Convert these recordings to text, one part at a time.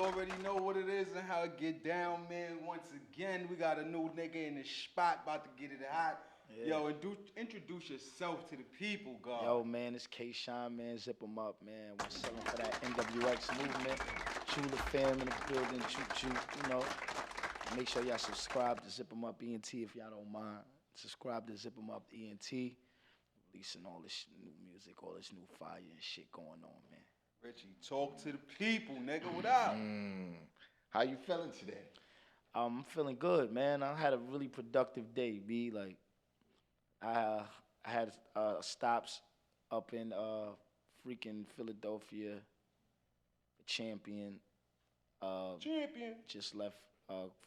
already know what it is and how it get down, man. Once again, we got a new nigga in the spot about to get it hot. Yeah. Yo, introduce yourself to the people, God. Yo, man, it's KSHINE, man. Zip 'em up, man. We're selling for that NWX movement. Chula fam in the building, choo. You know, make sure y'all subscribe to Zip 'em Up ENT if y'all don't mind. Subscribe to Zip 'em Up ENT. Releasing all this new music, all this new fire and shit going on, man. Richie, talk to the people, nigga. What up? How you feeling today? I'm feeling good, man. I had a really productive day, B. Like, I had stops up in freaking Philadelphia. Champion. Just left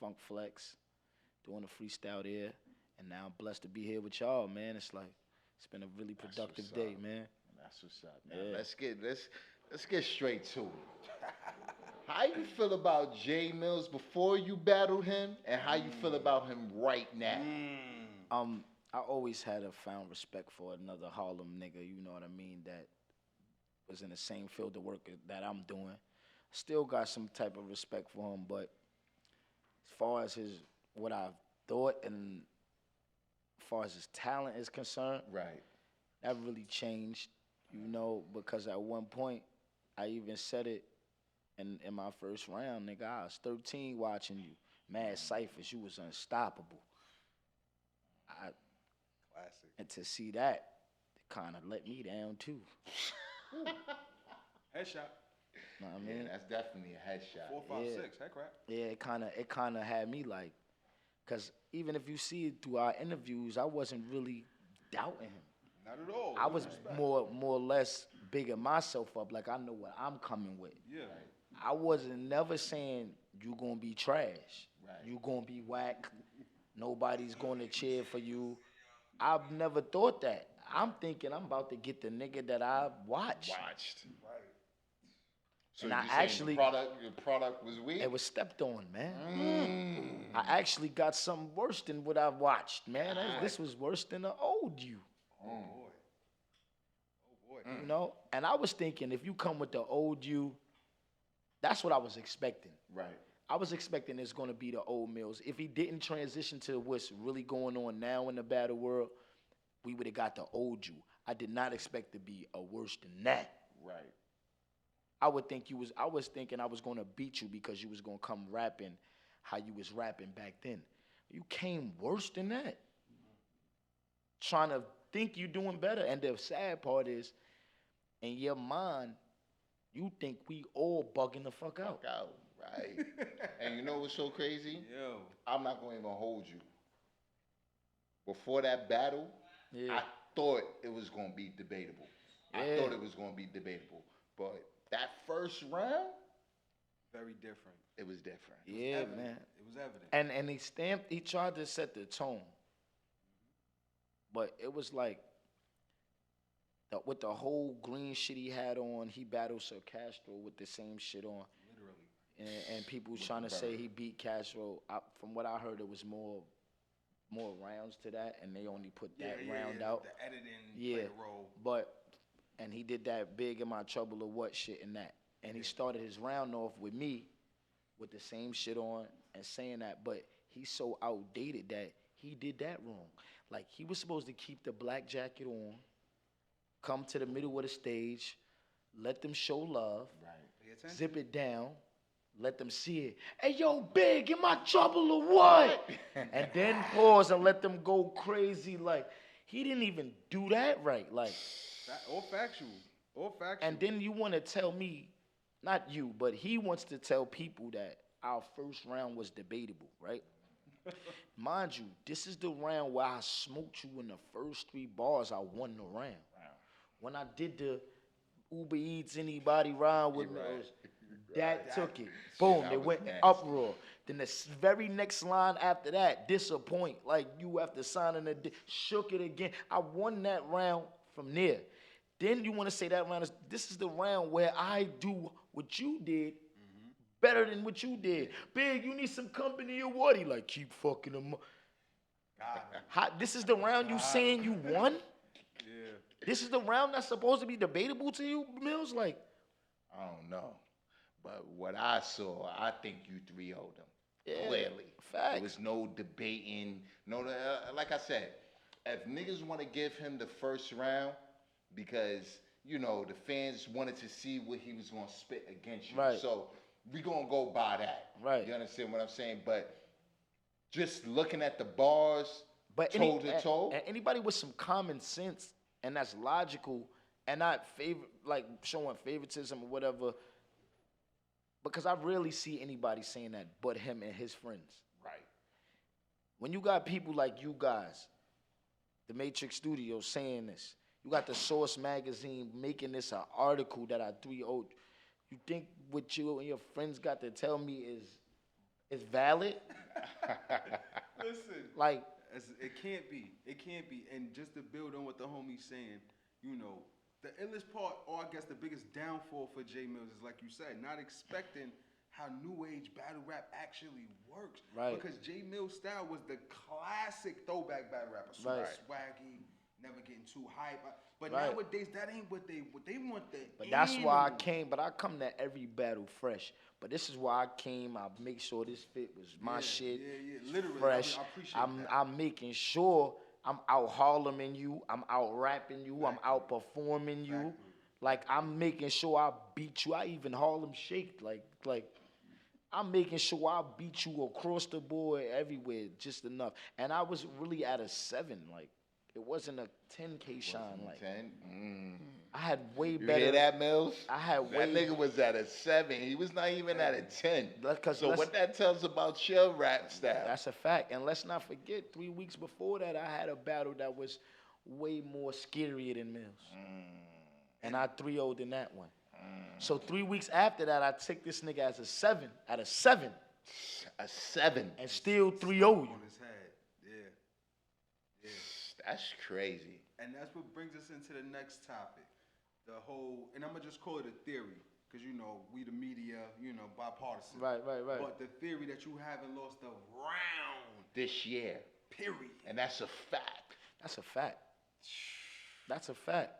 Funk Flex, doing a freestyle there, and now I'm blessed to be here with y'all, man. It's been a really productive day, man. That's what's up, man. Yeah. Let's get straight to it. How you feel about Jae MillZ before you battled him, and how you feel about him right now? I always had a found respect for another Harlem nigga, you know what I mean, that was in the same field of work that I'm doing. Still got some type of respect for him, but as far as what I thought and as far as his talent is concerned, Right. that really changed, you know, because at one point, I even said it in my first round, nigga, I was 13 watching you. Mad Cyphers, you was unstoppable. Classic. And to see that, it kind of let me down too. Headshot. Know what I Yeah, mean? that's definitely a headshot. 4, 5, Yeah. 6. Head crack. Yeah, it kind of had me like, cause even if you see it through our interviews, I wasn't really doubting him. Not at all. I was Respect. more or less bigging myself up, like I know what I'm coming with. Yeah. I wasn't never saying you gonna be trash, Right. you gonna be whack, nobody's gonna cheer for you. I've never thought that. I'm thinking I'm about to get the nigga that I watch. Watched. Right. So And you I saying actually- the product was weak? It was stepped on, man. I actually got something worse than what I watched, man. This was worse than the old you. Oh boy. Oh boy. You know? And I was thinking, if you come with the old you, that's what I was expecting. Right. I was expecting it's going to be the old MillZ. If he didn't transition to what's really going on now in the battle world, we would have got the old you. I did not expect to be a worse than that. Right. I was thinking I was going to beat you because you was going to come rapping how you was rapping back then. You came worse than that. Trying to think you doing better. And the sad part is, in your mind, you think we all bugging the fuck out. Fuck out. Right. And you know what's so crazy? Yo. I'm not going to even hold you. Before that battle, Yeah. I thought it was going to be debatable. I Yeah. thought it was going to be debatable. But that first round, Very different. it was different. Yeah, Evident. man. It was evident. And he tried to set the tone. But it was like, with the whole green shit he had on, he battled Sir Castro with the same shit on. Literally. And people trying to say he beat Castro. From what I heard, it was more rounds to that, and they only put that round out. The editing Yeah, played a role. and he did that big in my trouble or what shit and that. And he started his round off with me with the same shit on and saying that, but he's so outdated that he did that wrong. Like, he was supposed to keep the black jacket on, come to the middle of the stage, let them show love, Right. Pay attention. zip it down, let them see it. Hey, yo, Big, in my trouble or what? And then pause and let them go crazy. Like, he didn't even do that right. Like, All factual. All factual. and then you want to tell me, not you, but he wants to tell people that our first round was debatable, right? Mind you, this is the round where I smoked you in the first 3 bars. I won the round. When I did the Uber Eats anybody ride with me, that took it. Boom, that it was went nasty. uproar. Then the very next line after that, disappoint. Like you after signing shook it again. I won that round from there. Then you want to say that round this is the round where I do what you did better than what you did. Big, you need some company or what? He like, keep fucking them up. This is the round you saying you won? Yeah. This is the round that's supposed to be debatable to you, MillZ? Like, I don't know. But what I saw, I think you 3-0'd him. Yeah, Clearly. facts. There was no debating. No, like I said, if niggas want to give him the first round because, you know, the fans wanted to see what he was going to spit against you. Right. So we going to go by that. Right. You understand what I'm saying? But just looking at the bars, But toe to toe. and anybody with some common sense and that's logical and not showing favoritism or whatever, because I rarely see anybody saying that but him and his friends. Right. When you got people like you guys, the Matrix Studios saying this, you got the Source magazine making this an article that I 3-0'd. You think what you and your friends got to tell me is valid? Listen, Like, it can't be. It can't be. And just to build on what the homie's saying, you know, the illest part, or I guess the biggest downfall for Jae MillZ is, like you said, not expecting how new age battle rap actually works. Right. Because Jae MillZ style was the classic throwback battle rapper. Super Right. swaggy, never getting too hype. But Right. nowadays, that ain't what they want. but that's why I come to every battle fresh. But this is why I came. I make sure this fit was my shit. Yeah, literally. Fresh. I appreciate that. I'm making sure I'm out Harleming you. I'm out rapping you. I'm out performing you. Exactly. Like I'm making sure I beat you. I even Harlem shake. Like I'm making sure I beat you across the board everywhere just enough. And I was really at a 7. Like it wasn't a 10 KSHINE. Like 10. I had way You better. hear that, Mills? I had That way. nigga was at a 7. He was not even at a 10. So let's- what that tells about your rap style? That's a fact. And let's not forget, 3 weeks before that, I had a battle that was way more scarier than MillZ. And I 3-0'd in that one. So 3 weeks after that, I took this nigga as a 7, at a 7, A 7. and still 3-0 you. On his head. Yeah. That's crazy. And that's what brings us into the next topic. The whole, and I'm going to just call it a theory, because, you know, we the media, you know, bipartisan. Right. But the theory that you haven't lost a round, This year. period. And that's a fact. That's a fact. That's a fact.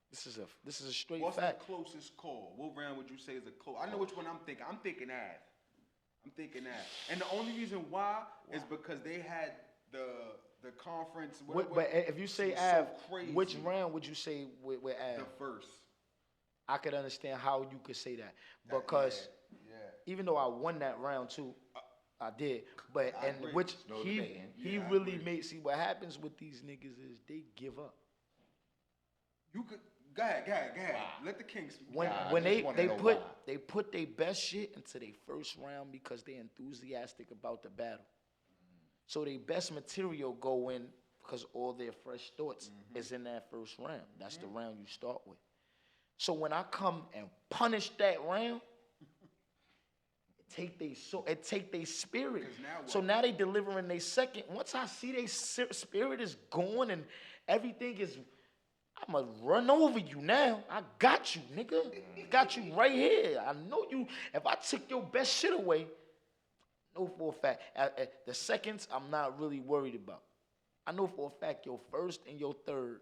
This is a straight What's fact. the closest call? What round would you say is a close? I know which one I'm thinking. I'm thinking Ave. And the only reason why is because they had the conference. But if you say was Av, so crazy. which round would you say with Av? The first. I could understand how you could say that. Because Yeah. even though I won that round too, I did. But I and agree. which No he debating. he Yeah, I really agree. made. See what happens with these niggas is they give up. You could go ahead. Wow. Let the king speak. When Nah, I when just they wanna they know put why. they put their best shit into their first round because they're enthusiastic about the battle. So their best material go in because all their fresh thoughts is in that first round. That's the round you start with. So when I come and punish that round, take they spirit. 'Cause now what? So now they delivering their second. Once I see their spirit is gone and everything is, I'ma run over you now. I got you, nigga. Got you right here. I know you. If I took your best shit away, know for a fact. The seconds, I'm not really worried about. I know for a fact your first and your third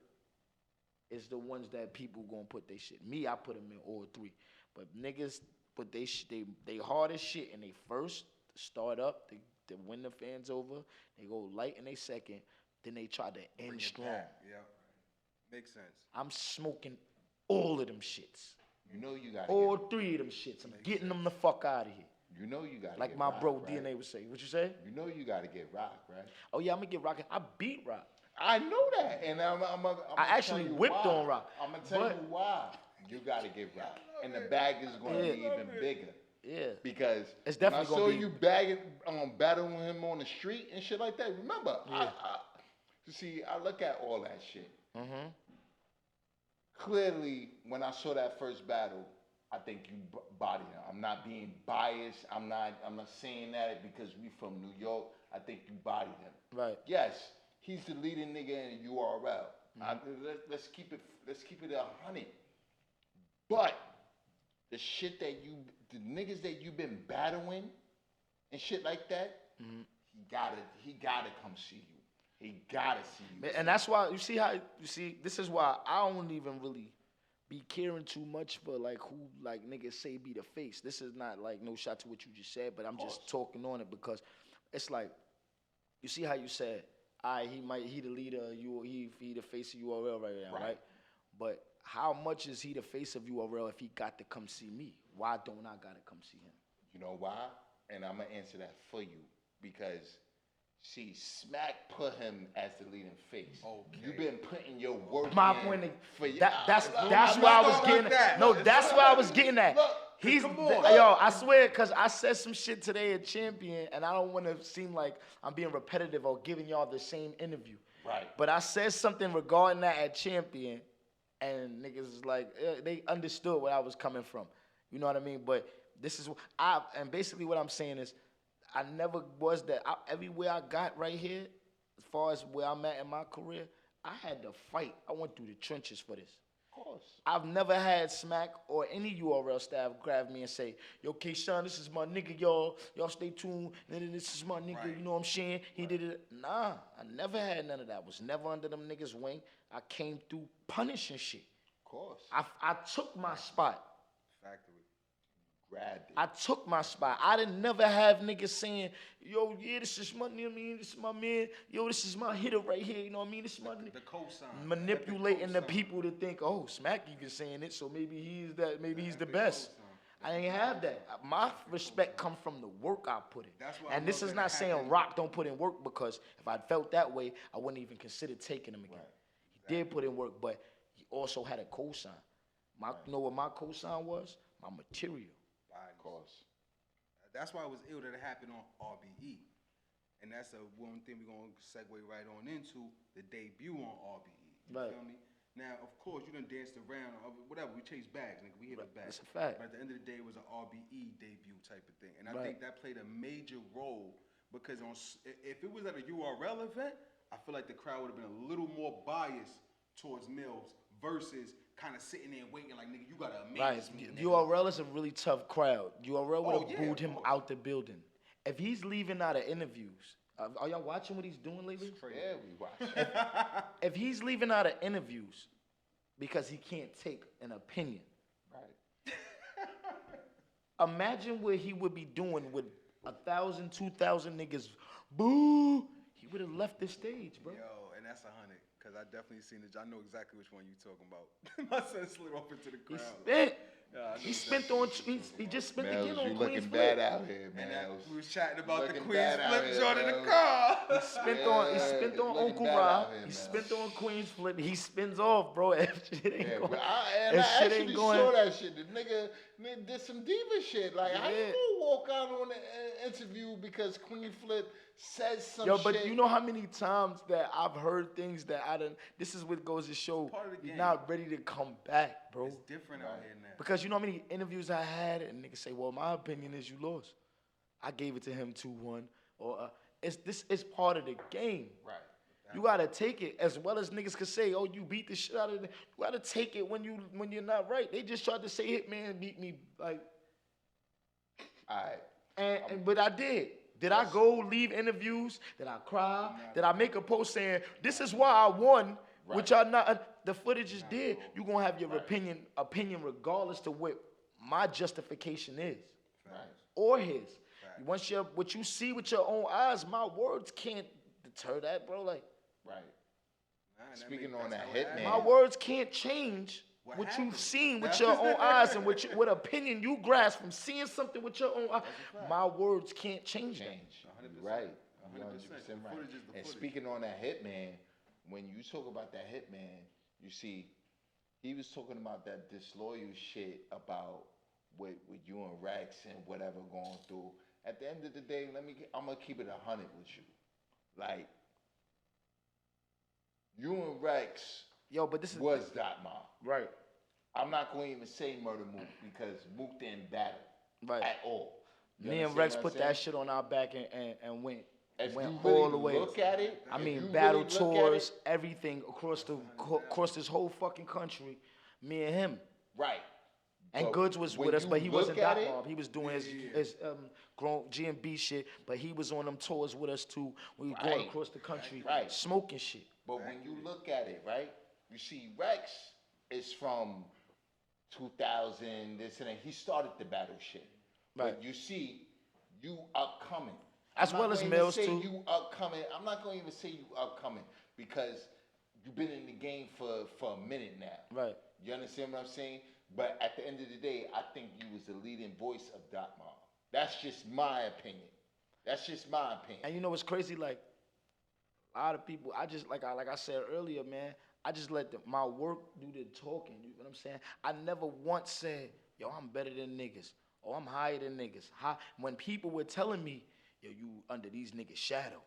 is the ones that people gonna put their shit. Me, I put them in all 3. But niggas put they hardest shit in they first, start up, they win the fans over, they go light in they second, then they try to Bring end it strong. back. Yeah. Makes sense. I'm smoking all of them shits. You know you got All 3 of them shits. I'm getting them the fuck out of here. You know you got Like get my rocked, bro right? DNA would say. What you say? You know you got to get rocked, right? Oh yeah, I'm gonna get Rock. I beat Rock. I know that, and I'm I actually whipped on Rock, I'm gonna tell but- you why. You got to get rocked, and the bag is gonna be even bigger. Yeah. Because It's when definitely I gonna saw be- you battling him on the street and shit like that. Remember, you see, I look at all that shit. Mm-hmm. Clearly, when I saw that first battle, I think you bodied him. I'm not being biased. I'm not saying that because we from New York. I think you bodied him. Right. Yes, he's the leading nigga in URL. Let's keep it 100. But the shit that the niggas that you've been battling and shit like that, he gotta come see you. He gotta see you. And that's why this is why I don't even really be caring too much for like who like niggas say be the face. This is not like no shot to what you just said, but I'm just talking on it because it's like you see how you said, he the leader, he the face of URL right now, right? But how much is he the face of URL if he got to come see me? Why don't I gotta come see him? You know why? And I'm gonna answer that for you because see, Smack put him as the leading face. Okay. You've been putting your work My in point for that's I'm why I not was gonna getting like that. no, that's why I was getting at. Look, He's come on. yo, I swear, cause I said some shit today at Champion, and I don't want to seem like I'm being repetitive or giving y'all the same interview. Right. But I said something regarding that at Champion, and niggas is like they understood where I was coming from. You know what I mean? But this is and basically what I'm saying is, I never was that. Everywhere I got right here, as far as where I'm at in my career, I had to fight. I went through the trenches for this. Of course. I've never had Smack or any URL staff grab me and say, yo, KSHINE, this is my nigga, y'all. Y'all stay tuned. This is my nigga, you know what I'm saying? He did it. Nah, I never had none of that. Was never under them niggas' wing. I came through punishing shit. Of course. I took my spot. Factory. Grabbed it. I took my spot. I didn't never have niggas saying, yo, yeah, this is my nigga, this is my man. Yo, this is my hitter right here, you know what I mean? This is my nigga. The cosign. Manipulating the cosign. people to think, oh, Smack even saying it, so maybe he's the best. I ain't have that. My respect come from the work I put in. That's why and this is not saying Rock don't put in work, because if I felt that way, I wouldn't even consider taking him again. He did put in work, but he also had a cosign. You know what my cosign was? My material. Of course. That's why it was ill that it happened on RBE. And that's one thing we're going to segue right on into, the debut on RBE. You feel me? Now, of course, you done danced around, or whatever, we chased bags, nigga, we hit the bag. That's a fact. But at the end of the day, it was an RBE debut type of thing. And I think that played a major role, because if it was at a URL event, I feel like the crowd would have been a little more biased towards Mills versus kind of sitting there and waiting like, nigga, you gotta amaze me. Nigga. URL is a really tough crowd. URL would have booed him course. out the building. If he's leaving out of interviews, are y'all watching what he's doing lately? Yeah, we watch. If he's leaving out of interviews because he can't take an opinion, Right. imagine what he would be doing with 1,000, 2,000 niggas. Boo! He would have left the stage, bro. Yo, and that's 100. Cause I definitely seen it. I know exactly which one you talking about. My son slid off into the He crowd. spent. Yeah, I know He spent exactly on. what you He just spent Mills, again you on looking Queens bad Flip. out here, man. We was chatting about the Looking Queens bad out Flip here, joint in the Mills. car. He spent on. He spent on looking Uncle bad Rob. out here, He man. spent on Queens Flip. He spins off, bro. That shit ain't Yeah, going. but I That shit ain't actually going. saw that shit. The nigga did some diva shit. Like, how you Yeah. gonna walk out on the interview because Queen Flip says some Yo, shit? but you know how many times that I've heard things that I done. This is what goes to show part of the you're game. not ready to come back, bro. It's different out here now. Because you know how many interviews I had, and niggas say, "Well, my opinion is you lost. I gave it to him 2-1." Or this is part of the game. Right. You gotta take it, as well as niggas could say, "Oh, you beat the shit out of it." You gotta take it when you're not right. They just tried to say Hitman beat me, like, All right. but I did. Did I go leave interviews? Did I cry? Did I make a post saying this is why I won? Which I not. The footage is there. You gonna have your opinion regardless to what my justification is, Right. or his. Once what you see with your own eyes, my words can't deter that, bro. Like, Right. Nah, Speaking that's on that how it Hitman. my words can't change What what happened? you've seen with your own eyes and what opinion you grasp from seeing something with your own eyes. My words can't change that. Change. You're right. 100% The right. footage is the And footage. speaking on that Hitman, when you talk about that Hitman, you see, he was talking about that disloyal shit about with you and Rex and whatever going through. At the end of the day, I'm gonna keep it 100 with you. Like, you and Rex Yo, but this is was that mob. right. I'm not going to even say murder Mook because Mook didn't battle Right. at all. You Me and understand Rex what I'm put saying? that shit on our back and went If went you all really the way. look at it, I if mean, you battle really look at tours, it, everything across this whole fucking country. Me and him. right. And But Goods was when with us, you but he wasn't look at that it- mob. He was doing his grown G&B shit, but he was on them tours with us too. We were going Right. across the country, Right. smoking shit. But when you look at it, right, you see Rex is from 2000, this and that. He started the battle shit. Right. But you see, you upcoming. As well as MillZ, too. You upcoming. I'm not going to even say you upcoming because you've been in the game for a minute now. Right. You understand what I'm saying? But at the end of the day, I think you was the leading voice of Dot Mob. That's just my opinion. That's just my opinion. And you know what's crazy? Like, a lot of people, I just, like I said earlier, man, I just let my work do the talking. You know what I'm saying? I never once said, yo, I'm better than niggas. Or I'm higher than niggas. When people were telling me, yo, you under these niggas' shadow.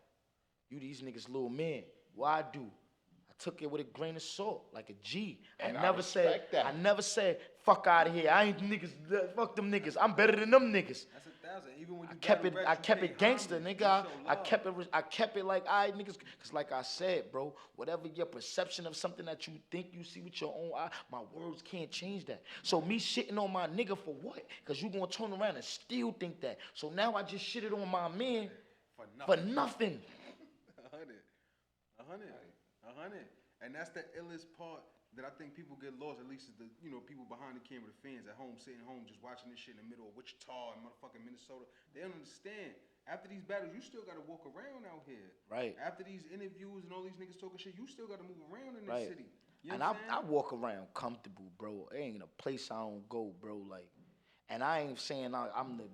You these niggas' little man. What I do? I took it with a grain of salt, like a G. And I never said, that. I never said, fuck out of here. I ain't niggas, fuck them niggas. I'm better than them niggas. That's 1,000. Even when you I kept it gangster, nigga. I kept it like, all right, niggas. Cause like I said, bro, whatever your perception of something that you think you see with your own eye, my words can't change that. So me shitting on my nigga for what? Cause you gonna turn around and still think that. So now I just shitted on my man for nothing. 100. And that's the illest part that I think people get lost, at least is the, people behind the camera, the fans at home, sitting home, just watching this shit in the middle of Wichita and motherfucking Minnesota. They don't understand. After these battles, you still got to walk around out here. Right. After these interviews and all these niggas talking shit, you still got to move around in this city. You know and I walk around comfortable, bro. It ain't a place I don't go, bro. Like, and I ain't saying I'm the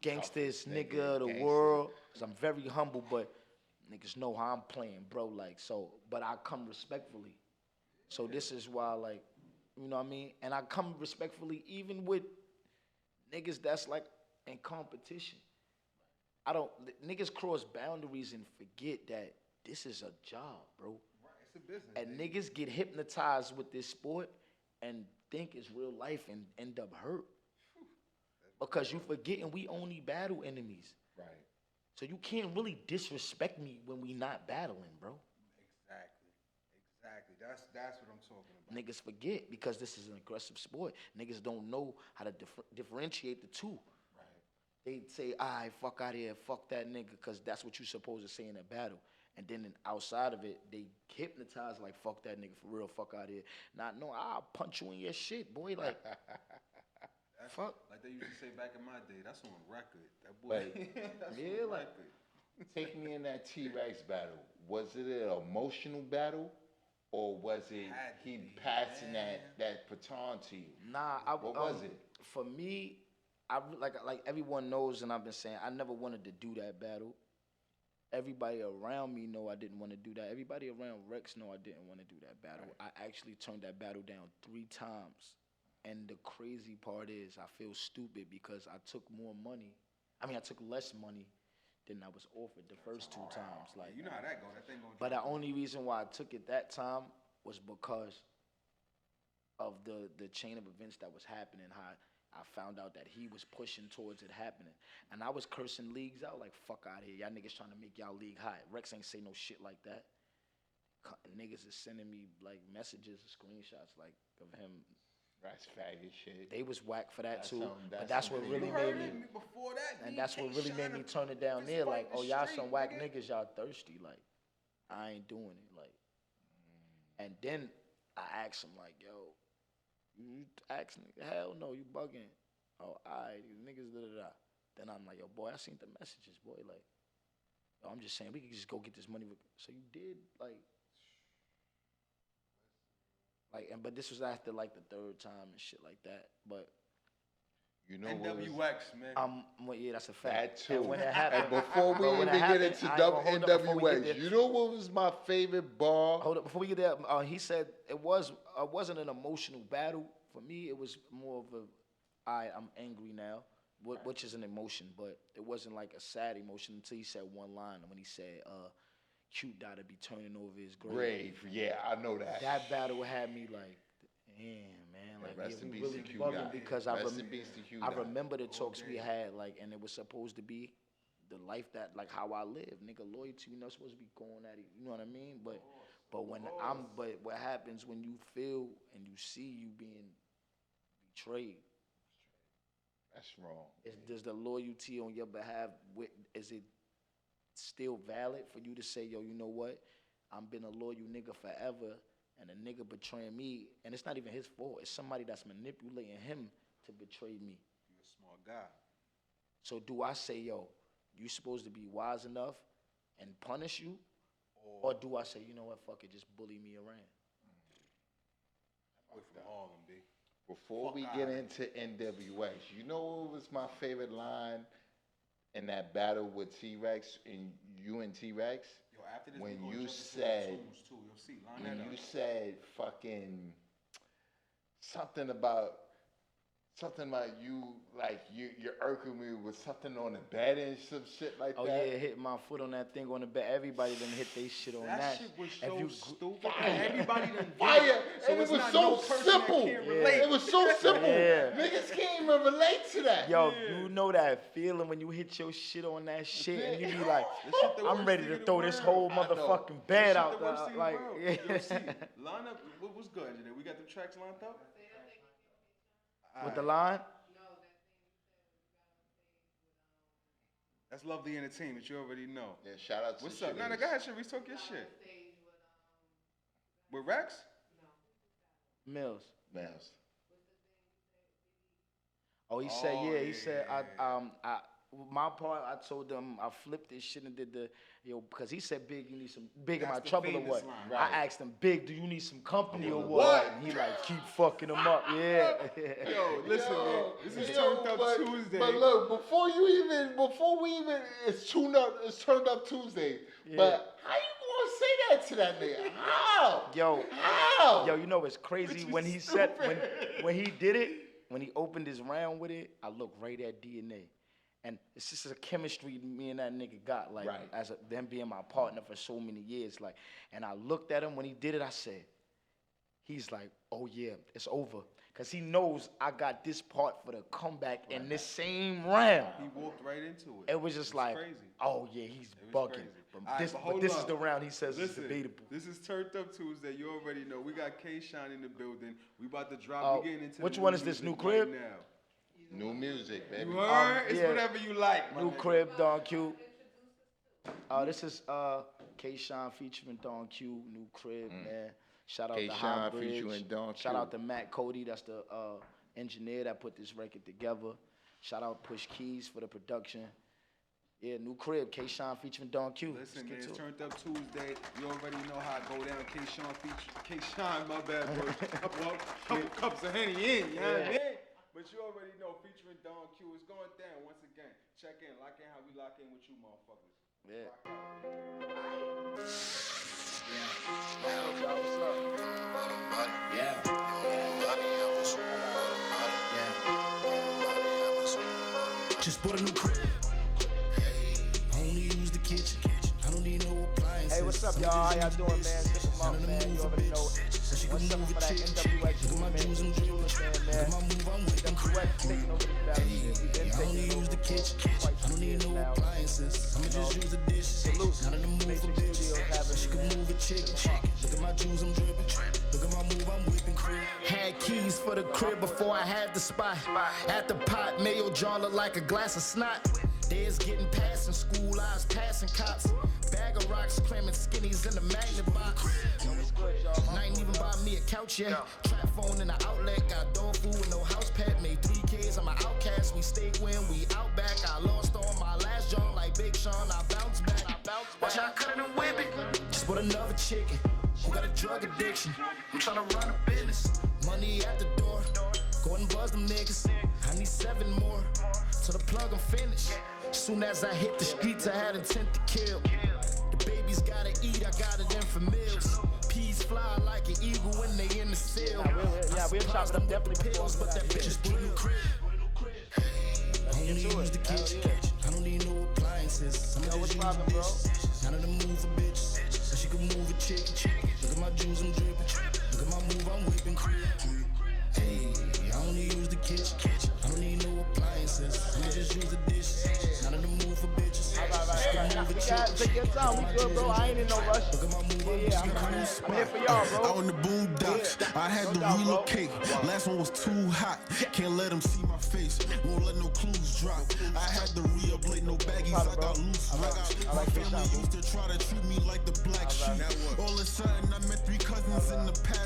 gangstest nigga of the world, cause I'm very humble, but niggas know how I'm playing, bro. Like, so, but I come respectfully. So this is why, like, you know what I mean? And I come respectfully even with niggas that's, like, in competition. Niggas cross boundaries and forget that this is a job, bro. Right, it's a business. And niggas get hypnotized with this sport and think it's real life and end up hurt. Because you forgetting we only battle enemies. Right. So you can't really disrespect me when we not battling, bro. Exactly. That's what I'm talking about. Niggas forget because this is an aggressive sport. Niggas don't know how to differentiate the two. Right. They say, all right, fuck out of here, fuck that nigga, because that's what you supposed to say in a battle. And then outside of it, they hypnotize like, fuck that nigga, for real, fuck out of here. Not knowing, I'll punch you in your shit, boy. Like, fuck. Like they used to say back in my day, that's on record. That boy. That's yeah, on like. record. Take me in that T-Rex battle. Was it an emotional battle? Or was it he passing that baton to you? Nah, what was it? For me, like everyone knows, and I've been saying, I never wanted to do that battle. Everybody around me know I didn't want to do that. Everybody around Rex know I didn't want to do that battle. Right. I actually turned that battle down 3 times. And the crazy part is I feel stupid because I took more money. I mean, I took less money than I was offered the first 2 times. Like, you know how that goes. That thing gonna but the only reason why I took it that time was because of the chain of events that was happening, how I found out that he was pushing towards it happening. And I was cursing leagues out like, fuck out of here. Y'all niggas trying to make y'all league high. Rex ain't say no shit like that. Niggas is sending me like messages, screenshots like of him. That's faggot shit. They was whack for that too. But that's what really made me. Before that, and that's what really made me turn it down there. Like, oh, y'all some whack niggas, y'all thirsty. Like, I ain't doing it. Like, and then I asked him like, yo, you ask nigga, hell no, you bugging. Oh, alright, these niggas da. Then I'm like, yo, boy, I seen the messages, boy. Like, yo, I'm just saying we could just go get this money. So you did but this was after like the 3rd time and shit like that. But you know NWX, man. Yeah, that's a fact. That too. And when it happened, and before we even get into NWX, you know what was my favorite bar? Hold up, before we get there, he said it wasn't an emotional battle for me. It was more of I'm angry now, which is an emotion, but it wasn't like a sad emotion until he said one line when he said, Cute to be turning over his grave. Yeah, I know that. That battle had me like, damn, man. Like, rest in we peace really to Q bugging because I remember the talks we had, like, and it was supposed to be the life that, like, how I live. Nigga, loyalty, you're not supposed to be going at it. You know what I mean? But what happens when you feel and you see you being betrayed? That's wrong. Does the loyalty on your behalf, is it still valid for you to say, yo, you know what? I've been a loyal nigga forever, and a nigga betraying me, and it's not even his fault. It's somebody that's manipulating him to betray me. You're a smart guy. So do I say, yo, you supposed to be wise enough and punish you? Or do I say, you know what, fuck it, just bully me around? Away from Harlem, B. Before we get into NWX, you know what was my favorite line in that battle with T-Rex and you and T-Rex? Yo, after this, When we gonna you jump into said, the tools, too. Yo, see, line when that you up. said fucking something about you, like you're irking me with something on the bed and some shit like Oh that. yeah, hitting my foot on that thing on the bed. Everybody done hit they shit on that. That shit was If so you stupid. Everybody done did Fire! it. So And it it's was not so no person that simple. can't Yeah. relate. It was so simple. Yeah. Niggas can't even relate to that. Yo, you know that feeling when you hit your shit on that shit and you be like, This shit the I'm worst ready thing to in the throw this world. whole I know. motherfucking bed This out shit the worst thing there. in Like, the world. yeah. Yo, see, line up. What was good, engineer? We got the tracks lined up? With the line? That's Love the Entertainment. You already know. Yeah, shout out to What's up? Nah, Sharice. go ahead, Sharice. Talk your shit. With Rex? Mills. Mills. Oh, he said, Oh, yeah. He yeah, said, yeah, my part, I told them I flipped this shit and did the, because he said, Big, you need some, Big, am I That's the trouble or famous what? line, right. I asked him, Big, do you need some company or What? what? And he like, keep fucking him up, yeah. Yo, listen, man. This is Turned Up Tuesday. But look, before we even, it's Turned Up Tuesday. Yeah. But how you gonna say that to that nigga? How? Yo, How? you know it's crazy Bitch, when you he said, stupid. when he did it, when he opened his round with it, I looked right at DNA. And it's just a chemistry me and that nigga got, like, Right. as them being my partner for so many years, like, and I looked at him when he did it, I said, he's like, oh yeah, it's over. Cause he knows I got this part for the comeback in this same round. He walked right into it. It was just like, crazy. oh yeah, he's It was bugging. crazy. But All right, this, but but hold this is up. the round he says is Listen, debatable. this is Turned Up Tuesday. You already know. We got KSHINE in the building. We about to drop. Oh, We getting into which the one new is this, music New Crib? Right now. New music, baby. You heard? It's yeah. whatever you like. my New nigga. Crib, Don Q. This is K-Shine featuring Don Q, New Crib, man. Shout out to K-Shine High Bridge. featuring Don Shout Q. out to Matt Cody, that's the engineer that put this record together. Shout out Push Keys for the production. Yeah, New Crib, K-Shine featuring Don Q. Listen, man, Let's it's get to it. Turned Up Tuesday. You already know how it go down. K-Shine, my bad, bro. couple cups of Henny in, you know what I mean? But you already know, featuring Don Q. It's going down once again. Check in, lock in how we lock in with you, motherfuckers. Yeah. Just bought a new crib. I only use the kitchen. I don't need no appliances. Hey, what's up, y'all? How y'all doing, man? Check them out, man. You already know. What's up for that NWX movement? You understand, man? NWX taking over the battle. We've been I only taking use the over kitchen. quite I some don't need years no now. appliances. I'ma just use the dishes. Salute. Not in the mood for Matrix bitches. Studios having She me, can man. move a chicken. Look at my jewels, I'm dripping. Look at my move, I'm whipping crib. Had keys for the crib before I had the spot. At the pot, mayo jar look like a glass of snot. Days getting past in school, I was passing cops. Bag of rocks, claiming skinnies in the magnet box. And I ain't even buy me a couch yet. Trap phone in the outlet, got dog food with no house pet. Made 3Ks, I'm an outcast. We stayed when we out back. I lost on my last job like Big Sean. I bounced back. Watch how I cut it and whip it. Just bought another chicken. Who got a drug addiction? I'm tryna run a business. Money at the door. Go and buzz them niggas. I need 7 more. To the plug, I'm finished. Soon as I hit the streets, I had intent to kill. The babies gotta eat, I got it in for meals. Peas fly like an eagle when they in the seal. We'll chop it up definitely before Pills, but that bitch is blue crib. I only use the kitchen. I don't need no appliances. I'ma what's just use the poppin', bro? dishes. Not in the mood for bitches. So she can move a chicken. Look at my jewels, I'm dripping. Look at my move, I'm whipping crib. Hey, I only use the kitchen. I don't need no appliances. I'ma just use the dishes. Not in the mood for bitches. Take your time, we good, bro. I ain't in no rush. I'm here for y'all, bro. Out in the boondocks, I had to relocate. Last one was too hot, can't let them see my face. Won't let no clues drop. I had to re-upload no baggies, I got loose rocks. My family used to try to treat me like the black sheep. All of a sudden, I met 3 cousins in the past.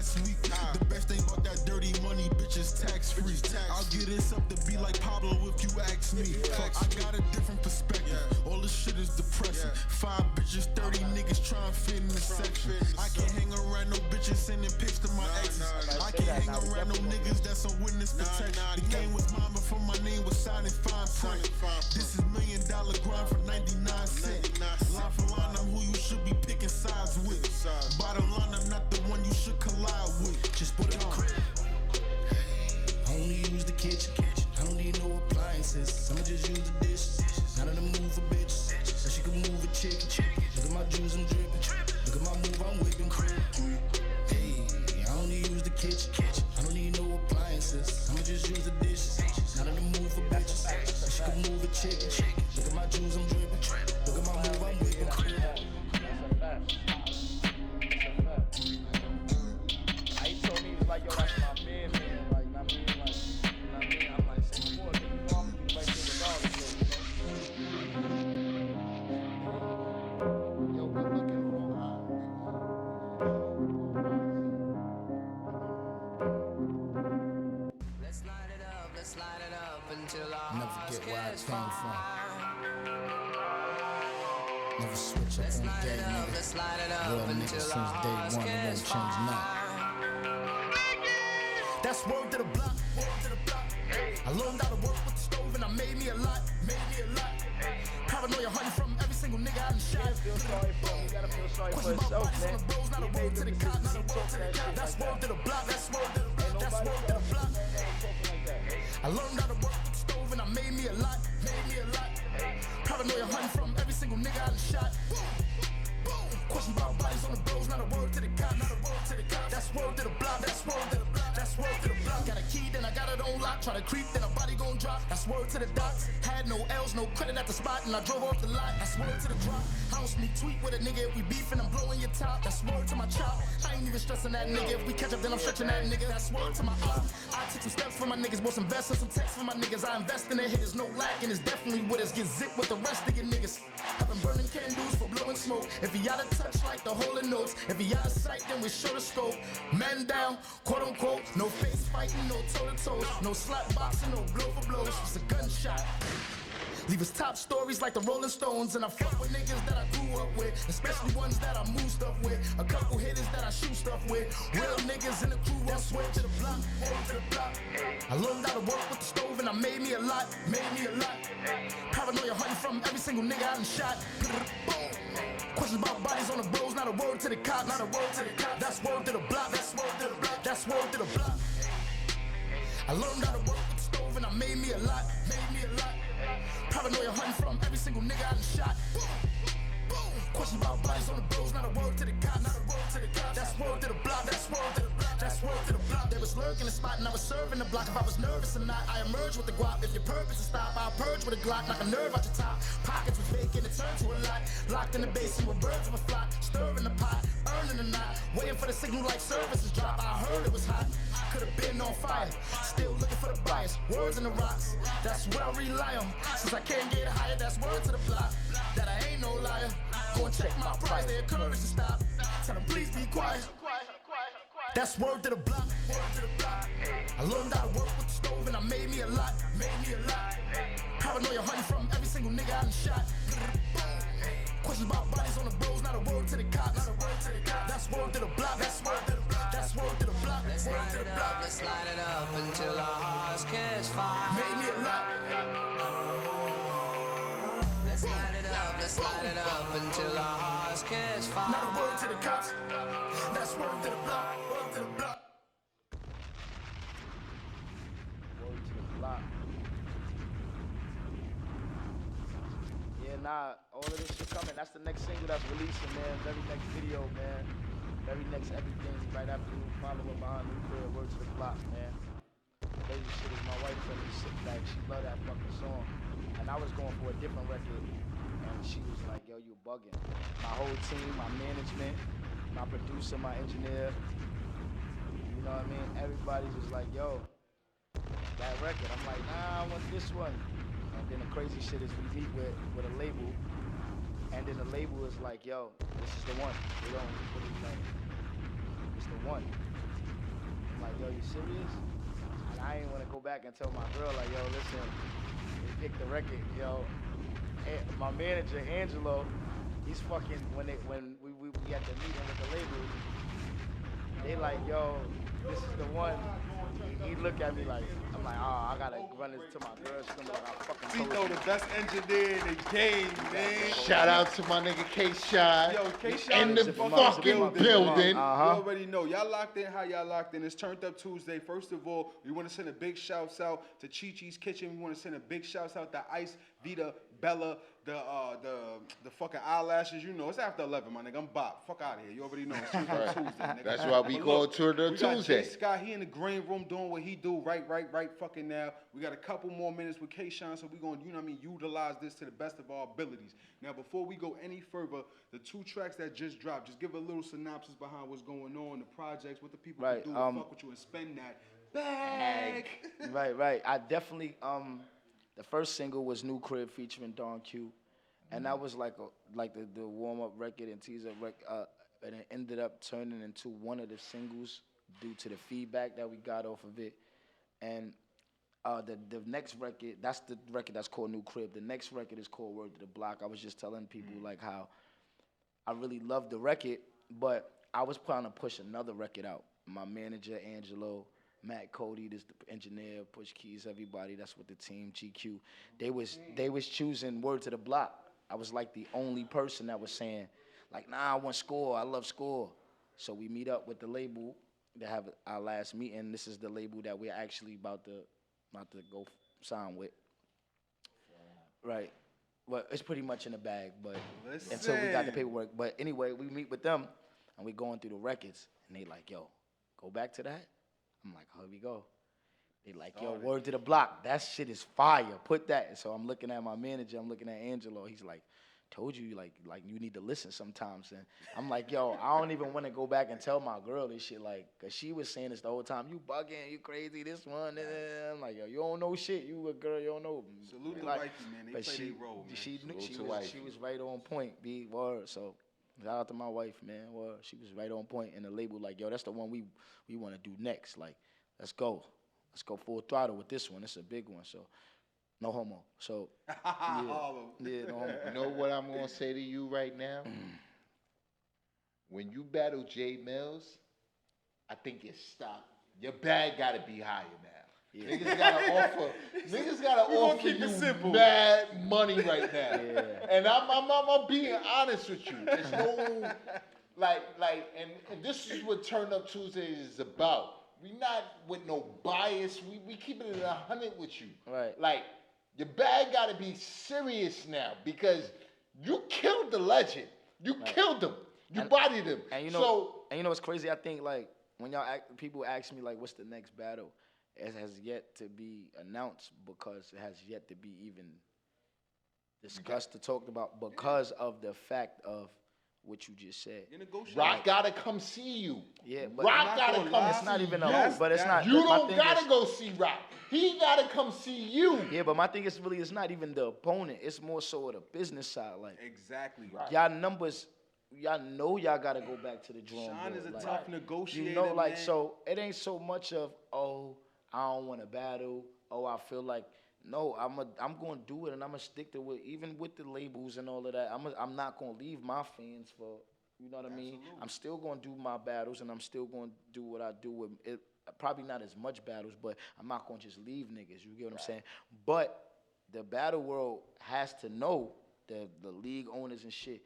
Nigga, this up to be like Pablo if you ask me. I got a different perspective. All this shit is depressing. 5 bitches, 30 niggas trying to fit in the section. I can't hang around no bitches sending pics to my exes. I can't hang around no niggas that's on witness protection. The game was mine before my name was signed in fine print. This is $1 million grind for 99 cents. Line for line, I'm who you should be picking sides with. Bottom line, I'm not the one you should collide with. Just put it on. I only use the kitchen. I don't need no appliances. I'ma just use the dishes. Not in the mood for bitches, so she can move a chicken. Look at my jewels, I'm dripping. Look at my move, I'm whipping cream. Hey, I only use the kitchen. I don't need no appliances. I'ma just use the dishes. Not in the mood for bitches, so she can move a chicken. Look at my jewels, I'm dripping. Look at my move, I'm whipping cream. He told me, he was like, yo, that's my man, man. Like, I mean, like, you know what I mean? I'm like, say more, nigga, you know, I'm gonna be right there regardless, yo, good looking, bro. Let's light it up until our Never hearts forget where I catch came from. fire. Never switch up Let's on light day, it up, nigga. let's light it Real up nigga until since our day hearts one, it catch won't change nothing. fire. That's word to the block, word to the block. I learned how to work with the stove and I made me a lot. Paranoia hunting from every single nigga I done shot. Feel sorry for him. You gotta feel sorry for Question about yourself, bodies on man. the bros, not a He word made to the the cop, decision not a to word talk to the that cop. shit That's like word to that. the block, that's word to the block, Ain't that's nobody word to the else block. talking like that. I learned how to work with the stove and I made me a lot. Paranoia hunting from every single nigga I done shot. Question about bodies on the bros, not a word to the cop, not a word to the cop. That's word to the block, that's word to the block, that's word to the block. Got a key, then I got it on lock. Try to creep, then a body gon' drop. That's word to the dots. Had no L's, no credit at the spot, and I drove off the lot. That's word to the drop. I don't sneak tweet with a nigga if we beefin', I'm blowing your top. That's word to my chop. I ain't even stressing that nigga. If we catch up, then I'm stretching that nigga. That's word to my op. I took some steps for my niggas, bought some vests and some texts for my niggas. I invest in the hitters, no lacking. It's definitely with us. Get zipped with the rest of your niggas. I've been burning candles for blowing smoke. If he out of touch like the hole in notes, if he out of sight, then we show the scope. Man down, quote unquote. No face fighting, no toe to toes. No slap boxing, no blow for blows. It's a gunshot. Leave us top stories like the Rolling Stones. And I fuck with niggas that I grew up with, especially ones that I move stuff with. A couple hitters that I shoot stuff with. Real niggas in the crew, I swear to the block, to the block. I learned how to work with the stove and I made me a lot, Paranoia hunting from every single nigga I done shot. Questions about bodies on the bros, not a word to the cop, not a word to the cop. That's word to the block, that's word to the block, that's word to the block. I learned how to work with the stove and I made me a lot, Paranoia hunting from every single nigga I done shot. Questions about bodies on the bros, not a word to the cop, not a word to the cop. That's word to the block, that's word to the block, that's word to the block. They was lurking the spot and I was serving the block. If I was nervous or not, I emerged with the guap. If your purpose is stop, I'll purge with a Glock, knock a nerve out your top. Pockets was vacant, it turned to a lot. Locked in the basin with birds of a flock. Stirring the pot, earning the knot. Waiting for the signal like services drop. I heard it was hot, could've been on fire. Still looking for the bias, words in the rocks. That's what I rely on. Since I can't get higher, that's word to the block. That I ain't no liar. Go and check my price, they encourage to stop. Tell them please be quiet. That's word to the block, I learned how to work with the stove and I made me a lot, Paranoia hunting from every single nigga I done shot. Questions about bodies on the bros, not a word to the cop, not a word to the cop. That's word to the block, that's word to the block, that's word to the block, Let's word light to the it block. up, let's light it up until our hearts catch fire. Made me a lot. Let's light it up, let's light it up until our hearts catch fire. Not a word to the cops. That's word to the block. Word to the block. Word to the block. Yeah, nah, all of this shit coming. That's the next single that's releasing, man. Very next video, man. Very next everything. Right after we follow up behind the crib. Word to the block, man. Crazy shit is my wife told me to sit back. She loved that fucking song. And I was going for a different record. And she was like, yo, you bugging. My whole team, my management, my producer, my engineer. You know what I mean? Everybody was like, yo, that record. I'm like, nah, I want this one. And then the crazy shit is we meet with a label. And then the label is like, yo, this is the one. They don't put it like, it's the one. I'm like, yo, you serious? I And I ain't want to go back and tell my girl, like, yo, listen, they picked the record, yo. My manager, Angelo, he's fucking, when we had the meeting with the label, they like, yo, this is the one. He look at me like, I'm like, oh, I gotta run this to my girl. She's gonna be like, I fucking told Tito, you. the best engineer in the game, man. Shout out to my nigga KSHINE. Yo, KSHINE in the is fucking building. You already know. Y'all locked in how y'all locked in. It's Turned Up Tuesday. First of all, we want to send a big shouts out to Chi Chi's Kitchen. We want to send a big shouts out to Ice, Vita, Bella, the fucking eyelashes. You know, it's after 11, my nigga. I'm Bob. Fuck out of here. You already know. It's Turned Up Tuesday, nigga. That's why we call Turned Up Tuesday. We got JSCOTT. He in the green room doing what he do right fucking now. We got a couple more minutes with KSHINE, so we gonna, you know what I mean, utilize this to the best of our abilities. Now, before we go any further, the 2 tracks that just dropped, just give a little synopsis behind what's going on, the projects, what the people can do to fuck with you and spend that bag. Right. I definitely, the first single was New Crib featuring Don Q, and that was like the warm-up record and teaser record, and it ended up turning into one of the singles due to the feedback that we got off of it. And the next record, that's the record that's called New Crib. The next record is called Word to the Block. I was just telling people like how I really loved the record, but I was trying to push another record out. My manager, Angelo, Matt Cody, this the engineer, Push Keys, everybody that's with the team, GQ. They was choosing Word to the Block. I was like the only person that was saying, like, nah, I want Score. I love Score. So we meet up with the label to have our last meeting. This is the label that we're actually about to go sign with. Right. Well, it's pretty much in the bag, but until we got the paperwork. But anyway, we meet with them, and we going through the records, and they like, yo, go back to that. I'm like, here we go. They like, yo, Word to the Block. That shit is fire. Put that. And so I'm looking at my manager. I'm looking at Angelo. He's like, told you, like you need to listen sometimes. And I'm like, yo, I don't even want to go back and tell my girl this shit, like, because she was saying this the whole time. You bugging, you crazy, this one. I'm like, yo, you don't know shit. You a girl, you don't know. Salute the like, wifey, man. They play their role, man. She was right on point, B, word. So shout out to my wife, man, word. She was right on point. And the label, like, yo, that's the one we want to do next. Like, let's go. Let's go full throttle with this one. It's a big one, so. No homo. So, yeah, no homo. You know what I'm going to say to you right now? When you battle Jae MillZ, I think you stop. Your bag got to be higher now. Yeah. Niggas got to offer you mad money right now. Yeah. And I'm being honest with you. There's no, and this is what Turn Up Tuesday is about. We not with no bias. We keeping it 100 with you. Right. Like, your bag got to be serious now because you killed the legend. You killed him. You bodied him. And you know, what's crazy? I think like when people ask me like, what's the next battle? It has yet to be announced because it has yet to be even discussed or talked about because of the fact of what you just said. Rock gotta come see you. Yeah, but Rock gotta come. It's not even but it's not. You don't gotta go see Rock. He gotta come see you. Yeah, but my thing is really, it's not even the opponent. It's more so the business side. Like exactly. Right. Y'all numbers. Y'all know y'all gotta go back to the drawing board. Shine is a like, tough negotiator. You know, like man. So it ain't so much of I don't want to battle. I feel like. No, I'm gonna do it, and I'm gonna stick to it, even with the labels and all of that. I'm not gonna leave my fans for, you know what I mean. I'm still gonna do my battles, and I'm still gonna do what I do with it. Probably not as much battles, but I'm not gonna just leave niggas. You get what I'm saying? But the battle world has to know, the league owners and shit.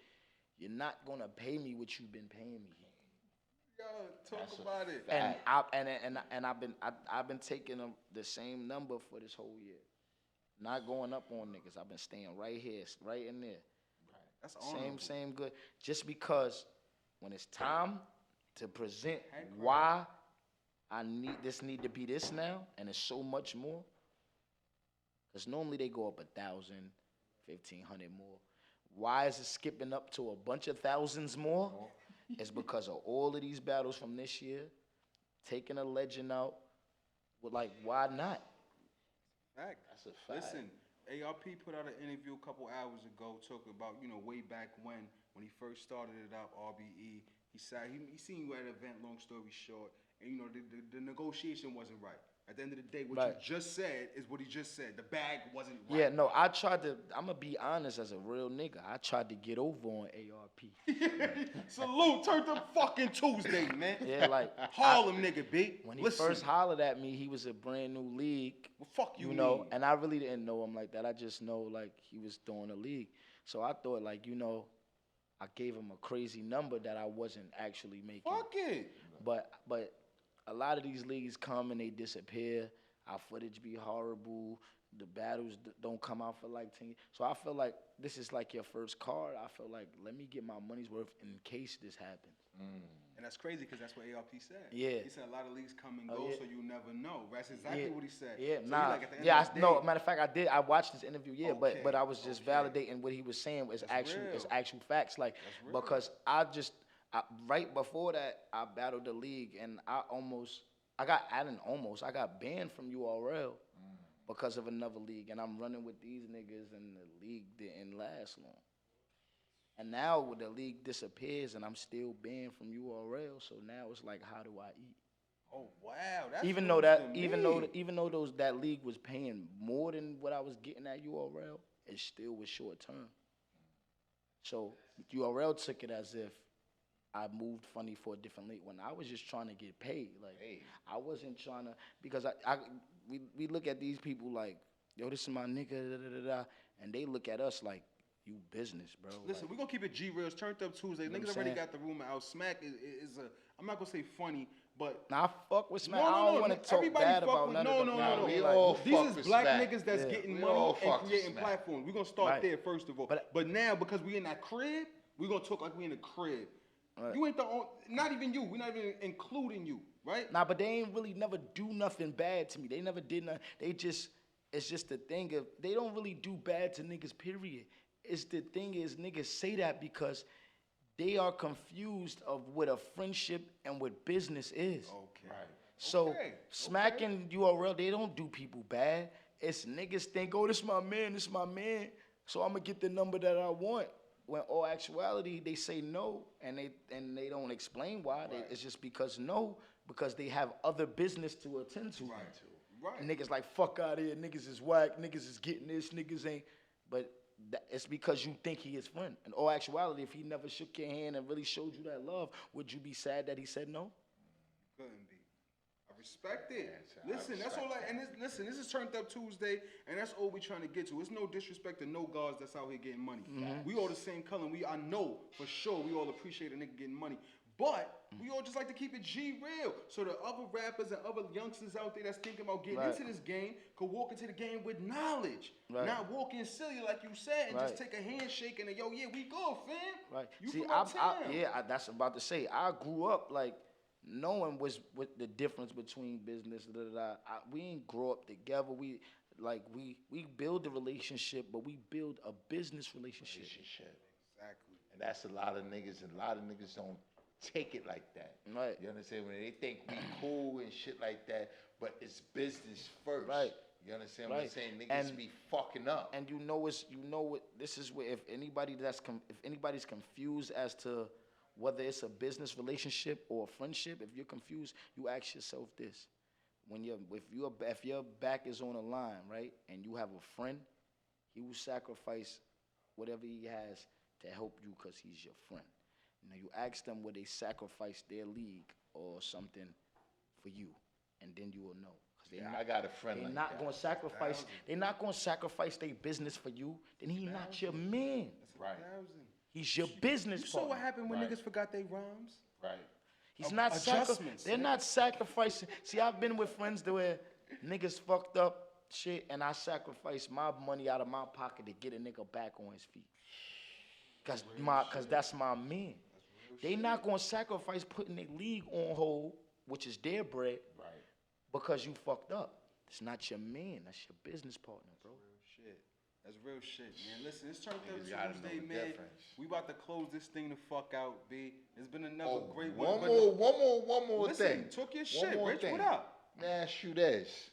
You're not gonna pay me what you've been paying me. Yo, talk about it. And I've been taking the same number for this whole year. Not going up on niggas. I've been staying right here, right in there. Right. That's honorable. Same good. Just because when it's time to present why I need to be this now, and it's so much more. Because normally they go up 1,000, 1,500 more. Why is it skipping up to a bunch of thousands more? It's because of all of these battles from this year, taking a legend out. Well, like, why not? Fact. That's a fact. Listen, ARP put out an interview a couple hours ago talking about, way back when he first started it out, RBE. He seen you at an event, long story short, and the negotiation wasn't right. At the end of the day, what Right. you just said is what he just said. The bag wasn't right. Yeah, no, I tried to. I'm gonna be honest, as a real nigga, I tried to get over on ARP. Salute, turned up fucking Tuesday, man. Yeah, like Harlem nigga, B. when he Listen, first hollered at me, he was a brand new league. well, fuck you, know, mean? and I really didn't know him like that. I just know like he was doing a league. So I thought like, I gave him a crazy number that I wasn't actually making. Fuck it. But a lot of these leagues come and they disappear. Our footage be horrible. The battles don't come out for like 10 years. So I feel like this is like your first card. I feel like let me get my money's worth in case this happens. And that's crazy because that's what ARP said. Yeah. He said a lot of leagues come and go, Oh, yeah. so you never know. That's exactly what he said. Yeah, So he nah. like, at the end Yeah, of the no. day- Matter of fact, I did. I watched this interview. Yeah, Okay, but I was just okay. validating what he was saying was That's actual facts. Like real. because right before that I battled the league and I got banned from URL because of another league, and I'm running with these niggas, and the league didn't last long. And now when the league disappears, and I'm still banned from URL, so now it's like, how do I eat? Oh wow, that's Even news though to even me. though that league was paying more than what I was getting at URL, it still was short term. So URL took it as if I moved funny for a different league when I was just trying to get paid. Like I wasn't trying to, because we look at these people like, yo, this is my nigga, da, da, da, da, and they look at us like, you business, bro. Listen, like, we're gonna keep it G Real. Turned up Tuesday. know what Niggas I'm already saying? got the rumor out. Smack is a. I'm not gonna say funny, but now I fuck with Smack. No, I no, don't no, want to talk everybody bad fuck about with- none no, of them. no, no, no. We Like, all these fuck is with black Smack. niggas that's Yeah. getting We money all and fuck with creating Smack. platforms. We're gonna start Right. there first of all. But- But now because we in that crib, we're gonna talk like we in the crib. Right. You ain't the only, not even you. We're not even including you, right? Nah, but they ain't really never do nothing bad to me. They never did nothing. It's just the thing of, they don't really do bad to niggas, period. It's the thing is, niggas say that because they are confused of what a friendship and what business is. Okay. Right. So Okay, Smack and URL, they don't do people bad. It's niggas think, oh, this my man, so I'm gonna get the number that I want. When all actuality, they say no, and they don't explain why. Right. It's just because they have other business to attend to. Right. And niggas like, fuck out of here, niggas is whack, niggas is getting this, niggas ain't. But it's because you think he is friend. In all actuality, if he never shook your hand and really showed you that love, would you be sad that he said no? Couldn't be. I respect it. I Listen, that's respect all. Listen, this is Turned Up Tuesday, and that's all we trying to get to. It's no disrespect to no guards that's out here getting money. We all the same color. I know for sure we all appreciate a nigga getting money, but we all just like to keep it G real. So the other rappers and other youngsters out there that's thinking about getting Right. into this game could walk into the game with knowledge, Right. not walk in silly like you said and just Right. take a handshake and yo, yeah, we good, fam. Right. You See, from uptown. that's about to say. I grew up like knowing what the difference between business. We ain't grow up together. We build a relationship, but we build a business relationship. Exactly. And that's a lot of niggas, and a lot of niggas don't take it like that. Right. You understand? When they think we cool and shit like that, but it's business first. Right. You understand what I'm Right. saying? Niggas And- be fucking up. And this is where if anybody's confused as to whether it's a business relationship or a friendship, if you're confused, you ask yourself this: if your back is on the line, right, and you have a friend, he will sacrifice whatever he has to help you because he's your friend. Now you ask them would they sacrifice their league or something for you, and then you will know. Yeah, I got a friend They're like not that. gonna sacrifice. They're not gonna sacrifice their business for you. Then he's not your man. Right. He's your business You saw what partner. happened when Right. niggas forgot their rhymes? Right. He's not adjustments, They're man. not sacrificing. See, I've been with friends where niggas fucked up shit, and I sacrificed my money out of my pocket to get a nigga back on his feet. Cause that's my man. They not gonna sacrifice putting their league on hold, which is their bread, Right. because you fucked up. It's not your man. That's your business partner, bro. Shit. That's real shit, man. Listen, it's Turned Up Niggas gotta know Tuesday, the man. difference. We about to close this thing the fuck out, B. It's been another Oh, great one but more listen, thing. talk your One shit, more Rich. thing. What up? Let me ask you this.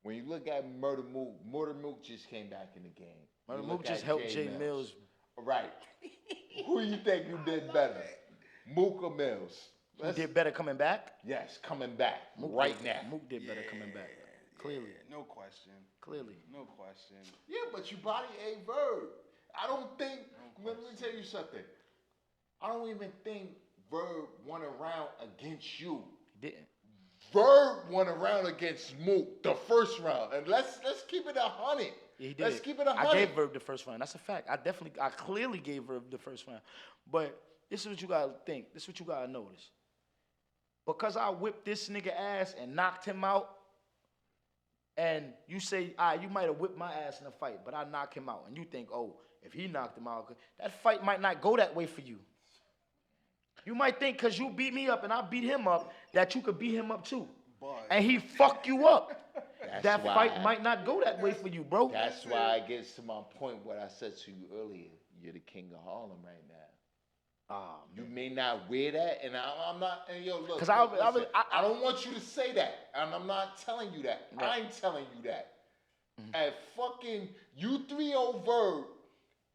When you look at Murder Mook just came back in the game. Murder You Mook look just at helped Jae Jae MillZ. Right. Who you think you did better? Mook or Mills? Who did better coming back? Yes, coming back Mook right did, now. Mook did better coming back. Clearly. No question. Clearly. No question. Yeah, but you body a Verb. I don't think. Let me tell you something. I don't even think Verb won a round against you. He didn't. Verb won a round against Mook the first round, and let's keep it 100. Yeah, he did. Let's keep it 100. I gave Verb the first round. That's a fact. I clearly gave Verb the first round. But this is what you gotta think. This is what you gotta notice. Because I whipped this nigga ass and knocked him out, and you say, you might have whipped my ass in a fight, but I knocked him out. And you think, oh, if he knocked him out, that fight might not go that way for you. You might think because you beat me up and I beat him up, that you could beat him up too. But And he fucked you up. That why- fight might not go that way for you, bro. That's why it gets to my point. What I said to you earlier. You're the king of Harlem right now. You may not wear that, and I'm not. And yo, look, 'Cause listen, I don't want you to say that, and I'm not telling you that. Right. I ain't telling you that. At fucking you 3-0 Verb,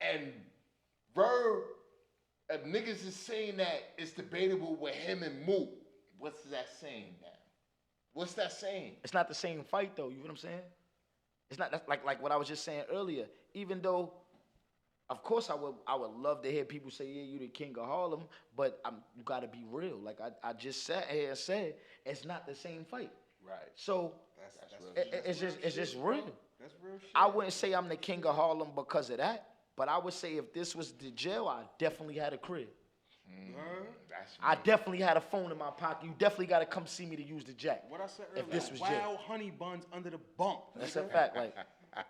and Verb, if niggas is saying that it's debatable with him and Mook, what's that saying now? What's that saying? It's not the same fight though. You know what I'm saying? It's not that's like what I was just saying earlier. Even though, of course, I would love to hear people say, "Yeah, you the king of Harlem," but you gotta be real. Like I just sat here and said, it's not the same fight. Right. So it's just real. that's real shit. I wouldn't say I'm the king of Harlem because of that, but I would say if this was the jail, I definitely had a crib. I definitely had a phone in my pocket. You definitely got to come see me to use the jack. What I said earlier, If this was jail. wild honey buns under the bunk. That's a fact. Like,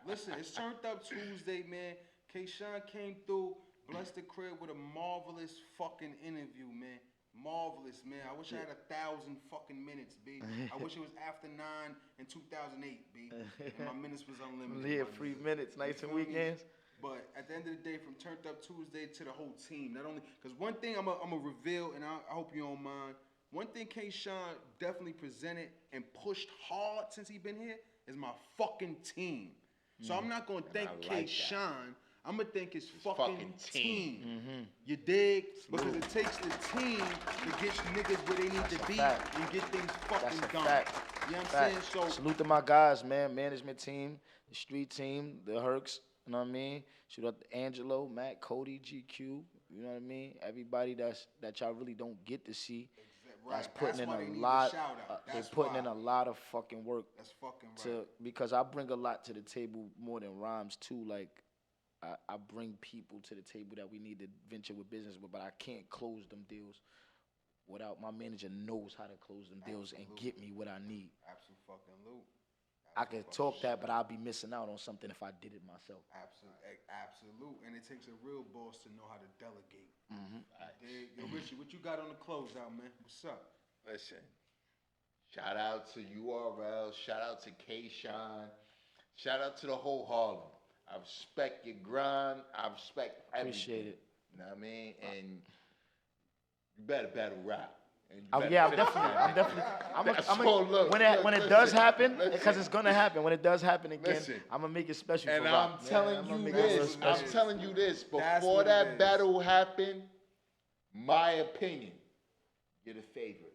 Listen, it's Turned Up Tuesday, man. KSHINE came through, blessed the crib with a marvelous fucking interview, man. Marvelous, man. I wish I had 1,000 fucking minutes, B. I wish it was after 9 in 2008, B. And my minutes was unlimited. yeah, my free nigga. minutes, nights and feel me? weekends. But at the end of the day, from Turned Up Tuesday to the whole team, not only because one thing I'm gonna reveal, and I hope you don't mind. One thing KSHINE definitely presented and pushed hard since he been here is my fucking team. So I'm not gonna thank I like KSHINE. I'm gonna thank his fucking fucking team. team. You dig? Because it takes the team to get niggas where they need to be fact. and get things fucking That's a done. fact. You know what I'm Fact. saying? So Salute to my guys, man. Management team, the street team, the Hercs. You know what I mean? Shout out to Angelo, Matt, Cody, GQ. You know what I mean? Everybody that y'all really don't get to see. That's right, putting that's in why they a need lot. a shout out. They're That's putting why. in a lot of fucking work. That's fucking right. Because I bring a lot to the table more than rhymes too. Like I bring people to the table that we need to venture with business with, but I can't close them deals without my manager knows how to close them deals and get me what I need. Absolute fucking loot. I can talk that, but I'll be missing out on something if I did it myself. Absolute. And it takes a real boss to know how to delegate. Yo, Richie, what you got on the closeout, man? What's up? Listen, shout out to URL, shout out to KSHINE, shout out to the whole Harlem. I respect your grind. I respect everything. Appreciate it. You know what I mean? And you better battle rap. And you Oh, better yeah, I'm finish definitely. That's all, look, when it look, does listen, happen, listen. because it's gonna happen. When it does happen again, Listen. I'm gonna make it special. And for I'm Rock. telling I'm gonna you make it real this. special. I'm telling you this. That's Before what it that is. battle happened, my opinion, you're the favorite.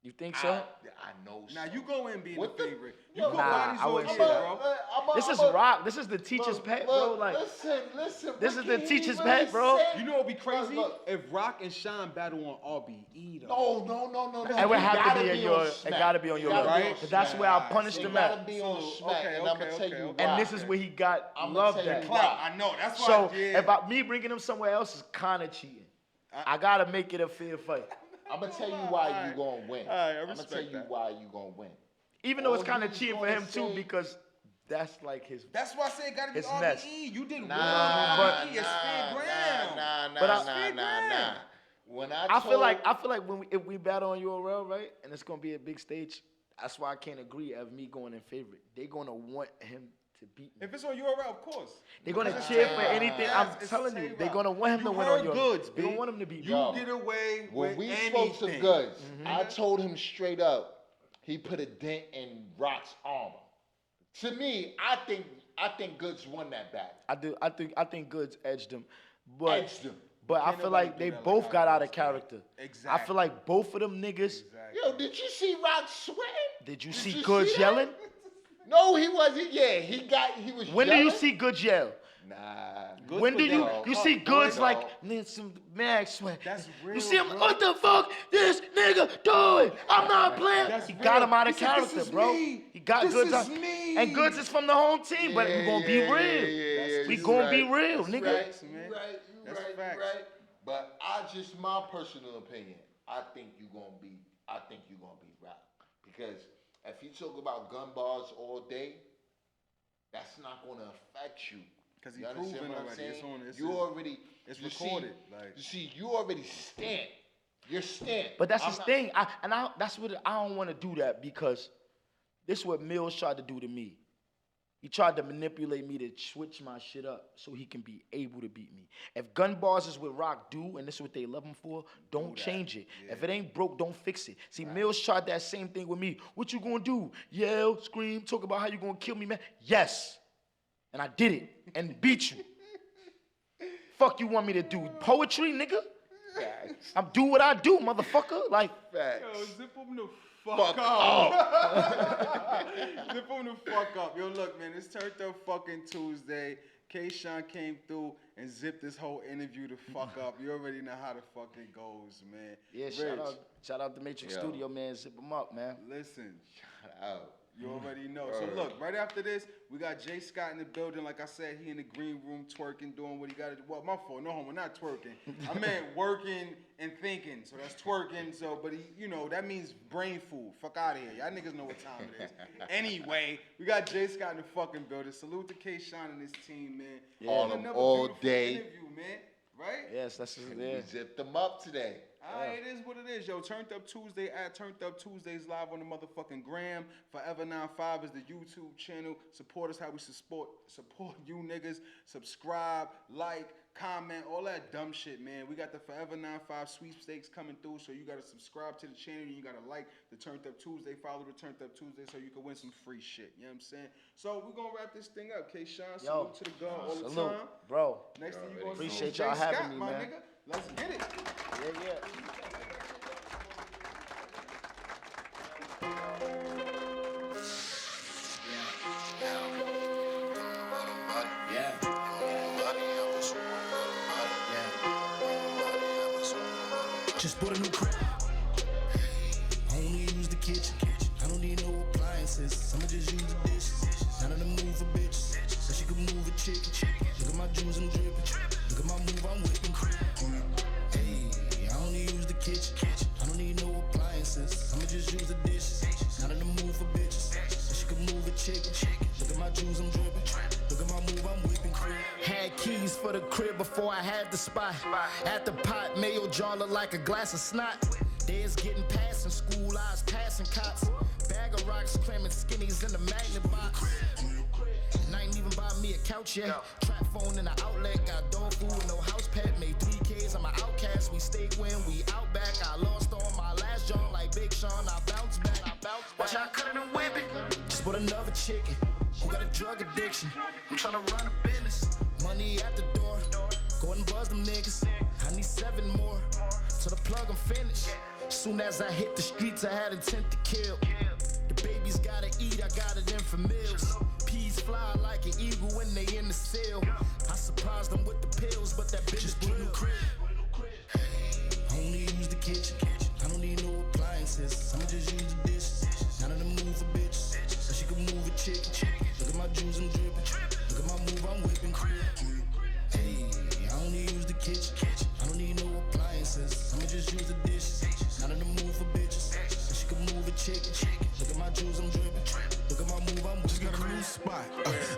You think so? I know. Now so. you go in being What the the- favorite. Yo, You go Nah, bodies I all wouldn't year, say that. bro. This is Rock. This is the teacher's pet, bro. Like listen. this what is the can he teacher's really pet, bro. say? You know what would be crazy? Look. If Rock and Shine battle on RBE, though. No. it would have to gotta be on your. on It Smack. gotta be on your Gotta level. be on 'Cause that's Smack. where I punished It him gotta at. be on So, Smack, okay, and I'm gonna okay, tell you okay. why. And this is where he got I'ma loved tell you at. why. I know. That's why. So yeah. me bringing him somewhere else is kind of cheating. I gotta make it a fair fight, I'm gonna tell you why you gonna win. Alright, I I'm gonna tell respect you that. why you gonna win. even though it's All kind of he's cheating for gonna him too say- because that's like his. That's why I say it gotta be It's RBE. mess. You did Nah, well on RBE. It's fair ground. But nah. When I feel told- like when if we battle on URL, right, and it's gonna be a big stage, that's why I can't agree of me going in favorite. They're gonna want him to beat me. If it's on URL, of course. They're gonna Because cheer it's for Tay-Rock. anything. Yes, I'm it's telling you, Tay-Rock. they're gonna want him to You win on heard URL. Goods, They don't B. want him to beat me. You Yo, get away when with we anything. spoke to Goods, I told him straight up, he put a dent in Rock's armor. To me, I think Goods won that battle. I think Goods edged him, but Edged him. But I Can't feel nobody like do they that both like got out of Outkast, man. character. Exactly. I feel like both of them niggas. Exactly. Yo, did you see Rock sweating? Did you Did see you Goods see that? yelling? No, he wasn't. Yeah, he was When do yelling. you see Goods yell? Nah. Goods When do put you that you up, see boy. Goods no. like man, some Max sweat? That's real, You see him? bro. What the fuck? This nigga doing? I'm not playing. That's He real. got him out He of said, character, "This is bro. me. He got This Goods is out. me." And Goods is from the home team, but we gonna be real. Yeah, We you gonna be right. real, That's nigga. Right, Facts, man. you right, you That's right, you facts. right. But my personal opinion, I think you gonna be Rock. Because if you talk about gun bars all day, that's not gonna affect you. Cause he You understand proven what I'm already. It's saying? on. It's You already. it's you recorded, See, like- you see, you already stamped. You're stamped. But that's I'm his not- thing. That's what I don't want to do that because this is what Mills tried to do to me. He tried to manipulate me to switch my shit up so he can be able to beat me. If gun bars is what Rock do and this is what they love him for, don't change it. Yeah. If it ain't broke, don't fix it. See, Mills tried that same thing with me. What you gonna do? Yell, scream, talk about how you gonna kill me, man? Yes. And I did it and beat you. Fuck you want me to do? Poetry, nigga? Facts. I'm do what I do, motherfucker. Like, Facts. Yo, zip him the fuck Fuck up. Zip him the fuck up. Yo, look, man, it's turned up fucking Tuesday. KSHINE came through and zipped this whole interview the fuck up. You already know how the fuck it goes, man. yeah, Rich, shout out to Matrix Yo. Studio, man. Zip them up, man. listen. Out. You already know. So look, right after this, we got JSCOTT in the building. Like I said, he in the green room twerking, doing what he got to do. Well, my fault. No homo, not twerking. I meant working and thinking. So that's twerking. So, but he, you know, that means brain food. Fuck out of here. Y'all niggas know what time it is. Anyway, we got JSCOTT in the fucking building. Salute to KSHINE and his team, man. Yeah. On Another them all beautiful day. interview, man. Right? Yes, that's We yeah. zipped them up today. Alright, it is what it is, yo. Turned Up Tuesday at Turned Up Tuesdays live on the motherfucking gram. Forever 95 is the YouTube channel. Support us how we support you niggas. Subscribe, like, comment, all that dumb shit, man. We got the Forever 95 sweepstakes coming through, so you gotta subscribe to the channel. You gotta like the Turned Up Tuesday, follow the Turned Up Tuesday, so you can win some free shit. You know what I'm saying? So we're gonna wrap this thing up. KSHINE, salute to the gun all the Salute, time. bro. Next thing you gonna see Appreciate is y'all JSCOTT, having me, my man. nigga. Let's get it. Yeah. Just bought a new crib. I only use the kitchen. I don't need no appliances. I'ma just use the dishes. Not in the mood for bitches, so she can move a chicken. Look at my jewels, I'm dripping. Look at my move, I'm whipping cream. Hey, I only use the kitchen. I don't need no appliances. I'ma just use the dishes. Not in the mood for bitches, so she can move a chicken. Look at my jewels, I'm dripping. Look at my move, I'm whipping cream. Had keys for the crib before I had the spot. At the pot, mayo jar look like a glass of snot. Days getting past in school, I was passing cops. Bag of rocks, cramming skinnies in the magnet box. And I ain't even buy me a couch yet. Trap phone in the outlet, got dog food with no house pet. Made 3Ks, I'm an outcast. We stay when we out back. I lost on my last joint like Big Sean. I bounce back. Watch how I cut it and whip it. Just bought another chicken. Who got a drug addiction? I'm tryna run a business. Money at the door. Go and buzz them niggas. I need 7 more. So the plug, I'm finished. Soon as I hit the streets, I had intent to kill. The babies gotta eat, I got it in for meals. Peas fly like an eagle when they in the cell. I surprised them with the pills, but that bitch is blue crib. I only use the kitchen. I don't need no appliances. I'ma just use the dishes. Not in the mood for bitches, so she can move a chicken. Look at my jewels, I'm dripping. Look at my move, I'm whipping cream. Hey, I only use the kitchen. I don't need no appliances. I'ma just use the dishes. Not in the mood for bitches, so she can move a chicken. Look at my jewels, I'm dripping. Look at my move, I'm Just whipping got a cream. new spot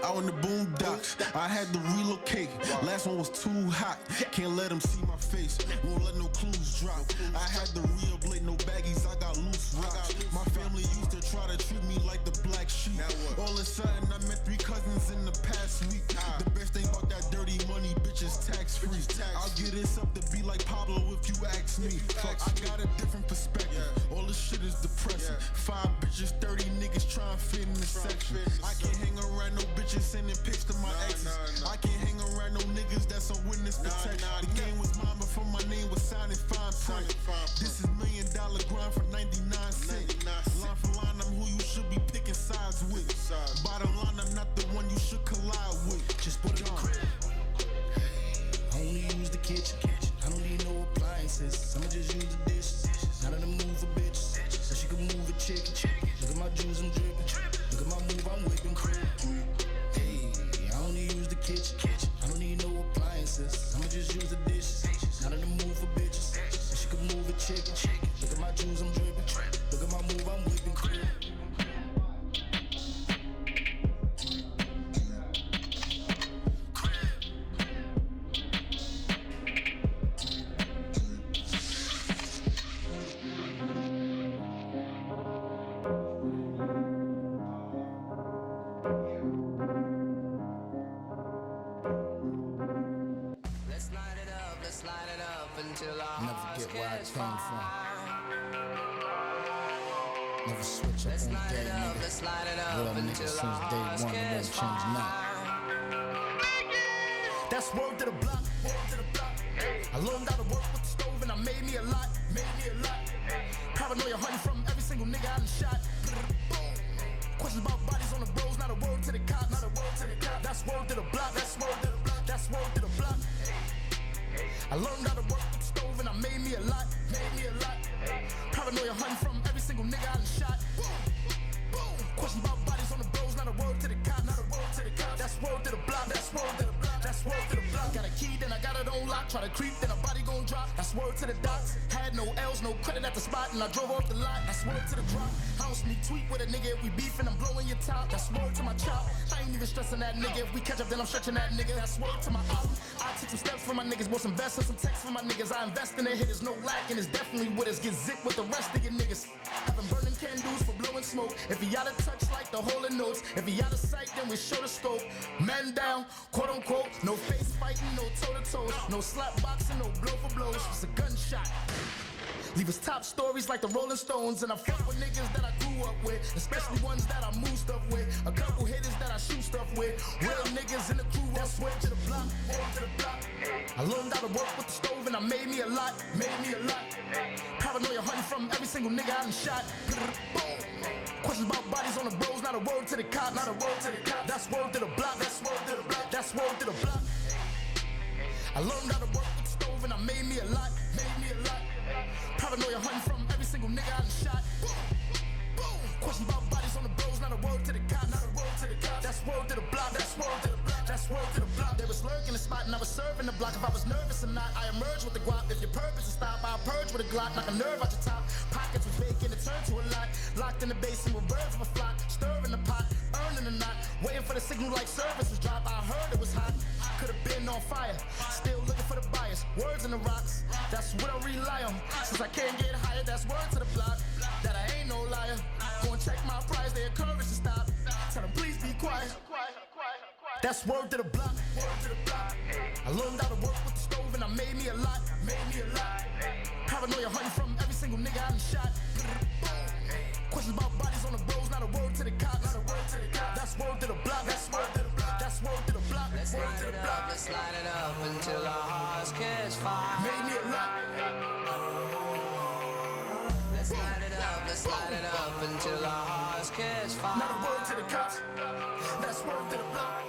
out in the boondocks. I had to relocate. Last one was too hot. Can't let them see my face. Won't let no clues drop. I had to re-ablate no baggies. I got loose rocks. My family used to try to treat me like the black sheep. All of a sudden I met 3 cousins in the past week. The best thing about that dirty money, bitch, is tax free. I'll get this up to be like Pablo if you ask ask me. Fuck, I got a different perspective. All this shit is depressing. 5 bitches, 30 niggas trying to fit in the section. I can't hang around no bitches sending pics to my exes. I can't hang around no niggas that's on witness protection. The game was mine before my name was signed in fine print. This is $1 million grind for 99 cents. Line for line, I'm who you should be picking sides with. Bottom line, I'm not the one you should collide with. Just put it on. I only use the kitchen. I don't need no appliances. I'ma just use the dishes. Not in the mood for bitches, so she can move a chicken. Look at my jewels, I'm dripping. Look at my move, I'm whipping crib. Hey, I only use the kitchen. I don't need no appliances. I'ma just use the dishes. Not in the mood for bitches, so she can move a chicken. Look at my jewels, I'm dripping. Look at my move, I'm whipping crib. Never forget where I came from. Never switch up on day, nigga. Real nigga since day one, it won't change now. That's word to the block, I learned how to work with the stove and I made me a lot, Paranoia hunting from every single nigga I done shot. Questions about bodies on the bros, not a word to the cops, That's word to the block, that's word to the block. I learned how to work with the stove and I made me a lot, Paranoia hunting from every single nigga I done shot. Questions about bodies on the bros, not a word to the cops, That's word to the block, that's word to the block. Got a key, then I got it on lock. Try to creep, then a body gon' drop. That's word to the dots. Had no L's, no credit at the spot, and I drove off the lot. That's word to the drop. House me tweet with a nigga if we beefin', I'm blowing your top. That's word to my chop. I ain't even stressing that nigga. If we catch up, then I'm stretching that nigga. That's word to my op. I took some steps for my niggas, bought some vests and some texts for my niggas. I invest in the hitters, no lacking. It's definitely with us. Get zipped with the rest of your niggas. Having burning candles for blowing smoke. If he out of touch, like the hole in notes. If he out of sight, then we show the scope. Man down, quote unquote. No face fighting, no toe to toe. No slap boxing, no blow for blows. It's a gunshot. Leave us top stories like the Rolling Stones. And I fuck with niggas that I grew up with, especially ones that I move stuff with. A couple hitters that I shoot stuff with. Real niggas in the crew, that's word to the block, I learned how to work with the stove and I made me a lot, Paranoia hunting from every single nigga I done shot. Questions about bodies on the bros, not a word to the cop, That's word to the block, that's word to the block. I learned how to work with the stove and I made me a lot, Paranoia hunting from every single nigga I done shot. Questions about bodies on the bros, not a word to the cop, That's word to the block, that's word to the block. They was lurking the spot and I was serving the block. If I was nervous or not, I emerged with the guap. If your purpose is stop, I'll purge with a Glock. Knock a nerve out your top. Pockets was vacant, it turned to a lot. Locked in the basin with birds of a flock. Stirring the pot, earning a knot. Waiting for the signal like services drop. I heard it was hot. Could've been on fire. Still looking for the bias. Words in the rocks, that's what I rely on. Since I can't get higher, that's word to the block. That I ain't no liar. Go and check my price, they encourage to stop. Tell them please be quiet. That's word to the block. I learned how to work with the stove and I made me a lot, Paranoia hunting from every single nigga I done shot. Questions about bodies on the bros, not a word to the cops, That's word to the block, that's word to the block. Let's light it up until our hearts catch fire. Made me a lot. Let's light it up until our hearts catch fire. Not a word to the cops, that's word to the block,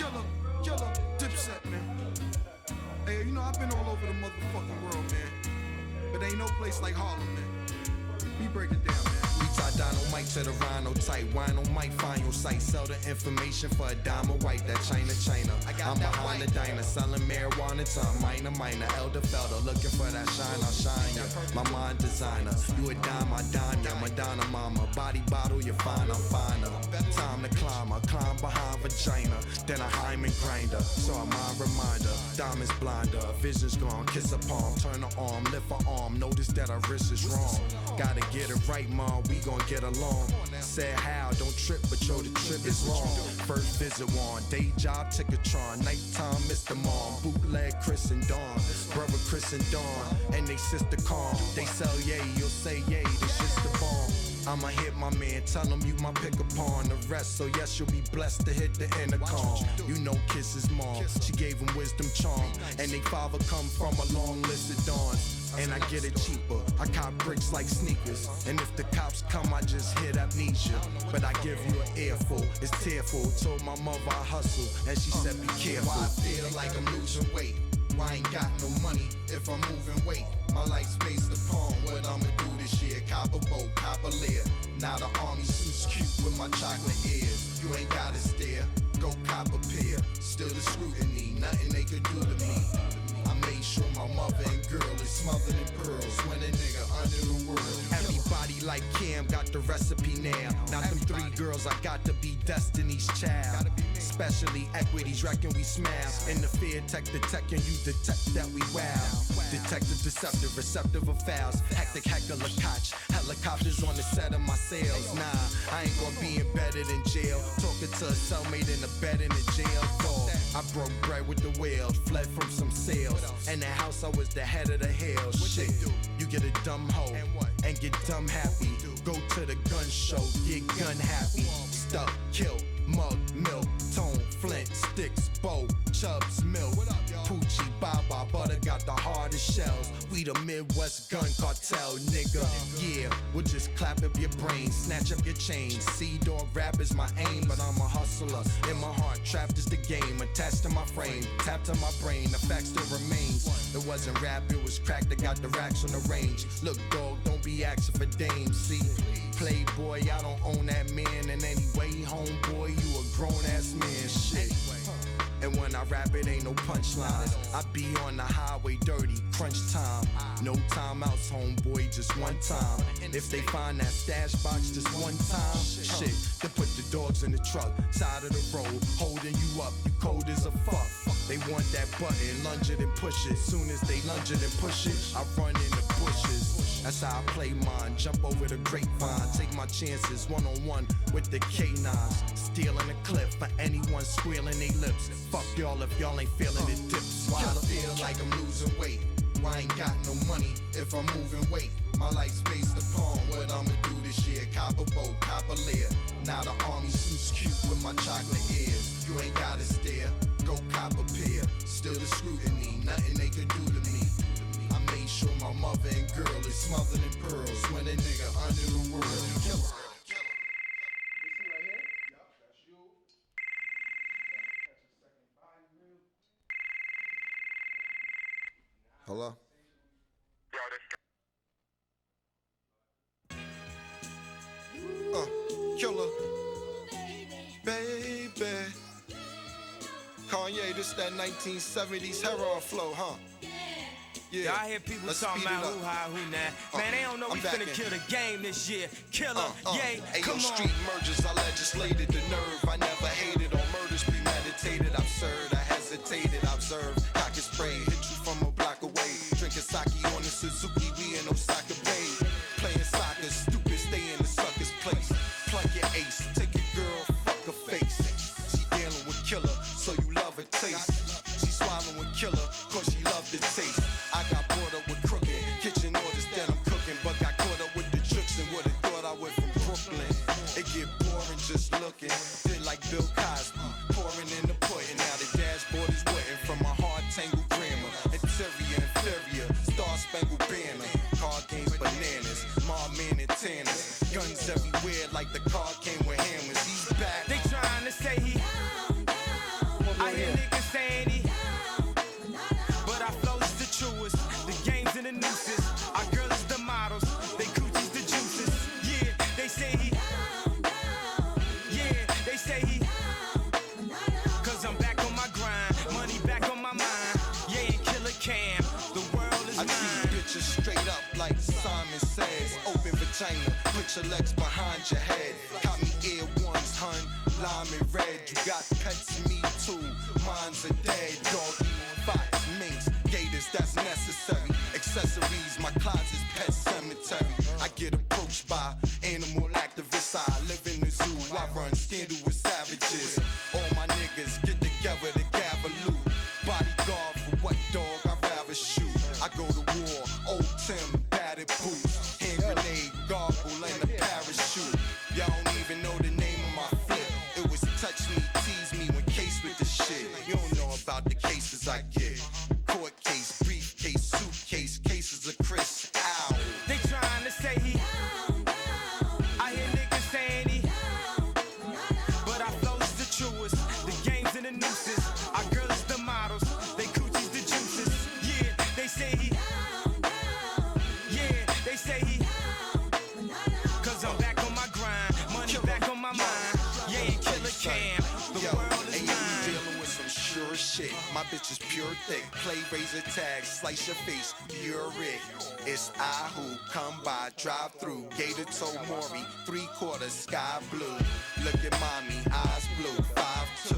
Killer, Dipset, man. Hey, you know, I've been all over the motherfucking world, man. But ain't no place like Harlem, man. We break it down, man. We tie dynamite to the rhino type. Wino might find your site. Sell the information for a dime of white. That China. I'm behind the diner. Selling marijuana to a minor. Elder Felder looking for that shine. I'll shine ya. My mind designer. You a dime, I dime ya. Madonna mama. Body bottle, you're fine, I'm finer. Time to climb. I climb behind vagina. Then I hymen grinder. So a mind reminder. Diamonds blinder. Vision's gone. Kiss a palm. Turn her arm. Lift her arm. Notice that her wrist is wrong. Gotta get it right, mom. We gon' get along. Said how, don't trip, but yo, the trip is wrong. First visit one, day job, Ticketron. Nighttime, Mr. Mom. Bootleg Chris and Dawn. Brother Chris and Dawn. And they sister calm. They sell yay, you'll say yay, this shit's the bomb. I'ma hit my man, tell him you my pick upon the rest. So yes, you'll be blessed to hit the intercom. You know Kiss his mom, she gave him wisdom charm. And they father come from a long list of dawns. And I get it cheaper, I cop bricks like sneakers. And if the cops come, I just hit amnesia. But I give you an earful, it's tearful. Told my mother I hustle, and she said be careful. Why I feel like I'm losing weight. Why I ain't got no money if I'm moving weight. My life's based upon what I'ma do this year. Copper boat, copper leer. Now the army suit's cute with my chocolate ears. You ain't gotta stare, go cop a pair. Still the scrutiny, nothing they could do to me. I made sure my mother and girl is smothered in pearls when a nigga under the world. Everybody like Cam got the recipe now. Not them three girls, I got to be Destiny's child. Especially equities, reckon we smile. In the fear tech detecting, you detect that we wow. Detective deceptive, receptive of fouls. Hectic heckler catch. Helicopters on the set of my sails. Nah, I ain't gonna be embedded in jail. Talking to a cellmate in a bed in a jail dog. I broke bread with the whale, fled from some sales. In the house, I was the head of the hell. Shit, you get a dumb hoe and get dumb happy. Go to the gun show, get gun happy. Stuck, kill, mug, milk, tone, flint, sticks, bow, chubs, milk. Poochie, Baba, butter got the hardest shells. We the Midwest gun cartel, nigga. Yeah, we'll just clap up your brain, snatch up your chain. Sea-Dog rap is my aim, but I'm a hustler. In my heart, trapped is the game, attached to my frame, tapped to my brain, the fact still remains. It wasn't rap, it was crack that got the racks on the range. Look, dog, don't be asking for dames, see? Playboy, I don't own that man in any way, homeboy, you a grown-ass man, shit. And when I rap, it ain't no punchlines. I be on the highway dirty, crunch time. No timeouts, homeboy, just one time. If they find that stash box just one time, shit, they put the dogs in the truck, side of the road, holding you up, you cold as a fuck. They want that button, lunge it and push it. Soon as they lunge it and push it, I run in the bushes. That's how I play mine, jump over the grapevine, take my chances one-on-one with the K9s. Stealing a clip for anyone squealing they lips. Fuck y'all if y'all ain't feeling the dips. Why I feel like I'm losing weight. Why I ain't got no money if I'm moving weight. My life's based upon what I'ma do this year. Copper boat, copper leer. Now the army suit's cute with my chocolate ears. You ain't gotta stare, go cop a pair. Still the scrutiny, nothing they could do to me. I made sure my mother and girl is smothered in pearls when a nigga under the world. Killer. Hello? Killer. Baby. Kanye, this that 1970s heroin flow, huh? Yeah. Y'all hear people talking about who high, who nah. Man, they don't know we finna kill the game this year. Killer, yay, come on. Street mergers, I legislated the nerve. I never hated on murders premeditated. Absurd, I hesitated, observed. Cock and spray, hit you from a block away. Drinking sake on the Suzuki, we in Osaka Bay. Playing soccer, stupid, stay in the sucker's place. Plug your ace, take your girl, fuck her face. She dealing with killer, so you love her taste. She swallowing killer, cause she love the taste. I got bored up with crooked kitchen orders that I'm cooking, but got caught up with the tricks and would've thought I went from Brooklyn. It get boring just looking, feel like Bill Cosby. put your legs behind your head. Got me ear ones, hun, lime and red. You got pets, me too, mine's a dead doggy. Fox, minks, gators, that's necessary. Accessories, my closet's pet cemetery. I get approached by animal activists. I live in the zoo, I run scandal with savages. All my niggas get together to gather loot. Bodyguard for what dog I'd rather shoot. I go to war, old Tim, batted boots. Hand grenade, gargle, and a parachute. Y'all don't even know the name of my flip. It was touch me, tease me when case with the shit. You don't know about the cases I get. Court case, briefcase, suitcase, cases of Chris. Ow. They trying to say he. I hear niggas saying he. But our flow's the truest. The games and the nooses. Our girls is the models. They coochies the juices. Yeah, they say he. Yeah, they say he. Cause I'm back on my grind. Money back on my mind. Yeah, killer cam. The world is mine. Dealing with some sure shit. My bitch is pure thick. Play razor tag, slice your face. You're it. It's I who come by, drive through. Gator toe Maury, 3/4 sky blue. Look at mommy, eyes blue, 5'2".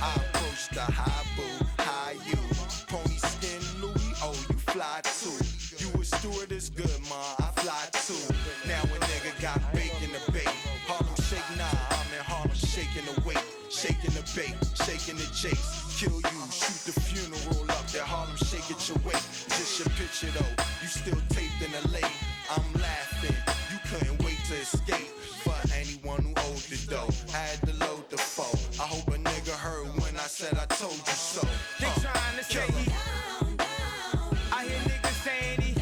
I approach the high boo, high you. Pony skin Louis, oh you fly too. You a stewardess, good ma, I fly too. Now a nigga got bacon to bake. Harlem shake, nah, I'm in Harlem shaking the weight. Shaking the bait, shaking the jakes. Kill you, shoot the funeral up there. Harlem shake at your weight. Just your picture though, you still taped in the lake. I'm laughing, you couldn't wait to escape. For anyone who owed the dough, I had to load the foe. I hope a nigga heard when I said I told you so. They trying to say he. I hear niggas saying he.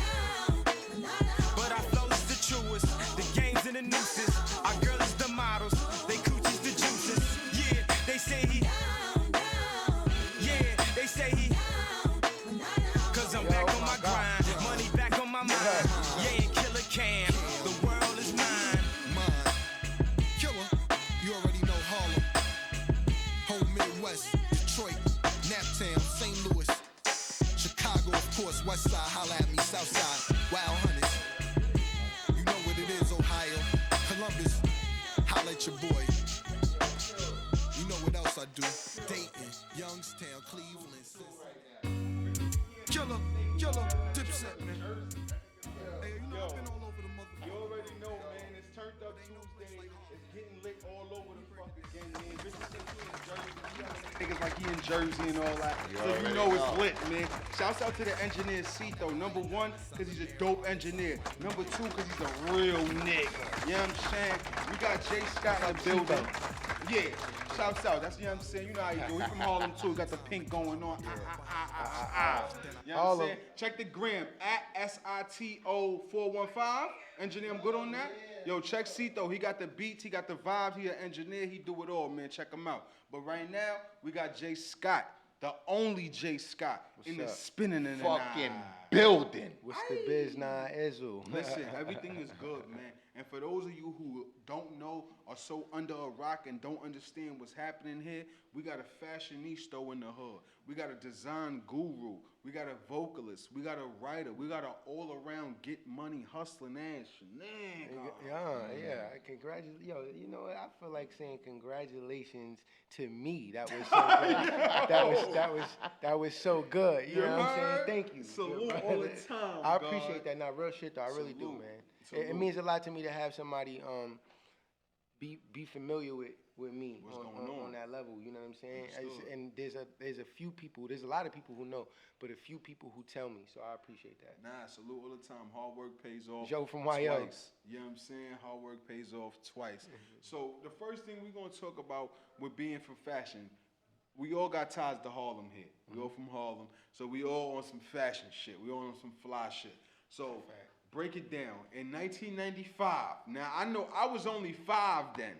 But our flow's the truest. The games and the nooses. Our girls is the models. They coochies the juices. Yeah, they say he. Yeah, they say he. Cause I'm back on my grind. Money back on my mind. Yeah, killer cam. The world is mine. Mine. Killer, you already know Harlem. Whole Midwest, Detroit, Naptown, St. Louis, Chicago, of course, West Side, holla at me, South Side, Wild Hunters. You know what it is, Ohio, Columbus, holla at your boy. You know what else I do? Dayton, Youngstown, Cleveland. Killer, Dipset, man. Hey, you know I've been all over the motherfucker. You already know, man. It's turned up Tuesday. It's getting lit all over the fuck again, man. Bitches think he in Jersey. You know, niggas like he in Jersey and all that. So you know it's lit, man. Shouts out to the engineer Cito. Number one, because he's a dope engineer. Number two, because he's a real nigga. You know what I'm saying? We got JSCOTT in the building. Yeah, shouts out. That's, you know what I'm saying? You know how you do. He from Harlem too. Got the pink going on. You know what I'm saying? Check the gram at SITO415. Engineer, I'm good on that? Yo, check Cito. He got the beats, he got the vibes, he an engineer, he do it all, man. Check him out. But right now, we got JSCOTT, the only JSCOTT in the spinning in the Fucking night. building. What's the biz, nah, Izzo? Listen, everything is good, man. And for those of you who don't know, are so under a rock and don't understand what's happening here, we got a fashionista in the hood. We got a design guru. We got a vocalist. We got a writer. We got an all-around get money hustling ass nigga. Yeah. Congratulations. Yo, you know what? I feel like saying congratulations to me. That was so good. that was so good. You know what I'm saying? Thank you. Salute all the time. I appreciate that. Now, real shit though. I really do, man. It means a lot to me to have somebody be familiar with me on that level. You know what I'm saying? And there's a few people. There's a lot of people who know, but a few people who tell me. So I appreciate that. Nah, salute all the time. Hard work pays off. Joe from YO. Twice. You know what I'm saying? Hard work pays off twice. So the first thing we're gonna talk about with being from fashion, we all got ties to Harlem here. We all from Harlem, so we all on some fashion shit. We all on some fly shit. So break it down. In 1995. Now I know I was only 5 then.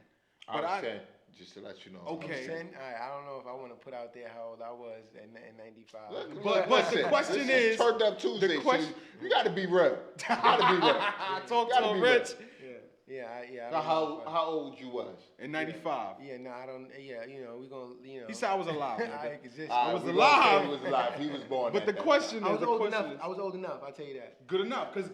But I was 10, just to let you know. Okay. 10? All right, I don't know if I want to put out there how old I was in 95. But the question is, turned up Tuesday. You got to be real. You got to be real. Talk to him, Rich. Yeah, I Now, don't know. how old you was? In 95. Yeah, no, I don't. Yeah, we gonna, He said I was alive. I nigga. exist. I was We alive. gonna say he was alive. He was born. But at the that question time. I is, was old enough. I was old enough. I'll tell you that. good enough, because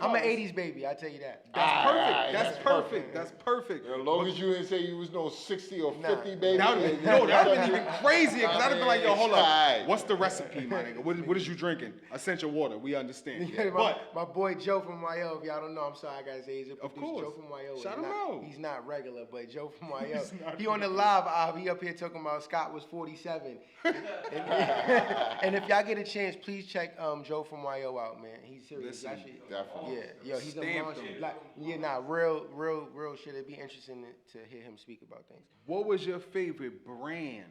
I'm an '80s baby. I tell you that. That's perfect. Alright, That's perfect. That's perfect. As long as you didn't say you was no 60 or 50, Nah. baby. That would that would have been even crazier. Cause I'd have been like, yo, hold up. Alright. What's the recipe, my nigga? What is you drinking? Essential water. We understand. Yeah, But my boy Joe from YO, if y'all don't know, I'm sorry, I gotta say he's a producer. course. Joe from YO. Shout is him not- out. He's not regular, but Joe from YO. He's not He on the live, he up here talking about Scott was 47. and if y'all get a chance, please check Joe from YO out, man. He's serious. Listen, Y'all should- Definitely. Yeah, yo, he's a Stamped monster. him. Like, yeah, nah, real shit. It'd be interesting to hear him speak about things. what was your favorite brand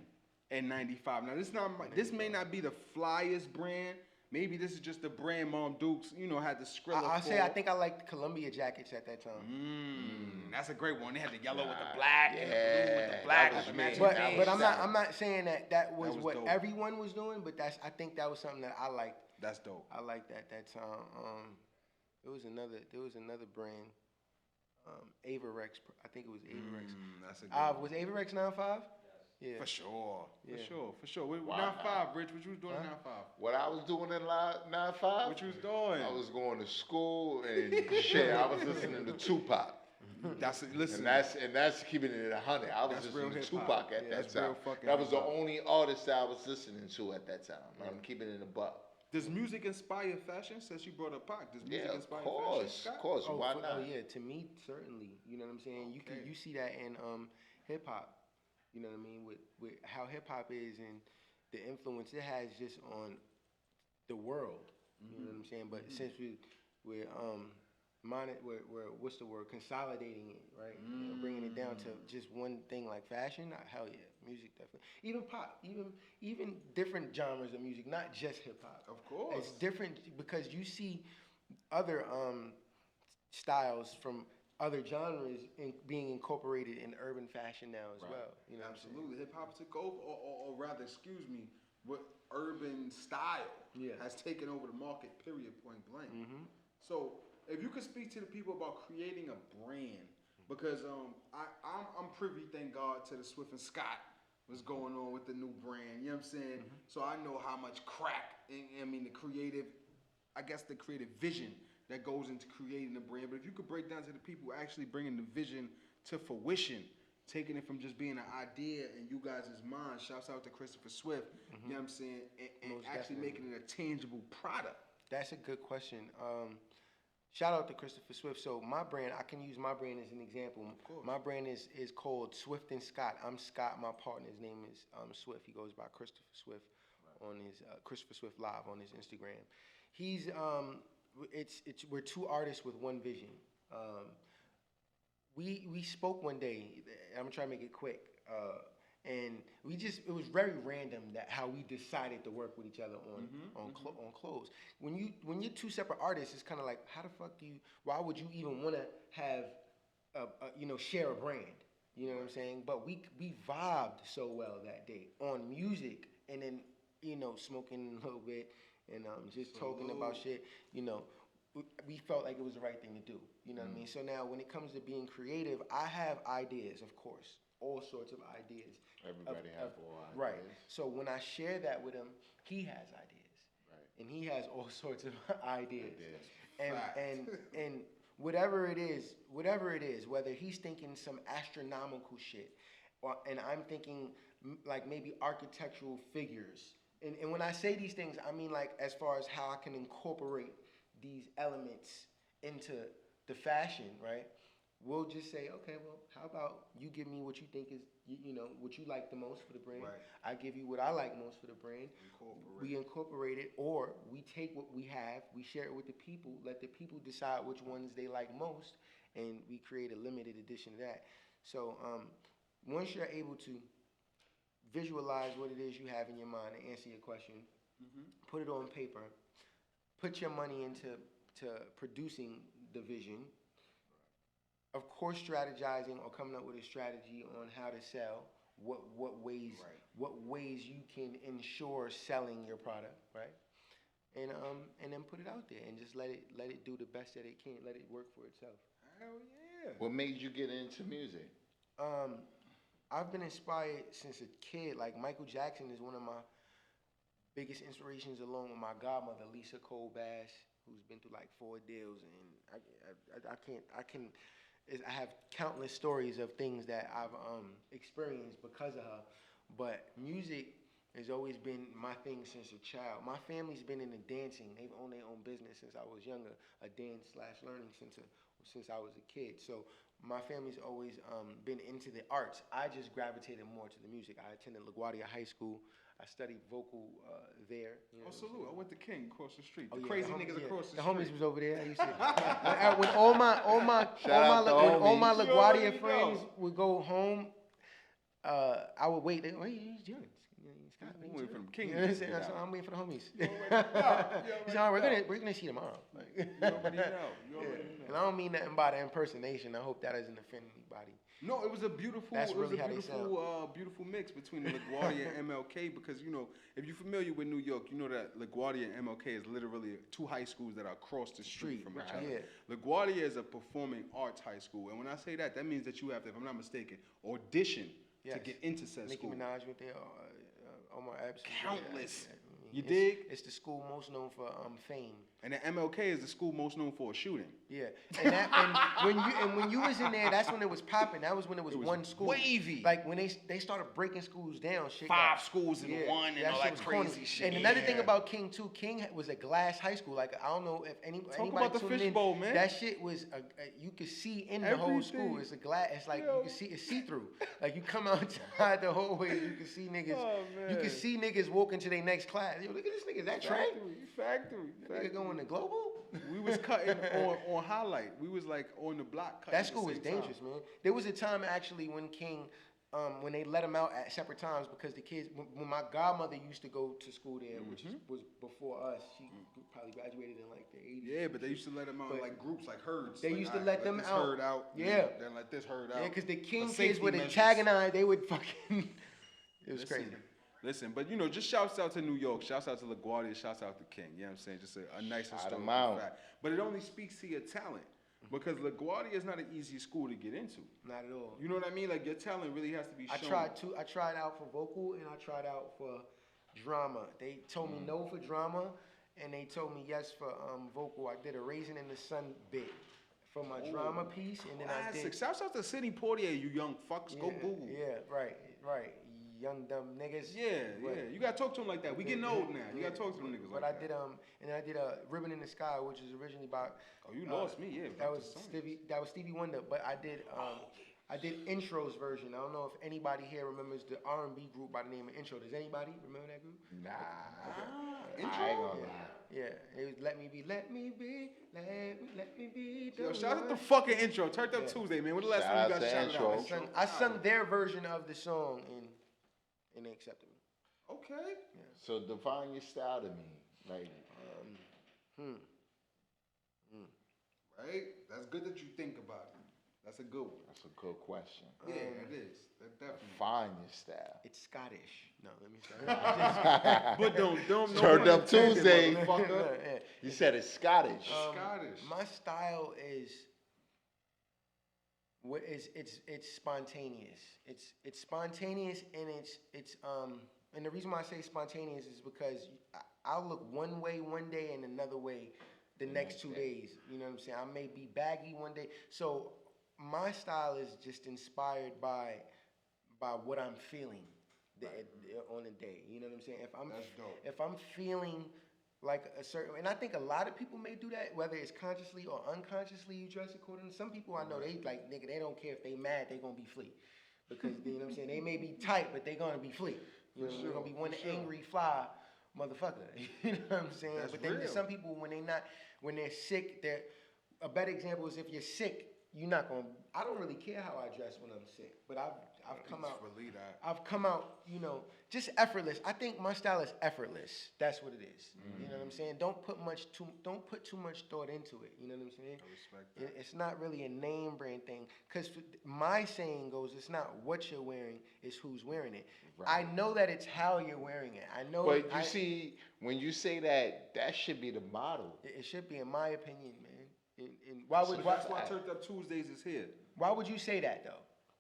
in '95? Now this may not be the flyest brand. Maybe this is just the brand Mom Dukes, had the Skrilla. I'll say I think I liked Columbia jackets at that time. That's a great one. They had the yellow with the black, and the blue with the Yeah, black, that was with the me. matching But jeans. but I'm not saying that was was what dope. everyone was doing, but I think that was something that I liked. That's dope. I liked that time. There was another brand, Avarex. I think it was Avarex. That's a good Was Avarex 9.5? Yeah. For sure. Yeah. For sure. Wow. 9.5, Rich. What you was doing in 9.5? What I was doing in 9.5? What you was doing? I was going to school and shit. I was listening to Tupac. Listen. And that's keeping it 100. I was That's listening real to hip-hop. Tupac at Yeah, that that's time. real fucking That was the hip-hop. only artist that I was listening to at that time. I'm keeping it in a buck. Does music inspire fashion? Since you brought up Pac, does music Yeah, of inspire course, fashion? of course. Why not? Oh yeah, to me certainly. You know what I'm saying? You see that in hip hop. You know what I mean? With how hip hop is and the influence it has just on the world. You know what I'm saying? But since we're what's the word? Consolidating it, right? You know, bringing it down to just one thing like fashion. Hell yeah, music definitely. Even pop, even different genres of music, not just hip hop. Of course. It's different because you see other styles from other genres being incorporated in urban fashion now as well. You know what I'm saying? Absolutely. Hip hop took over, or rather, excuse me, what urban style has taken over the market, period, point blank. So if you could speak to the people about creating a brand, because I'm privy, thank God, to the Swift and Scott, what's going on with the new brand, you know what I'm saying? So I know how much crack, the creative vision that goes into creating a brand. But if you could break down to the people actually bringing the vision to fruition, taking it from just being an idea in you guys' mind, shouts out to Christopher Swift, you know what I'm saying, and actually making it a tangible product. That's a good question. Shout out to Christopher Swift. So my brand, I can use my brand as an example. My brand is called Swift and Scott. I'm Scott. My partner's name is Swift. He goes by Christopher Swift on his Christopher Swift Live on his Instagram. He's we're two artists with one vision. We spoke one day. I'm gonna try to make it quick. And it was very random that how we decided to work with each other on clothes. When you're two separate artists, it's kind of like, how the fuck why would you even want to have share a brand? You know what I'm saying? But we vibed so well that day on music, and then smoking a little bit and just talking about shit. We felt like it was the right thing to do. You know what I mean? So now when it comes to being creative, I have ideas, of course, all sorts of ideas. Everybody has all ideas. Right. So when I share that with him, he has ideas. Right. And he has all sorts of ideas. And whatever it is, whether he's thinking some astronomical shit, and I'm thinking like maybe architectural figures. And when I say these things, I mean like as far as how I can incorporate these elements into the fashion, right? We'll just say, okay, well, how about you give me what you think is, what you like the most for the brand. Right. I give you what I like most for the brand. We incorporate it, or we take what we have, we share it with the people, let the people decide which ones they like most, and we create a limited edition of that. So once you're able to visualize what it is you have in your mind and answer your question, put it on paper, put your money into producing the vision. Of course, strategizing or coming up with a strategy on how to sell, what ways you can ensure selling your product, right? And then put it out there and just let it do the best that it can. Let it work for itself. Hell yeah! Yeah. What made you get into music? I've been inspired since a kid. Like Michael Jackson is one of my biggest inspirations, along with my godmother Lisa Cole Bass, who's been through like 4 deals, and I have countless stories of things that I've experienced because of her. But music has always been my thing since a child. My family's been into dancing. They've owned their own business since I was younger, a dance/learning since I was a kid. So my family's always been into the arts. I just gravitated more to the music. I attended LaGuardia High School. I studied vocal there. You know salute. I went to King across the street. The yeah, crazy niggas across the street. The homies was over there. I used to, when all my LaGuardia friends would go home, I would wait. Wait, he's doing it. I'm waiting for them King. You know what I'm saying? So I'm waiting for the homies. He's all, we're gonna see tomorrow. Like, you already know. And I don't mean nothing by the impersonation. I hope that doesn't offend anybody. No, it was a beautiful. That's it was really a how beautiful, beautiful mix between LaGuardia and MLK, because if you're familiar with New York, you know that LaGuardia and MLK is literally 2 high schools that are across the street from each other. Yeah. LaGuardia is a performing arts high school, and when I say that, that means that you have to, if I'm not mistaken, audition to get into said Nicki school. Minaj went there. Omar Epps. Countless. You dig? It's the school most known for fame. And the MLK is the school most known for a shooting. Yeah, and when you was in there, that's when it was popping. That was when it was one school. Wavy. Like when they started breaking schools down. Shit 5 schools in one and all that was crazy corny. shit. And another thing about King too, King was a glass high school. Like I don't know if anybody about the tuned fishbowl, in, man. That shit was you could see in the whole school. It's a glass. It's like you can see it's see through. Like you come outside the hallway, you can see niggas. Oh, man. You can see niggas walking to their next class. Yo, look at this nigga. Is that Trey? Factory. Nigga going to Global? We was cutting on highlight. We was like on the block cutting. That school was dangerous, man. There was a time actually when King, when they let him out at separate times because the kids, when my godmother used to go to school there, which was before us, she probably graduated in like the 80s. Yeah, but they used to let them out in like groups, like herds. They like, used to let them this out. Herd out. Yeah. Then let this herd out. Yeah, because the King For kids would safety antagonize. They would fucking. It was crazy. Listen, but just shouts out to New York, shouts out to LaGuardia, shouts out to King. You know what I'm saying? Just a nice historical fact. But it only speaks to your talent, because LaGuardia is not an easy school to get into. Not at all. You know what I mean? Like your talent really has to be shown. I tried out for vocal and I tried out for drama. They told me no for drama, and they told me yes for vocal. I did a Raisin in the Sun bit for my drama piece, and then I did. Shouts out to Sidney Poitier, you young fucks. Go Google. Yeah, right. Young dumb niggas. Yeah. You gotta talk to them like that. We getting old now. You gotta talk to them niggas like that. But I did a Ribbon in the Sky, which is originally by. Oh, you lost me. Yeah. That was Stevie Wonder. But I did Intro's version. I don't know if anybody here remembers the R&B group by the name of Intro. Does anybody remember that group? Nah. Okay. Intro. I ain't gonna lie. Yeah, it was Let Me Be. Yo, shout out the fucking Intro. Turned Up Tuesday, man. When the last time you guys shouted out? I sung their version of the song and they accepted me. Okay. Yeah. So define your style to me, like. Right. That's good that you think about it. That's a good one. That's a good question. Yeah, it is. That definitely. Define your style. It's Scottish. No, let me start. But don't. Turned Up Tuesday. Motherfucker. You said it's Scottish. Scottish. My style is. It's spontaneous. It's spontaneous, and it's and the reason why I say spontaneous is because I'll look one way one day and another way the next 2 days. You know what I'm saying? I may be baggy one day. So my style is just inspired by what I'm feeling on the day. You know what I'm saying? If I'm feeling like a certain, and I think a lot of people may do that, whether it's consciously or unconsciously, you dress accordingly. Some people I know, they like, nigga, they don't care if they mad, they gonna be flea. Because, you know what I'm saying, they may be tight, but they gonna be flea. You know, they're gonna be one angry fly motherfucker. You know what I'm saying? That's but then real. there's some people, when they're sick, a better example is if you're sick, you're not gonna, I don't really care how I dress when I'm sick, but I've come out, you know, just effortless. I think my style is effortless. That's what it is. You know what I'm saying? Don't put too much thought into it. You know what I'm saying? I respect that. It's not really a name brand thing, because my saying goes, it's not what you're wearing, it's who's wearing it. Right. I know that it's how you're wearing it. I know. But you see, when you say that, that should be the model. It should be, in my opinion, man. And why would That's why Turned Up Tuesdays is here. why would you say that though?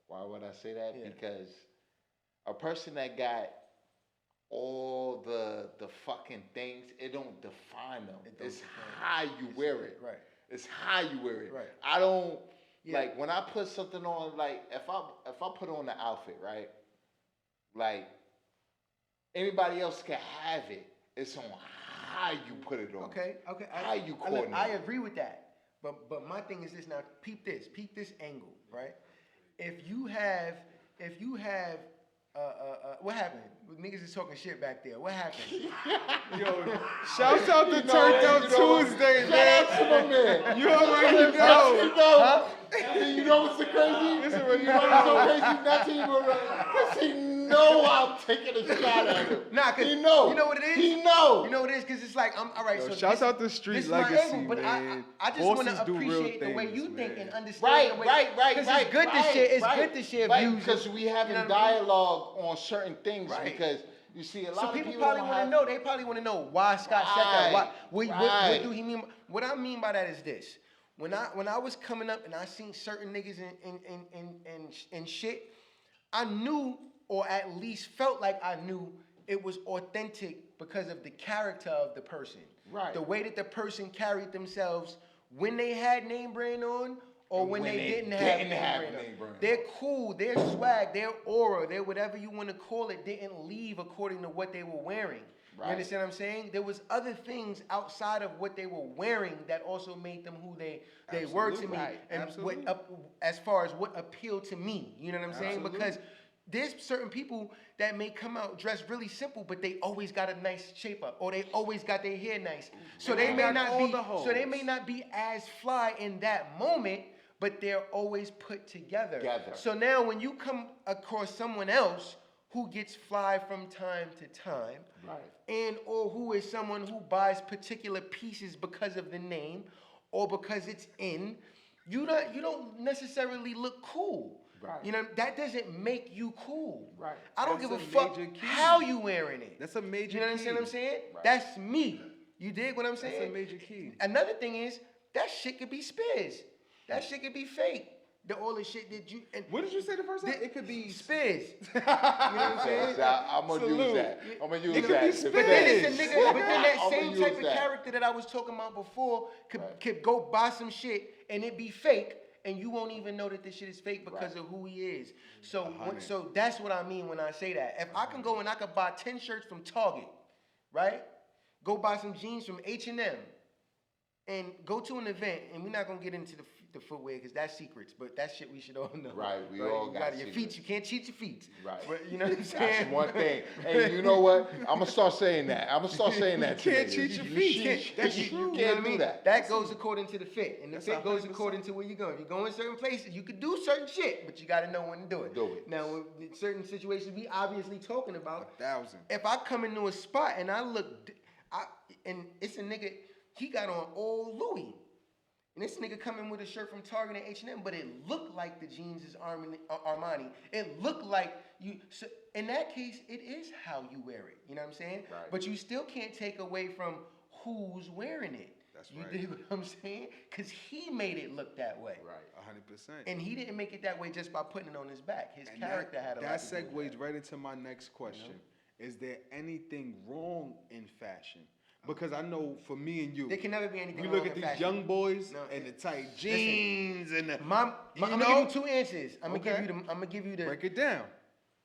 Why would I say that? Yeah. Because a person that got all the fucking things, it don't define them. It's how you wear it. Right. It's how you wear it. Right. I don't Yeah. like when I put something on. Like if I put on the outfit, right? Like anybody else can have it. It's on how you put it on. Okay. How you I coordinate. agree with that. But my thing is this now. Peep this angle, right? If you have what happened? Niggas is talking shit back there. What happened? Yo, shouts out to Turned Up Tuesday, man. Shout out to my man. You already know. Huh? You know what's the crazy? It's already You know what's so crazy? Not to even because he know I'm taking a shot at him. Nah, cause he know. You know what it is? He know. You know what it is? Cause it's like I'm all right. Yo, So shouts this- out to Street this is my Legacy, angle, but man. I just want Bosses to do real appreciate the way things, you think man. and understand. Right, the way, right. Because it's good to share. It's good to share views. Because we having you know what I mean? dialogue on certain things. Right. Because you see a lot So of people people probably don't want to have- know. They probably want to know why Scott said that. Right, What do he mean? What I mean by that is this: when I was coming up and I seen certain niggas in shit, I knew, or at least felt like I knew, it was authentic because of the character of the person. Right. The way that the person carried themselves when they had name brand on. Or when they didn't have name brand on. They're cool, their swag, their aura, their whatever you want to call it, didn't leave according to what they were wearing. Right. You understand what I'm saying? There was other things outside of what they were wearing that also made them who they were to me. Right. And Absolutely. as far as what appealed to me. You know what I'm saying? Absolutely. Because there's certain people that may come out dressed really simple, but they always got a nice shape up, or they always got their hair nice. So they may got not all be. the hoes. So they may not be as fly in that moment, but they're always put together. So now when you come across someone else who gets fly from time to time, Right. and or who is someone who buys particular pieces because of the name or because it's in, you don't necessarily look cool. Right. You know, that doesn't make you cool. Right. I don't That's give a a fuck major key. how you wearing it. That's a major You know what key. I'm saying? Right. That's me. You dig what I'm saying? That's a major key. Another thing is, that shit could be spiz. That shit could be fake. All the shit that you... And What did you say the first time? It could be spiz. You know what I'm saying? I'm gonna Salute. use that. I'm gonna use It could that. be If spit. But then it it's a is. nigga, but then that I'ma same use type of that. character that I was talking about before could go buy some shit and it be fake, and you won't even know that this shit is fake because of who he is. So that's what I mean when I say that. If I can go and I could buy 10 shirts from Target, right? Go buy some jeans from H&M, and go to an event, and we're not gonna get into the footwear because that's secrets, but that shit we should all know. Right, we all You got your secrets. feet. You can't cheat your feet. Right. But you know what I'm saying? That's one thing. And you know what? I'm gonna start saying that. I'm gonna start saying that. You can't to cheat niggas. your You feet. can't- That's you true. You know can't what I do mean? that. That goes according to the fit, and the That's fit goes 100%. according to where you're going. If you're going certain places, you could do certain shit, but you got to know when to do it. Do it. Now, with certain situations we obviously talking about, 1,000. if I come into a spot and I look, and it's a nigga, he got on old Louis. And this nigga coming with a shirt from Target and H&M, but it looked like the jeans is Armani. It looked like you. So in that case, it is how you wear it. You know what I'm saying? Right. But you still can't take away from who's wearing it. That's you right. dig what I'm saying? Because he made it look that way. Right. 100%. And he didn't make it that way just by putting it on his back. His And character had a lot that to do with segues that. right into my next question. Is there anything wrong in fashion? Because I know for me and you, There can never be anything we wrong look at in these fashion. young boys No, and the tight jeans and the, I'm you gonna know? give you two answers. I'm Okay. gonna give you the. break it down.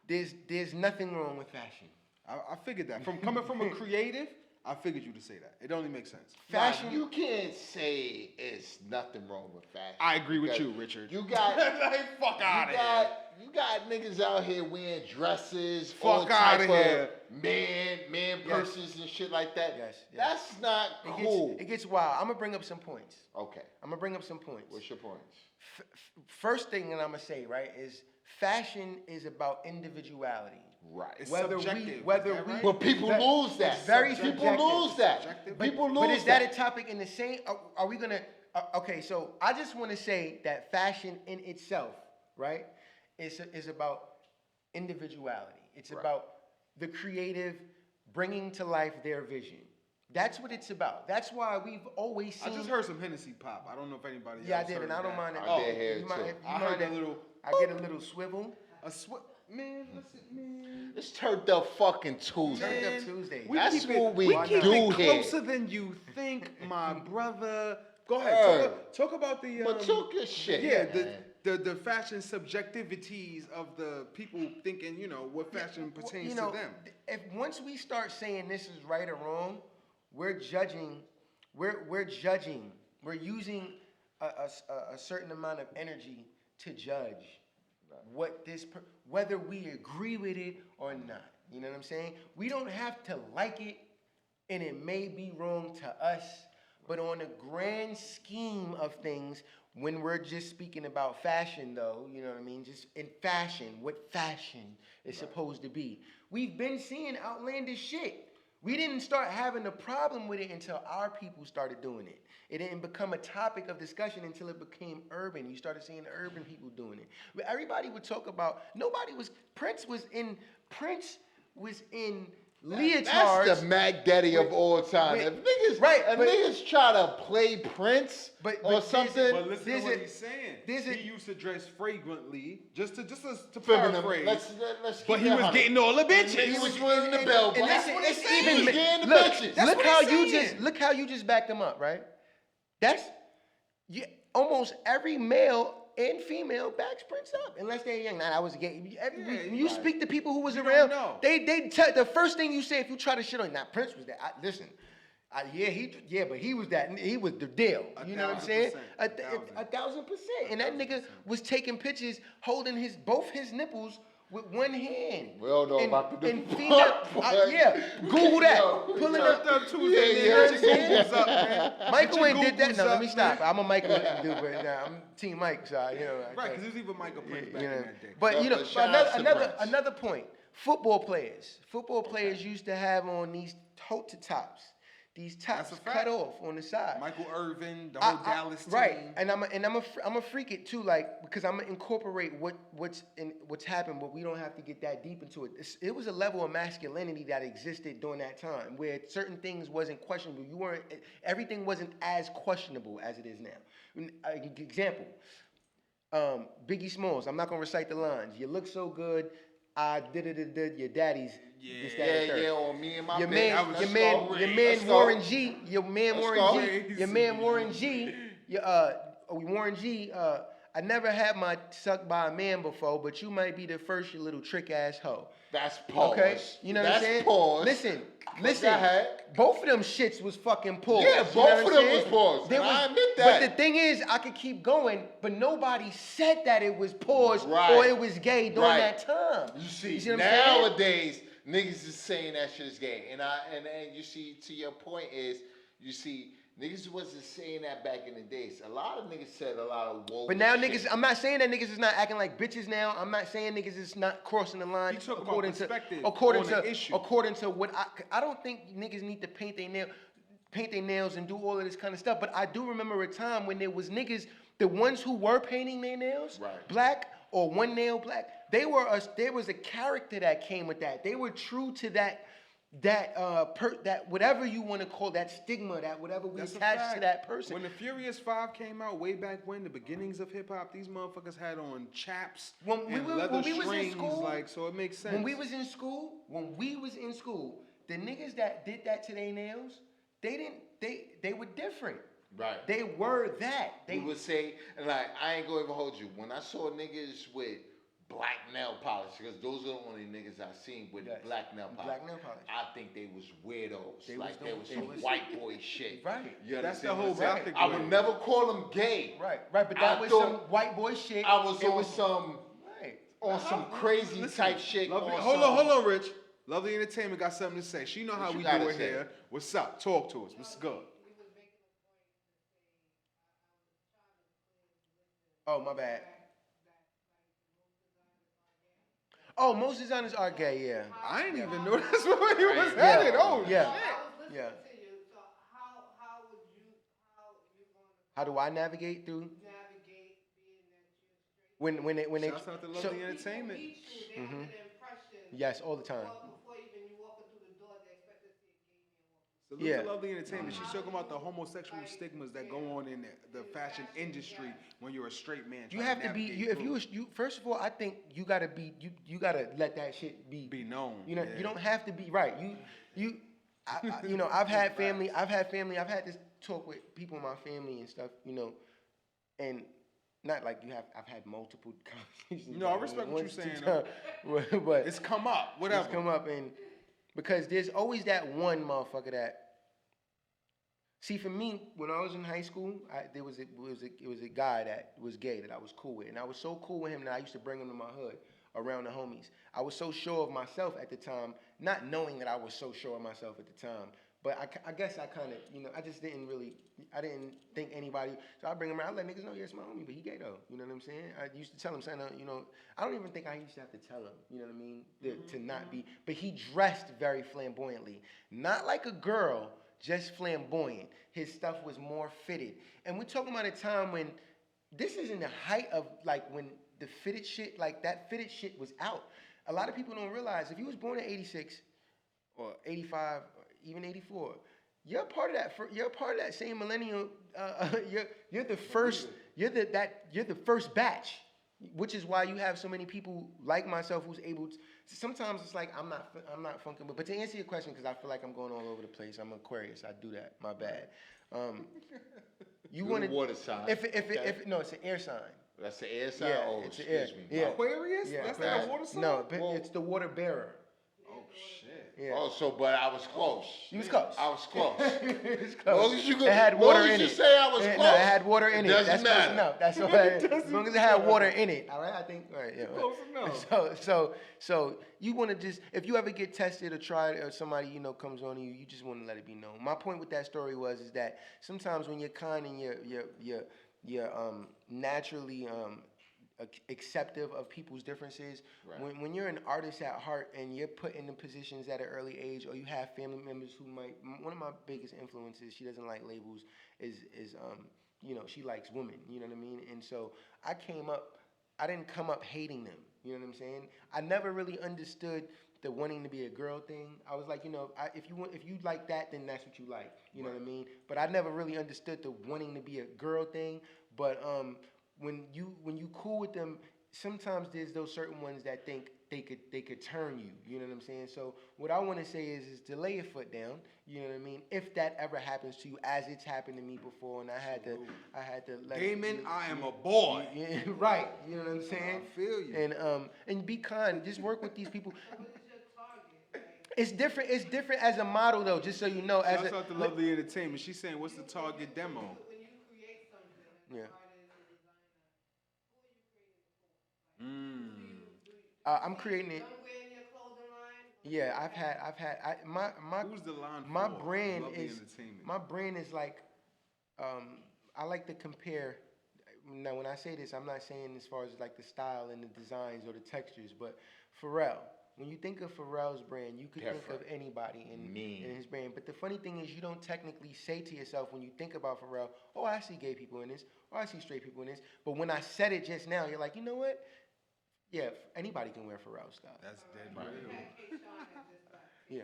There's nothing wrong with fashion. I figured that. From coming from a creative, I figured you to say that. It only makes sense. Fashion. Nah, you can't say it's nothing wrong with fashion. I agree with because you, Richard. You got Like, fuck outta here. You got niggas out here wearing dresses, Fuck all outta type here. of man purses and shit like that. Yes. That's not cool. It gets wild. I'm gonna bring up some points. Okay. What's your points? First thing that I'm gonna say, right, is fashion is about individuality. Right. It's Whether subjective, we, is that right? But people lose that. It's very People subjective. lose that. Subjective. People lose But is that a topic in the same? Are we gonna? Okay, so I just want to say that fashion in itself, right, is about individuality. It's about the creative bringing to life their vision. That's what it's about. That's why we've always seen. I just heard some Hennessy pop. I don't know if anybody Yeah, I else did, heard and I don't that. mind it. I did hear you it mind, too. if you I heard mind that if little. I get a little swivel. Man, listen, man. It's turned up fucking Tuesday. Turned up Tuesday. That's what we keep do it here. closer than you think, my brother. Go ahead. Hey. Talk about the. But talk your shit. Yeah, man. the fashion subjectivities of the people thinking, what fashion pertains to them. If once we start saying this is right or wrong, we're judging. We're judging. We're using a certain amount of energy to judge what whether we agree with it or not. You know what I'm saying? We don't have to like it, and it may be wrong to us, but on a grand scheme of things, when we're just speaking about fashion, though, you know what I mean? Just in fashion, what fashion is supposed to be. We've been seeing outlandish shit. We didn't start having a problem with it until our people started doing it. It didn't become a topic of discussion until it became urban. You started seeing urban people doing it. But everybody would talk about, Prince was in leotards. That's the Mac Daddy of all time. If niggas try to play Prince or something. But listen to what he's saying. He used to dress fragrantly, just to paraphrase. Let's but he was getting all the bitches. He was winning the bell. And That's listen, what it's he's saying. even He was getting the look, bitches. look how you just backed him up, right? That's almost every male and female backs Prince up, unless they're young. Now, I was gay. You speak to people who was around. They tell the first thing you say if you try to shit on. Now Prince was that. Listen, but he was that. He was the deal. You know what I'm saying? 1,000%. And that nigga was taking pictures, holding both his nipples with one hand. We all know about the female. Google that. Pulling up Tuesday. Michael ain't did that. No, let me stop. I'm a Michael dude, but I'm Team Mike, so Right, because there's even Michael Prince back in that day. But another point. Football players used to have on these toe tops. These tops cut off on the side. Michael Irvin, the whole Dallas team. Right, and I'm a freak it too, like, because I'm gonna incorporate what's happened, but we don't have to get that deep into it. It was a level of masculinity that existed during that time where certain things wasn't questionable. Everything wasn't as questionable as it is now. Example, Biggie Smalls. I'm not gonna recite the lines. You look so good. I did your daddy's. On me and my your man Warren G. Warren G. I never had my sucked by a man before, but you might be the first, you little trick ass hoe. That's pause. Okay, you know what I'm saying? Pause. Listen. Both of them shits was fucking pause. Yeah, both of them was pause. I admit that. But the thing is, I could keep going, but nobody said that it was pause or it was gay during that time. You see what I'm nowadays, niggas is saying that shit is gay, and you see, to your point is, you see, niggas wasn't saying that back in the days. A lot of niggas said a lot of woke. But now shit. niggas, I'm not saying that niggas is not acting like bitches now. I'm not saying niggas is not crossing the line. You talk about perspective according on the issue. According to what I don't think niggas need to paint their nails and do all of this kind of stuff. But I do remember a time when there was niggas, the ones who were painting their nails, black or one nail black. There was a character that came with that. They were true to that whatever you want to call that stigma, that whatever we attach to that person. When the Furious 5 came out way back when, the beginnings of hip hop, these motherfuckers had on chaps and leather strings, so it makes sense. When we was in school, the niggas that did that to their nails, they were different. Right. They were that. They would say, and like, I ain't gonna even hold you. When I saw niggas with black nail polish, because those are the only niggas I seen with black nail polish. I think they was weirdos. They was some white boy shit. Right. That's the whole gothic. I would never call them gay. Right. But that was some white boy shit. I was on some crazy type shit. Hold on, Rich. Lovely Entertainment got something to say. She know how we do it here. What's up? Talk to us. What's good? Oh, my bad. Oh, most designers are gay, yeah. I didn't even know that's where he was headed. Oh, yeah. Yeah. How do I navigate through? When they Shouts out to Lovely Entertainment. Yes, all the time. Salute to Lovely Entertainment. She's talking about the homosexual stigmas that go on in the fashion industry when you're a straight man. You have to be. You first of all, I think you gotta be. You gotta let that shit be known. You know, you don't have to be right. You know, I've had family. I've had this talk with people in my family and stuff. You know, and not like you have. I've had multiple conversations. You know, I respect what you're saying, but it's come up. Whatever. It's come up, and because there's always that one motherfucker that. See, for me, when I was in high school, it was a guy that was gay that I was cool with, and I was so cool with him that I used to bring him to my hood around the homies. I was so sure of myself at the time, not knowing that I was so sure of myself at the time. But I guess I kind of, you know, I just didn't think anybody. So I bring him around. I let niggas know, yeah, it's my homie, but he gay though. You know what I'm saying? I used to tell him, saying, you know, I don't even think I used to have to tell him. You know what I mean? To not be. But he dressed very flamboyantly, not like a girl. Just flamboyant. His stuff was more fitted. And we're talking about a time when this is in the height of like when the fitted shit, like that fitted shit was out. A lot of people don't realize if you was born in 86 or 85 or even 84, you're part of that. You're part of that same millennial. You're the first. You're the first batch, which is why you have so many people like myself who's able to. Sometimes it's like I'm not funking, but to answer your question, because I feel like I'm going all over the place. I'm Aquarius. I do that. My bad. You want to water sign? If no, it's an air sign. That's the air sign. Yeah, oh, it's excuse me. Yeah. Aquarius? Yeah. That's not a water sign. No, it's the water bearer. Oh shit. Yeah. Oh, so but I was close. You was close. I was close. It's As long as you it had water in you it. say I was close. No, it had water in it. Doesn't That's matter. close enough. That's all right. As long as it had water in it. All right, I think. All right, yeah. Close enough. So you want to just, if you ever get tested or tried or somebody comes on you, you just want to let it be known. My point with that story is that sometimes when you're kind and you're naturally acceptive of people's differences. Right. When you're an artist at heart and you're put in the positions at an early age, or you have family members who might. One of my biggest influences, she doesn't like labels, is she likes women. You know what I mean? And so I didn't come up hating them. You know what I'm saying? I never really understood the wanting to be a girl thing. I was like, if you like that, then that's what you like. You know what I mean? But I never really understood the wanting to be a girl thing. But when you cool with them, sometimes there's those certain ones that think they could turn you. You know what I'm saying? So what I want to say is to lay your foot down. You know what I mean? If that ever happens to you, as it's happened to me before, and I had to let Damon, I am a boy. Yeah, right. You know what I'm saying? I feel you. And be kind. Just work with these people. It's different. It's different as a model though. Just so you know. Shouts out to Lovely Entertainment. She's saying, "What's the target demo?" Yeah. I'm creating it. Yeah, I've had my Who's the line my for? brand Lovely is Entertainment. my brand is like I like to compare. Now, when I say this, I'm not saying as far as like the style and the designs or the textures, but Pharrell. When you think of Pharrell's brand, you could think of anybody in his brand. But the funny thing is, you don't technically say to yourself when you think about Pharrell, "Oh, I see gay people in this," or "I see straight people in this." But when I said it just now, you're like, you know what? Yeah, anybody can wear Pharrell stuff. That's dead real. Yeah.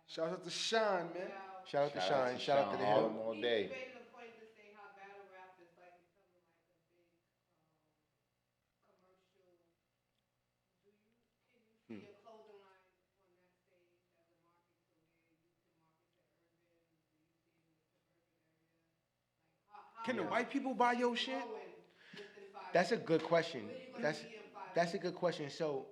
Shout out to Shine, man. Shout out to Shine. Shout out to the Harlem Hill. all day. Can the white people buy your shit? That's a good question. That's a good question. So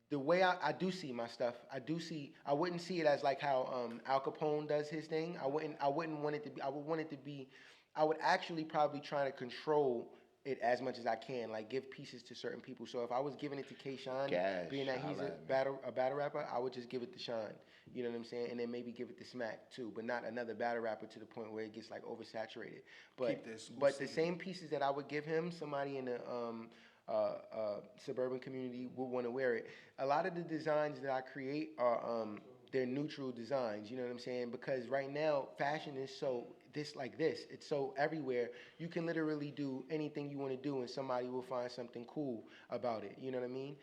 the way I do see my stuff, I wouldn't see it as like how Al Capone does his thing. I wouldn't want it to be. I would want it to be. I would actually probably try to control it as much as I can, like give pieces to certain people. So if I was giving it to KSHINE, being that he's a battle rapper, I would just give it to Shine. You know what I'm saying? And then maybe give it to Smack too, but not another battle rapper to the point where it gets like oversaturated. But the same pieces that I would give him, somebody in the suburban community would want to wear it. A lot of the designs that I create are they're neutral designs. You know what I'm saying? Because right now fashion is so this like this. It's so everywhere. You can literally do anything you want to do, and somebody will find something cool about it. You know what I mean?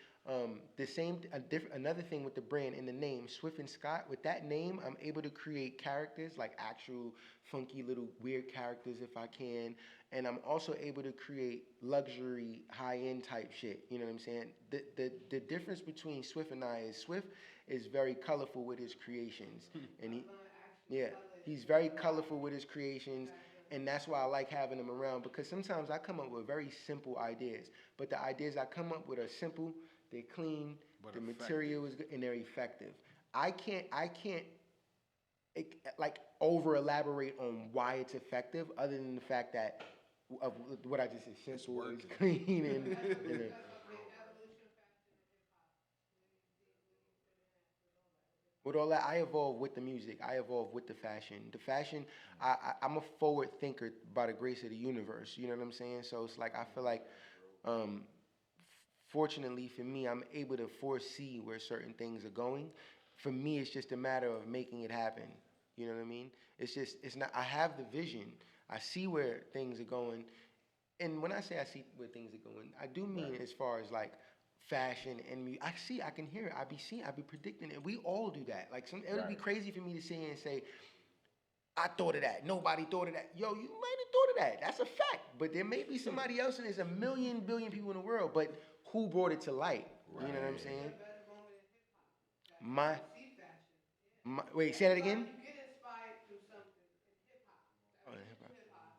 Another thing with the brand and the name, Swift and Scott. With that name, I'm able to create characters, like actual funky little weird characters if I can. And I'm also able to create luxury, high-end type shit. You know what I'm saying? The difference between Swift and I is Swift is very colorful with his creations. And he's very colorful with his creations. And that's why I like having him around, because sometimes I come up with very simple ideas. But the ideas I come up with are simple, they're clean, but the material is good, and they're effective. I can't like over elaborate on why it's effective, other than the fact that of what I just said, simple, it's clean, and with all that, I evolve with the music. I evolve with the fashion. The fashion, I'm a forward thinker by the grace of the universe. You know what I'm saying? So it's like I feel like, fortunately for me, I'm able to foresee where certain things are going. For me, it's just a matter of making it happen. You know what I mean? It's not. I have the vision. I see where things are going, and when I say I see where things are going, I do mean as far as like fashion and music. I can hear it. I be predicting it. We all do that. Like it would be crazy for me to sit here and say, I thought of that. Nobody thought of that. Yo, you might have thought of that. That's a fact. But there may be somebody else, and there's a million, billion people in the world. But who brought it to light? Right. You know what I'm saying? Wait, say that again?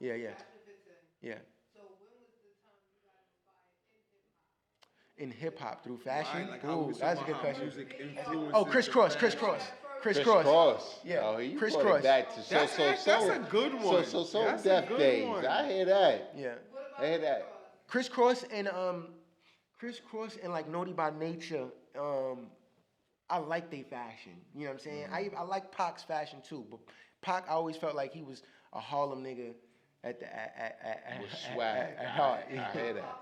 Yeah. So when was the time you got inspired in hip hop? In hip hop through fashion? Right, like ooh, that's a good question. Oh, crisscross. Yeah, oh, you crisscross. brought it back to That's a good one. So Def Days. One. I hear that. Yeah. I hear that. Crisscross and like Naughty by Nature. I like their fashion. You know what I'm saying? I like Pac's fashion too, but Pac, I always felt like he was a Harlem nigga at swag. heart. I hear that.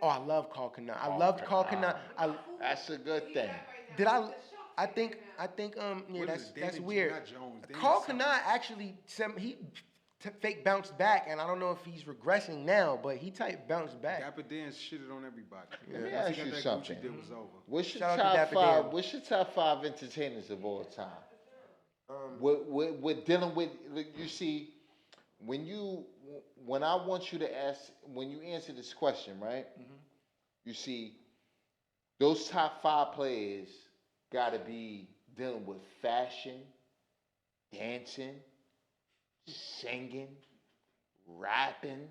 Oh, I love Carl Kanai. I loved Carl Kanai. That's a good thing. I think that's weird. Carl Kanai actually fake bounced back, and I don't know if he's regressing now, but he type bounced back. Dapper Dan shitted on everybody. Let me ask you something. What's your Shout out to top Dapper five? Dan. What's your top five entertainers of all time? We're dealing with. You see, when I want you to ask, when you answer this question, right? Mm-hmm. You see, those top five players got to be dealing with fashion, dancing, singing, rapping,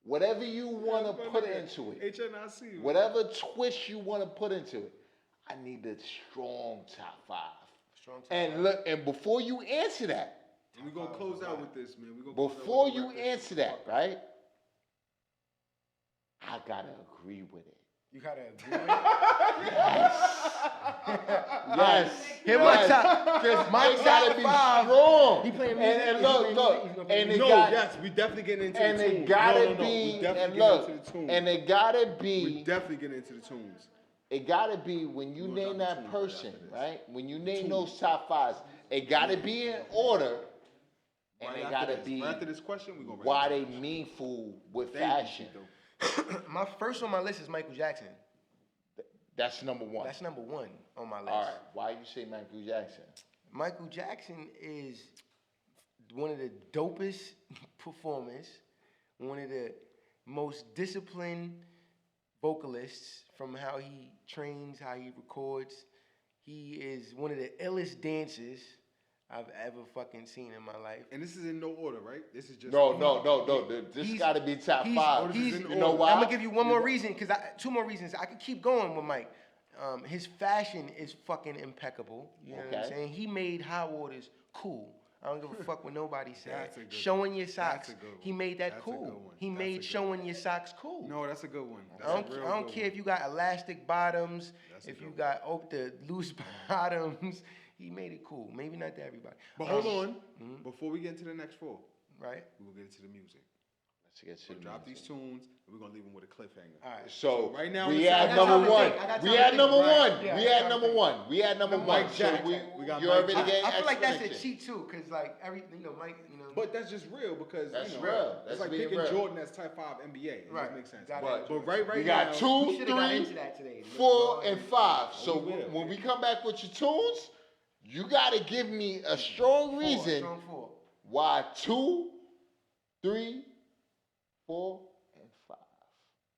whatever you want to put into it. HNIC. Whatever twist you want to put into it. I need a strong top five. And look, and before you answer that, and we're gonna close out with this, man. Before you answer that, right? I gotta agree with it. You gotta agree with it? Yes. Here my top. My gotta be strong. He playing music. And look. Yes, we definitely getting into the tunes. And it gotta be. And look. And it gotta be. We definitely getting into the tunes. It gotta be when you name that person, right? When you name those top fives, it gotta be in order. And it gotta be after this question, we gonna why they meaningful with fashion. My first on my list is Michael Jackson. That's number one. That's number one on my list. All right. Why you say Michael Jackson? Michael Jackson is one of the dopest performers, one of the most disciplined vocalists from how he trains, how he records. He is one of the illest dancers I've ever fucking seen in my life. And this is in no order, right? This is just no. This got to be top five. You know why? I'm gonna give you one more reason, two more reasons. I could keep going with Mike. His fashion is fucking impeccable. You know what I'm saying? He made High Waters cool. I don't give a fuck what nobody said. Showing your socks. He made that cool. He made showing your socks cool. No, that's a good one. I don't care if you got elastic bottoms, if you got the loose bottoms. He made it cool. Maybe not to everybody. But hold on. Before we get into the next four, right? We'll get into the music. Let's get to the Drop music. these tunes, and we're gonna leave them with a cliffhanger. All right. So right now, we it's- had I got number time to one. think. I got We time to had think. number Right. one. Yeah, We I got had time number to one. We had number one. Mike So Jack. we We got you Mike already Jack. get I feel like that's a explanation. cheat too, cause like everything, Mike, But that's just real because That's you know, real. That's it's like being picking real. Jordan as type 5 NBA. It Right. doesn't make sense. Got it. But right We now, got we 2, should have got 3, into that today. 4, and 5. So we will. when we come back with your tunes, you gotta give me a strong reason Strong 4. why 2, 3, 4, and 5.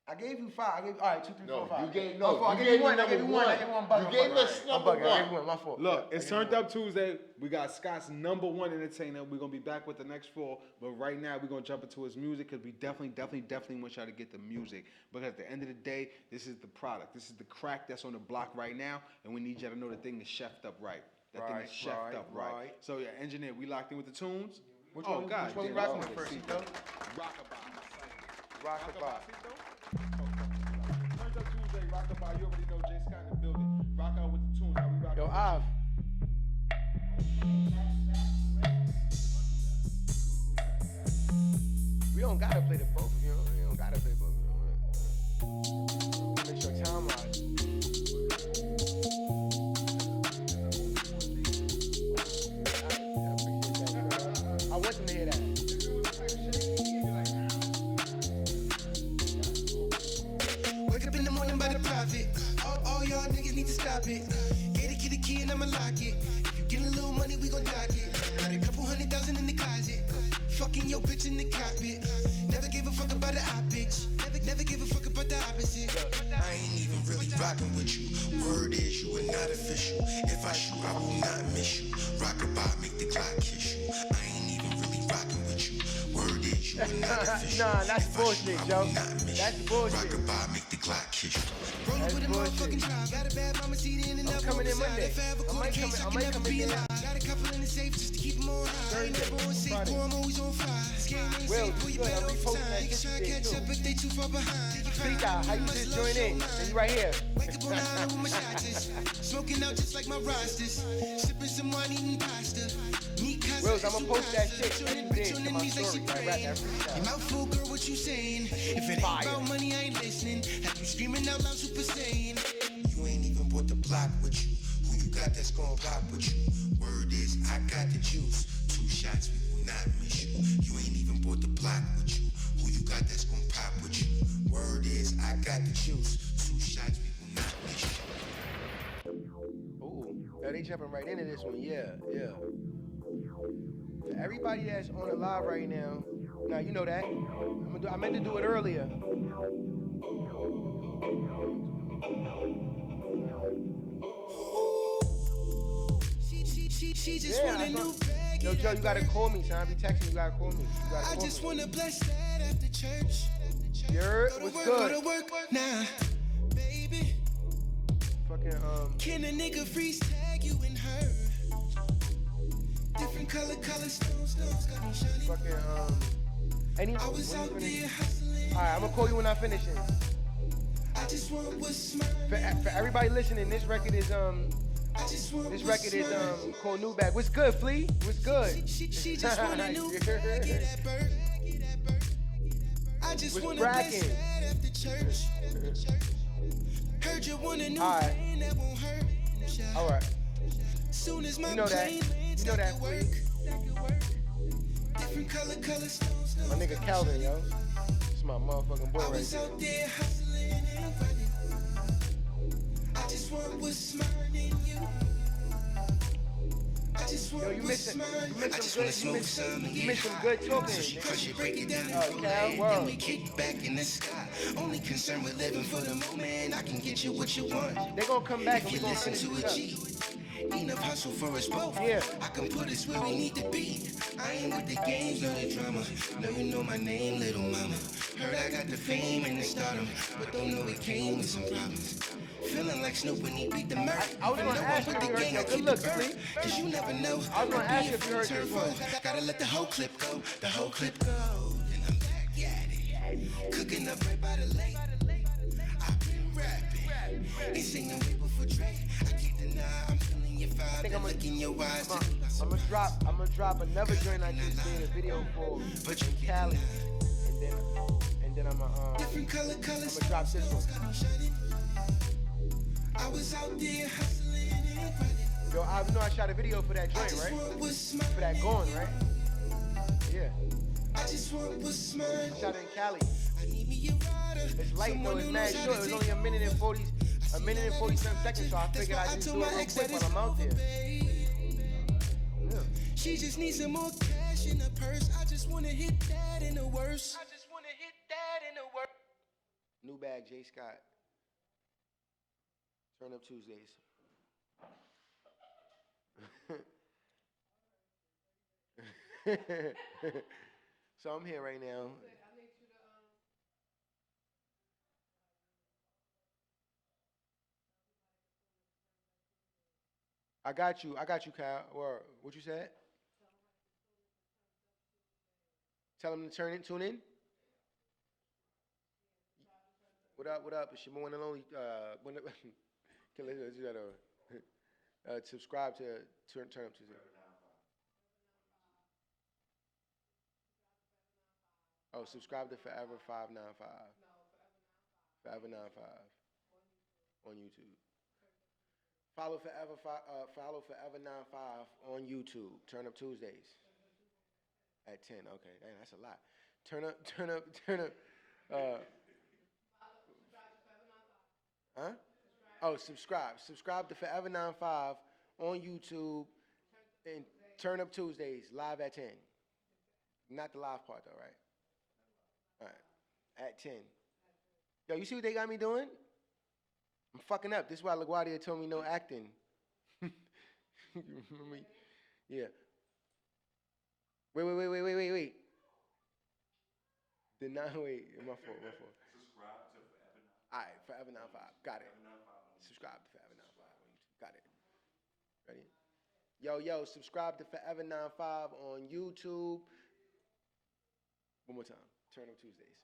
I gave you 5. I gave all right. 2, 3, 4, No, 5. you gave My fault. no. I You gave gave you me one. I number gave you one. I one. gave you one. You gave us I'm number bugging. I gave you one. one. My fault. look, I it's gave you Turned one. Up Tuesday. We got Scott's number 1 entertainer. We're gonna be back with the next 4. But right now, we're gonna jump into his music because we definitely want y'all to get the music. Because at the end of the day, this is the product. This is the crack that's on the block right now, and we need y'all to know the thing is chefed up right. That thing is chefed up right. So yeah, engineer, we locked in with the tunes. Which one? God, Which one we yeah, rocking with okay, first? see, Tito? Rockabye. Rockabye. Turned Up Tuesday, Rockabye. You already know JSCOTT in the building. Rock out with the tunes. How we rock Yo, out with We don't gotta play the both of you. We don't gotta play both of you. Make sure timeline. I want them to hear that. Wake up in the morning by the profit. All y'all niggas need to stop it. Get a key and I'ma lock it. If you get a little money, we gon' dock it. Got a couple $100,000 in the closet. Fucking your bitch in the cockpit. Never gave a fuck about the op bitch. Never give a fuck about the opposite. I ain't even really rocking with you. Word is you are not official. If I shoot, I will not miss you. Rockabye, make the clock kiss you. I ain't even really rocking with you. Word is you are not official. Nah, that's If I bullshit, shoot, I Joe. will not miss That's you. bullshit. Rockabye, make the clock kiss you. Rolling That's with a bullshit. motherfucking tribe. Got a bad mama seat in and I'm up coming on in the side. Monday. If I have a I court might case, come- I I can might never come in be there. alive. Got a couple in the safe just to keep them on high. I ain't never on safe, Friday. boy, I'm always on fire. Scared ain't Will, safe, boy, you good. better I'm off reposting time. that Niggas shit try to today, catch too. up if they too far behind. Freak out. How you just join in? And you right here. Wake up on the island with my shots. Smoking out just like my rosters. Sipping some wine, eating pasta. Meat casa, Wills, I'ma it's post that pasta. shit Join that in, you bitch did on to the my knees like she story. I rap praying. that freestyle. Your mouth full, girl, what you saying? If it ain't Fire. about money, I ain't listening. Have you screaming out loud, super saiyan? You ain't even bought the block with you. Who you got that's gon' pop with you? Word is, I got the juice. 2 shots, we will not miss you. You ain't even bought the block with you. Who you got that's gon' pop with you? Word is, I got the juice. 2 shots, we will not miss you. Ooh, yeah, they jumping right into this one. Yeah. For everybody that's on the live right now, you know that. I meant to do it earlier. She just Yeah, want a I new thought- bag. Yo, Joe, you gotta call me, son. I be texting you. You gotta call me. You gotta I call just me. wanna bless that after church. You're Go to what's work, good? go to work now, baby. Fucking Can a nigga freeze tag you and her? Different color stones got me shining. fucking any. I was when you out finish- there hustling. All right, I'm gonna call you when I finish it. I just want what's mine. For everybody listening, this record is I just want This what's record is mine. called New Bag. What's good, Flea? What's good? She just want a new bag. Get that bird. I just What's wanna bless cracking? that after church. Heard you want a new All right. thing that won't hurt. All right. Soon as my You know that. plane lands, You know that, could work. That could work. Different color stones. My nigga Calvin, yo. This my motherfucking boy I right was there. out there hustling and grinding. I just want what's mine in you. I just want Yo, you what's missed mine. some good. I just wanna smoke some and You get missed some high. good talking. So she crush it, break it down and Cal, roll it. Then word. we kick back in the sky. Only concerned with living for the moment. I can get you what you want. They gonna come back If and you we gonna listen finish to a this G, up. enough hustle for us both. Yeah. I can put us where we need to be. I ain't with the games or the drama. Know you know my name, little mama. Heard I got the fame and the stardom, but don't know it came with some problems. Feeling like Snoop when he beat the Murph. I was gonna ask you if you heard that. Good look, Flea. Cause you never know. I was gonna ask you if you heard this one. Gotta let the whole clip go. The whole clip go. Then I'm back at it. Cooking up right by the lake. I've been rapping. Ain't singing way before Drake. I can't deny I'm feeling your vibe. think I'm looking your eyes. I'm gonna drop another joint I just did a video for in Cali. And and then I'm Different colors. drop this one. I was out there hustling and grinding. Yo, I know I shot a video for that joint, right? For that going, right? Yeah. I just want what's mine. I shot it in Cali. I need me a rider. It's light though, it's mad short. It was only a minute and 47 seconds, so I figured I'd just do it real quick while I'm out there. Yeah. She just needs some more cash in her purse. I just wanna hit that in the worst. New bag, JSCOTT. Turn up Tuesdays. So I'm here right now. I got you, Kyle. Or what you said? Tell them to tune in. What up? It's your one and only. Subscribe to Turn Up Tuesday. Oh, subscribe to Forever 595. Forever 95 on YouTube. Follow Forever 95 on YouTube. Turn Up Tuesdays at 10. Okay, damn, that's a lot. Turn up. Huh? Oh, subscribe. Subscribe to Forever 95 on YouTube and Turn Up Tuesdays live at 10. Not the live part though, right? All right. At 10. Yo, you see what they got me doing? I'm fucking up. This is why LaGuardia told me no acting. You remember me? Yeah. Wait. Did not wait. My fault. Subscribe to Forever 95. All right, Forever 95. Got it. Subscribe to Forever 95 on YouTube. Got it. Ready? Yo, subscribe to Forever 95 on YouTube. One more time. Turn Up Tuesdays.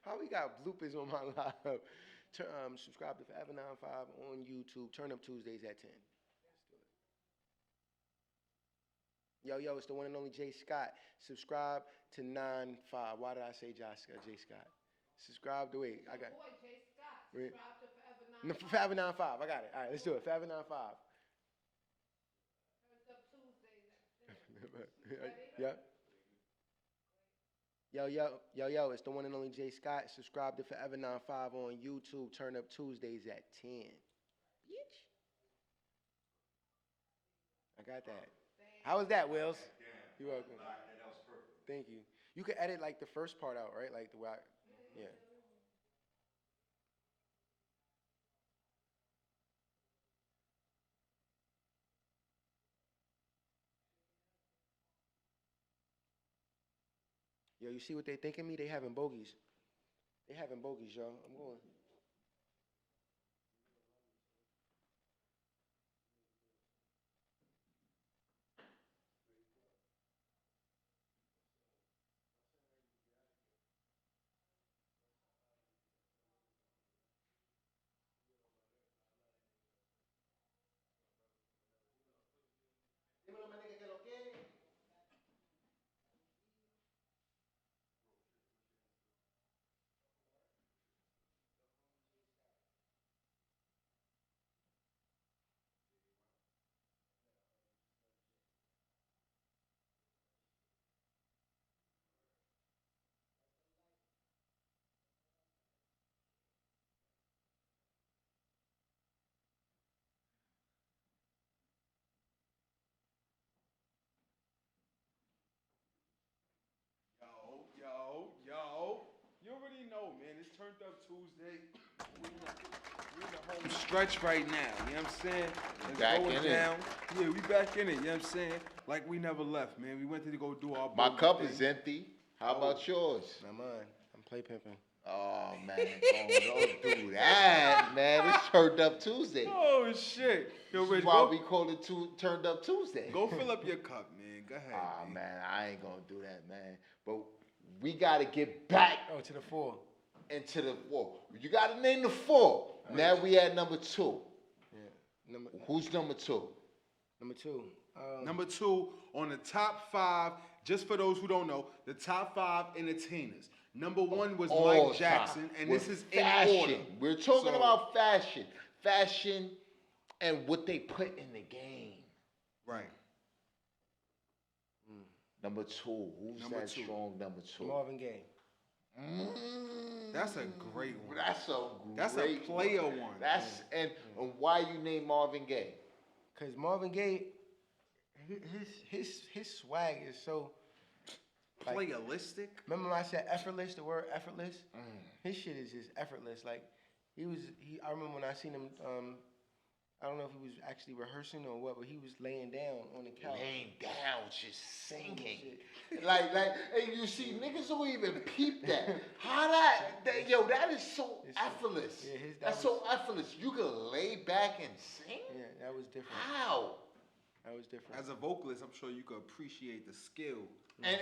How we got bloopers on my live? Subscribe to Forever 95 on YouTube. Turn Up Tuesdays at 10. Let's do it. Yo, it's the one and only JSCOTT. Subscribe to 95. Why did I say JSCOTT? Subscribe to wait. I got it. Subscribe to Forever 95. I got it. All right, let's do it. Forever 95. Turn Up Tuesdays. Yep. Yo, it's the one and only JSCOTT. Subscribe to Forever 95 on YouTube. Turn Up Tuesdays at 10. Bitch. I got that. How was that, Wills? You're welcome. That was perfect. Thank you. You could edit like the first part out, right? Like the way yeah. Yo, you see what they think of me? They having bogeys. They having bogeys, yo. I'm going. Yo. You already know, man. It's Turned Up Tuesday. We in the home stretch right now. You know what I'm saying? It's back going in down. Yeah, we back in it. You know what I'm saying? Like we never left, man. We went to go do our My boogie cup thing. is empty. How about yours? Not mine. I'm play pimping. Oh, man. Don't do that, man. It's Turned Up Tuesday. Oh, shit. Yo, This Rich, is why we call it Turned Up Tuesday. go fill up your cup, man. Go ahead. Man, I ain't going to do that, man. But we got to get back to the 4. into the 4. You got to name the 4. Now we at number 2. Yeah. Who's number 2? Number 2. Number 2 on the top 5. Just for those who don't know, the top 5 entertainers. Number 1 was All Mike Jackson, and with this is fashion. in order. We're talking about fashion, and what they put in the game. Right. Number 2. Who's Number that 2. strong number 2? Marvin Gaye. That's a great one. That's a player one. And why you name Marvin Gaye? Cause Marvin Gaye, his swag is so like, playalistic. Remember when I said effortless? The word effortless. His shit is just effortless. Like I remember when I seen him. I don't know if he was actually rehearsing or what, but he was laying down on the couch. Laying down, just singing. like, and you see, niggas don't even peep that. How that is so effortless. Yeah, that's so effortless. You can lay back and sing? Yeah, that was different. How? That was different. As a vocalist, I'm sure you could appreciate the skill. And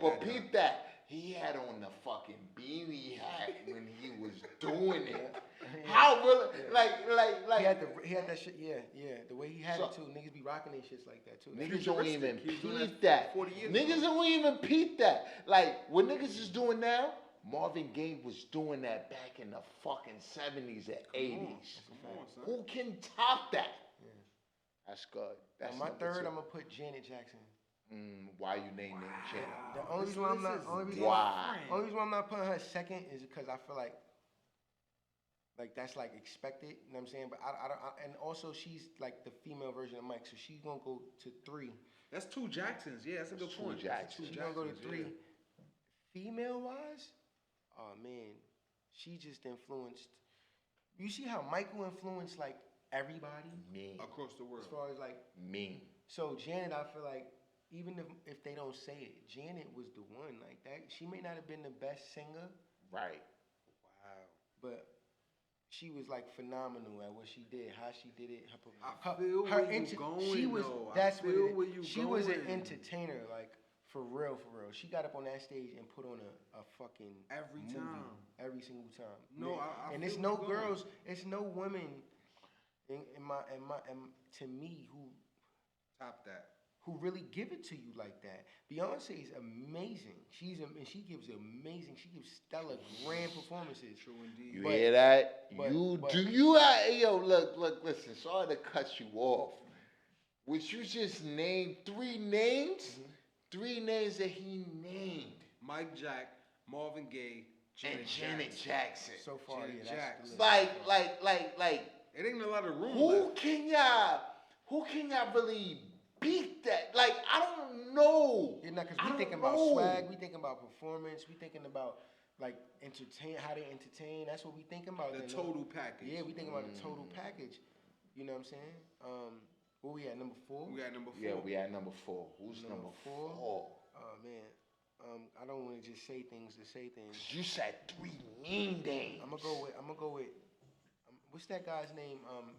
but peep that. He had on the fucking beanie hat when he was doing it. How will he had that shit, yeah. The way he had it too. Niggas be rocking and shits like that too. Niggas don't even peep that. Niggas don't even peep that. Like what niggas is doing now, Marvin Gaye was doing that back in the fucking 70s and 80s. Who can top that? Yeah. That's good. That's my third, I'm gonna put Janet Jackson. Why you name Janet? The only reason I'm not putting her second is because I feel like that's like expected. You know what I'm saying? But I and also she's like the female version of Mike, so she's gonna go to 3. That's 2 Jacksons. Yeah, that's a good point. She's gonna go to 3. Female wise, oh man, she just influenced. You see how Michael influenced like everybody across the world as far as like me. So Janet, I feel like even if they don't say it, Janet was the one like that. She may not have been the best singer, right? Wow, but she was like phenomenal at what she did, how she did it. She was an entertainer, like for real. She got up on that stage and put on a fucking every single time. No, and it's no girls, it's no women in to me who top that. Who really give it to you like that. Beyonce is amazing. She gives stellar grand performances. True indeed. You hear that? Look, listen, sorry to cut you off. Would you just name 3 names? Mm-hmm. 3 names that he named. Mike Jack, Marvin Gaye, Janet Jackson. So far, Janet Jackson. Like it ain't a lot of room. Who can y'all really beat that? Like, I don't know. Yeah, because we thinking about swag, we thinking about performance, we thinking about like how they entertain. That's what we thinking about. The total package. Yeah, we thinking about the total package. You know what I'm saying? Where we at, number 4? We got number 4. Yeah, we at number 4. Who's number 4? Oh man, I don't want to just say things to say things. You said 3 mean names. I'm gonna go with. What's that guy's name?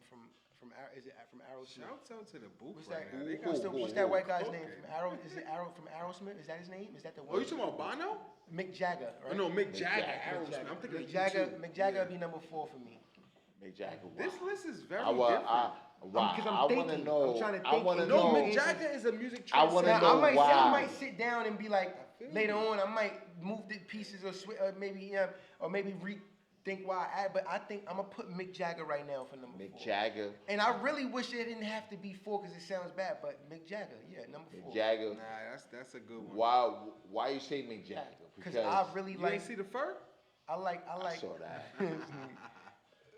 From Aerosmith? Shout out to the booth. What's that white guy's name from Arrow? Is it Arrow from Aerosmith? Is that his name? Is that the one? Oh, you talking about Bono? Mick Jagger, right? No, Mick Jagger. Aerosmith. I'm thinking Mick Jagger would be number 4 for me. Mick Jagger. This list is very different. Because I'm thinking. I'm trying to think. I want to know. Mick Jagger is a music I want to know why. I might sit down and be like, later on, I might move the pieces or maybe rethink why but I think I'm gonna put Mick Jagger right now for number 4. Mick Jagger. And I really wish it didn't have to be 4 because it sounds bad, but Mick Jagger, number 4. Mick Jagger. Nah, that's a good one. Why you say Mick Jagger? Because I really you ain't see the fur? I saw that.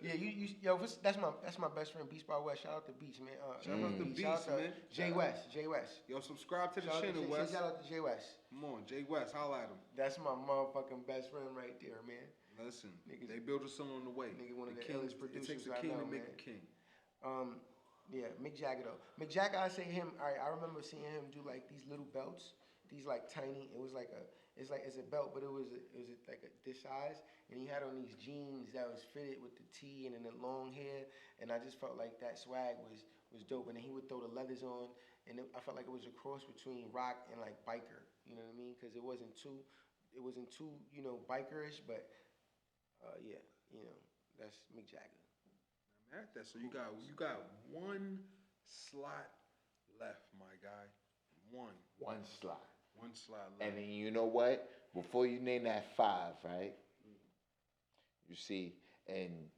Yeah, that's my best friend, Beast by West. Shout out to Beast, man. Shout out to Beast, man. Jay West. Yo, subscribe to the channel, West. Shout out to Jay West. Come on, Jay West, holla at him. That's my motherfucking best friend right there, man. Listen, they build us some on the way. Nigga, one of the illest producers. It takes a king to make a king. Yeah, Mick Jagger though. Mick Jagger, I say him. All right, I remember seeing him do like these little belts. These like tiny. It was like it's a belt, but it was like this size, and he had on these jeans that was fitted with the tee and then the long hair, and I just felt like that swag was dope. And then he would throw the leathers on, and I felt like it was a cross between rock and like biker. You know what I mean? Because it wasn't too bikerish, but that's Mick Jagger. I'm at that. So you got 1, slot left, my guy. One slot. One slot left. And then you know what? Before you name that 5, right? You see, and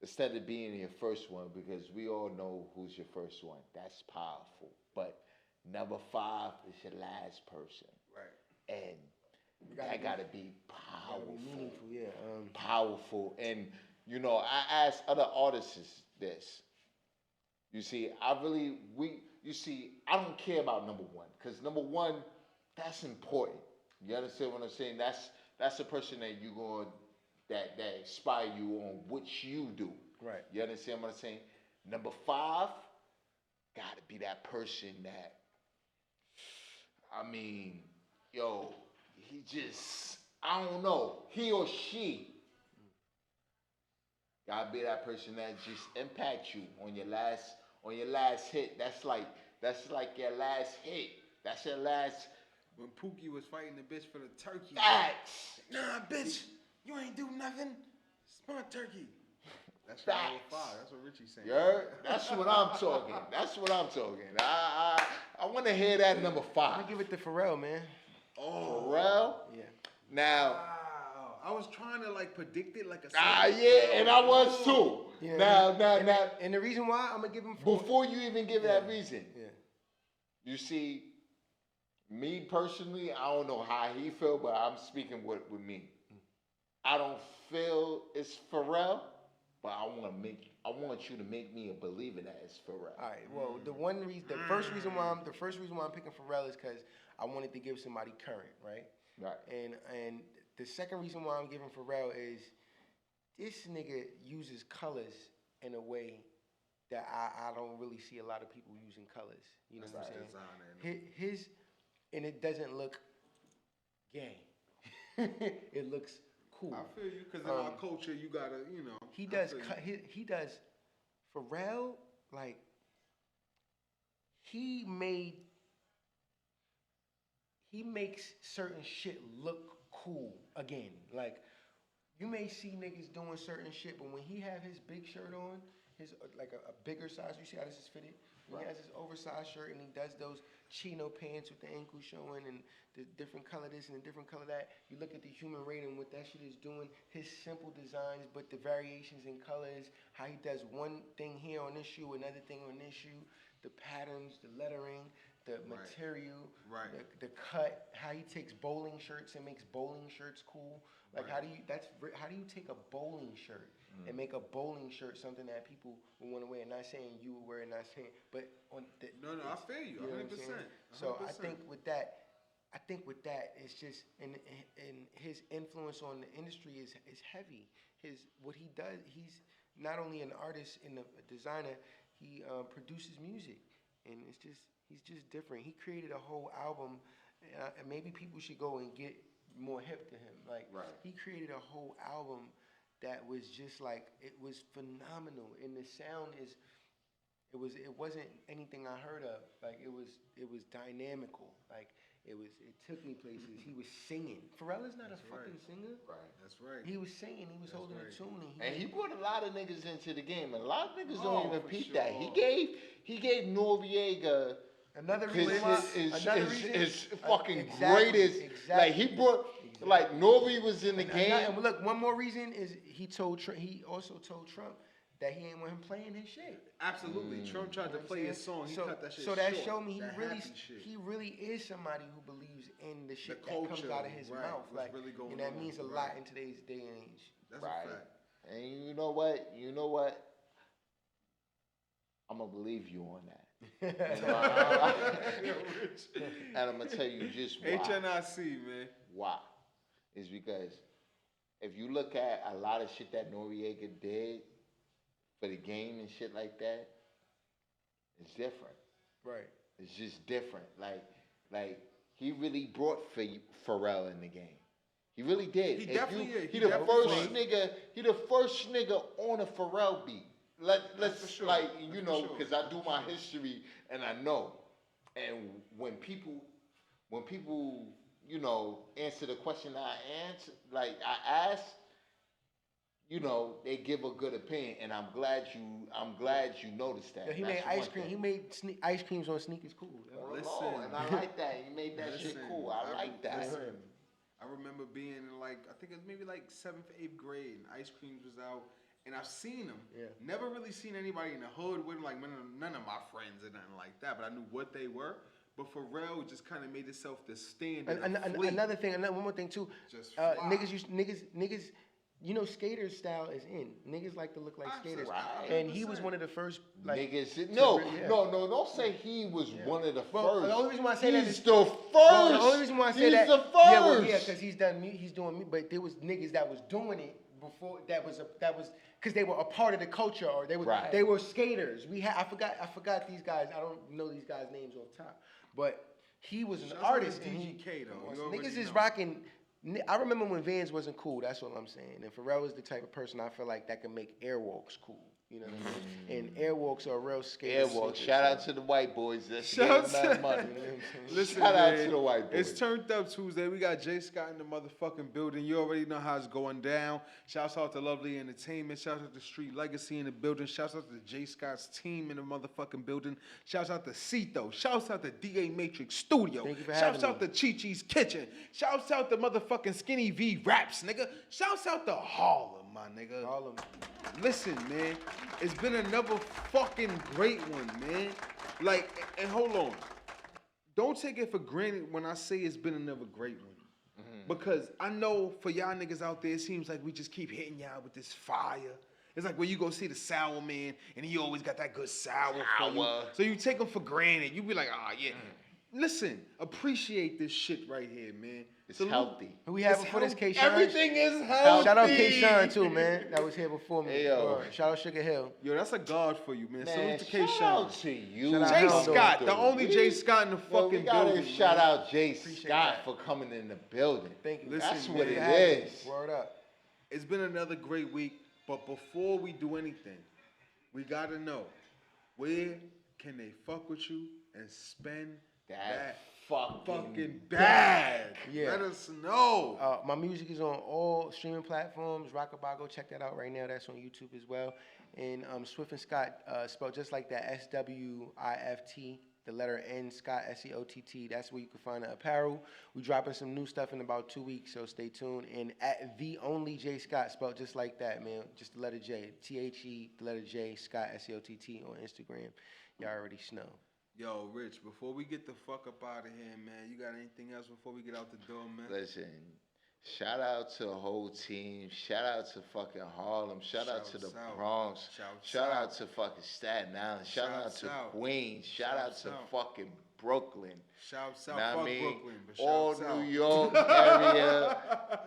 instead of being your first one, because we all know who's your first one, that's powerful. But number 5 is your last person. Right. And that gotta be powerful. Gotta be meaningful, yeah. Powerful. And, you know, I ask other artists this. You see, I don't care about number 1. Because number 1, that's important. You understand what I'm saying? That's the person that you going that inspire you on what you do. Right. You understand what I'm saying? Number 5, gotta be that person that, I mean, yo, he just, I don't know, he or she gotta be that person that just impacts you on your last hit. That's like your last hit. That's your last. When Pookie was fighting the bitch for the turkey. Facts. Nah, bitch, you ain't do nothing. It's my turkey. That's Facts. number 5. That's what Richie's saying. You heard? That's what I'm talking. That's what I'm talking. I want to hear that number 5. I'm gonna give it to Pharrell, man. Oh, Pharrell? Yeah. Now. Wow. I was trying to like predict it like a. Yeah, and I was too. Yeah, Now. And the reason why I'm gonna give him before you even give that reason. Yeah. You see, me personally, I don't know how he feel, but I'm speaking with me. I don't feel it's Pharrell, but I want you to make me a believer that it's Pharrell. All right. Well, the first reason why I'm picking Pharrell is because I wanted to give somebody current, right? Right. And the second reason why I'm giving Pharrell is this nigga uses colors in a way that I don't really see a lot of people using colors. You know what I'm saying? His and it doesn't look gay. It looks cool. I feel you, because in our culture, you gotta, you know. He does. He does. Pharrell, like, he makes certain shit look cool again. Like, you may see niggas doing certain shit, but when he have his big shirt on, his like a bigger size, you see how this is fitted? When he has his oversized shirt and he does those chino pants with the ankle showing and the different color this and the different color that. You look at the human rating, what that shit is doing, his simple designs, but the variations in colors, how he does one thing here on this shoe, another thing on this shoe, the patterns, the lettering, the material, the cut, how he takes bowling shirts and makes bowling shirts cool. Like how do you take a bowling shirt and make a bowling shirt something that people would want to wear? Not saying you would wear it, not saying, but on the No, I feel you, 100%. So I think with that, it's just and his influence on the industry is heavy. What he does, he's not only an artist and a designer, he produces music, and he's just different. He created a whole album, and maybe people should go and get more hip to him. Like he created a whole album that was just like, it was phenomenal, and the sound it wasn't anything I heard of. Like it was dynamical. Like it took me places. He was singing. Pharrell is not fucking singer. Right. That's right. He was singing. He was holding a tune. And he brought a lot of niggas into the game. And a lot of niggas don't even peep that. He gave Noriega another reason his fucking greatest. Exactly. Like he brought like Nori was in the game. And look, one more reason is he also told Trump that he ain't want him playing his shit. Absolutely. Trump tried to play his song. He cut that shit short. So that showed me he really is somebody who believes in the shit that comes out of his mouth. Like, really and that means a lot in today's day and age. That's a fact. And you know what? I'm gonna believe you on that. And I'm gonna tell you just why. HNIC, man. Why? Is because if you look at a lot of shit that Noriega did for the game and shit like that, it's different. Right. It's just different. Like he really brought Pharrell in the game. He really did. He definitely is. He the first nigga on a Pharrell beat. Let's sure. like, you know, because I do my history and I know. And when people, you know, answer the question I ask, you know, they give a good opinion, and I'm glad you noticed that. Yeah, he made ice cream. He made ice creams on sneakers cool. Listen, and I like that. He made that shit cool. I like that. Listen, I remember being in I think it was maybe like 7th, 8th grade, and ice creams was out, and I've seen them. Yeah. Never really seen anybody in the hood with them, like none of my friends or nothing like that, but I knew what they were. But Pharrell just kind of made itself the standard. One more thing too. Niggas. You know, skaters style is in. Niggas like to look like skaters, and he was one of the first. Like, niggas, no, don't say he was one of the first. The only reason why I say that is the first. The only reason why I say that, he's the first. Because he's doing me. But there was niggas that was doing it before. That was because they were a part of the culture, or they were skaters. I forgot these guys. I don't know these guys' names off top, but he was an artist. DGK though. Niggas is rocking. I remember when Vans wasn't cool. That's what I'm saying. And Pharrell is the type of person I feel like that can make Airwalks cool. You know what I mean? And Airwalks are a real skater. Airwalks. Shout out to the white boys. Shout out money. Listen, shout out to the white boys. It's Turned Up Tuesday. We got JSCOTT in the motherfucking building. You already know how it's going down. Shouts out to Lovely Entertainment. Shouts out to Street Legacy in the building. Shouts out to JSCOTT's team in the motherfucking building. Shouts out to Cito. Shouts out to DA Matrix Studio. Thank you for Shouts having out to Chi Chi's Kitchen. Shouts out to motherfucking Skinny V Raps, nigga. Shouts out to Harlem, my nigga. Harlem. Listen, man. It's been another fucking great one, man. Like, and hold on. Don't take it for granted when I say it's been another great one. Because I know for y'all niggas out there, it seems like we just keep hitting y'all with this fire. It's like when you go see the Sour Man, and he always got that good sour for you. So you take him for granted. You be like, yeah. Listen, appreciate this shit right here, man. It's healthy. Who we have before this, KSHINE? Everything is healthy. Shout out KSHINE too, man. That was here before me. Hey, yo. Shout out Sugar Hill. Yo, that's a god for you, man. Salute to KSHINE. KSHINE. Shout out to you. JSCOTT, the only JSCOTT in the fucking we gotta building. Shout out JSCOTT for coming in the building. Thank you. Listen, that's what man, it is. Word up. It's been another great week, but before we do anything, we gotta know, where can they fuck with you and spend that fucking bag? Yeah. Let us know. My music is on all streaming platforms. Rockabye, go check that out right now. That's on YouTube as well. And Swift and Scott, spelled just like that, SWIFT, the letter N, Scott, SCOTT. That's where you can find the apparel. We're dropping some new stuff in about 2 weeks, so stay tuned. And at the only J Scott, spelled just like that, man. Just the letter J, THE, the letter J, Scott, SCOTT on Instagram. Y'all already know. Yo, Rich, before we get the fuck up out of here, man, you got anything else before we get out the door, man? Listen, shout out to the whole team. Shout out to fucking Harlem. Shout out to the Bronx. Shout out to fucking Staten Island. Shout out to Queens. Shout out to fucking Brooklyn. Shouts out, fuck Brooklyn, but all shouts out. New York area,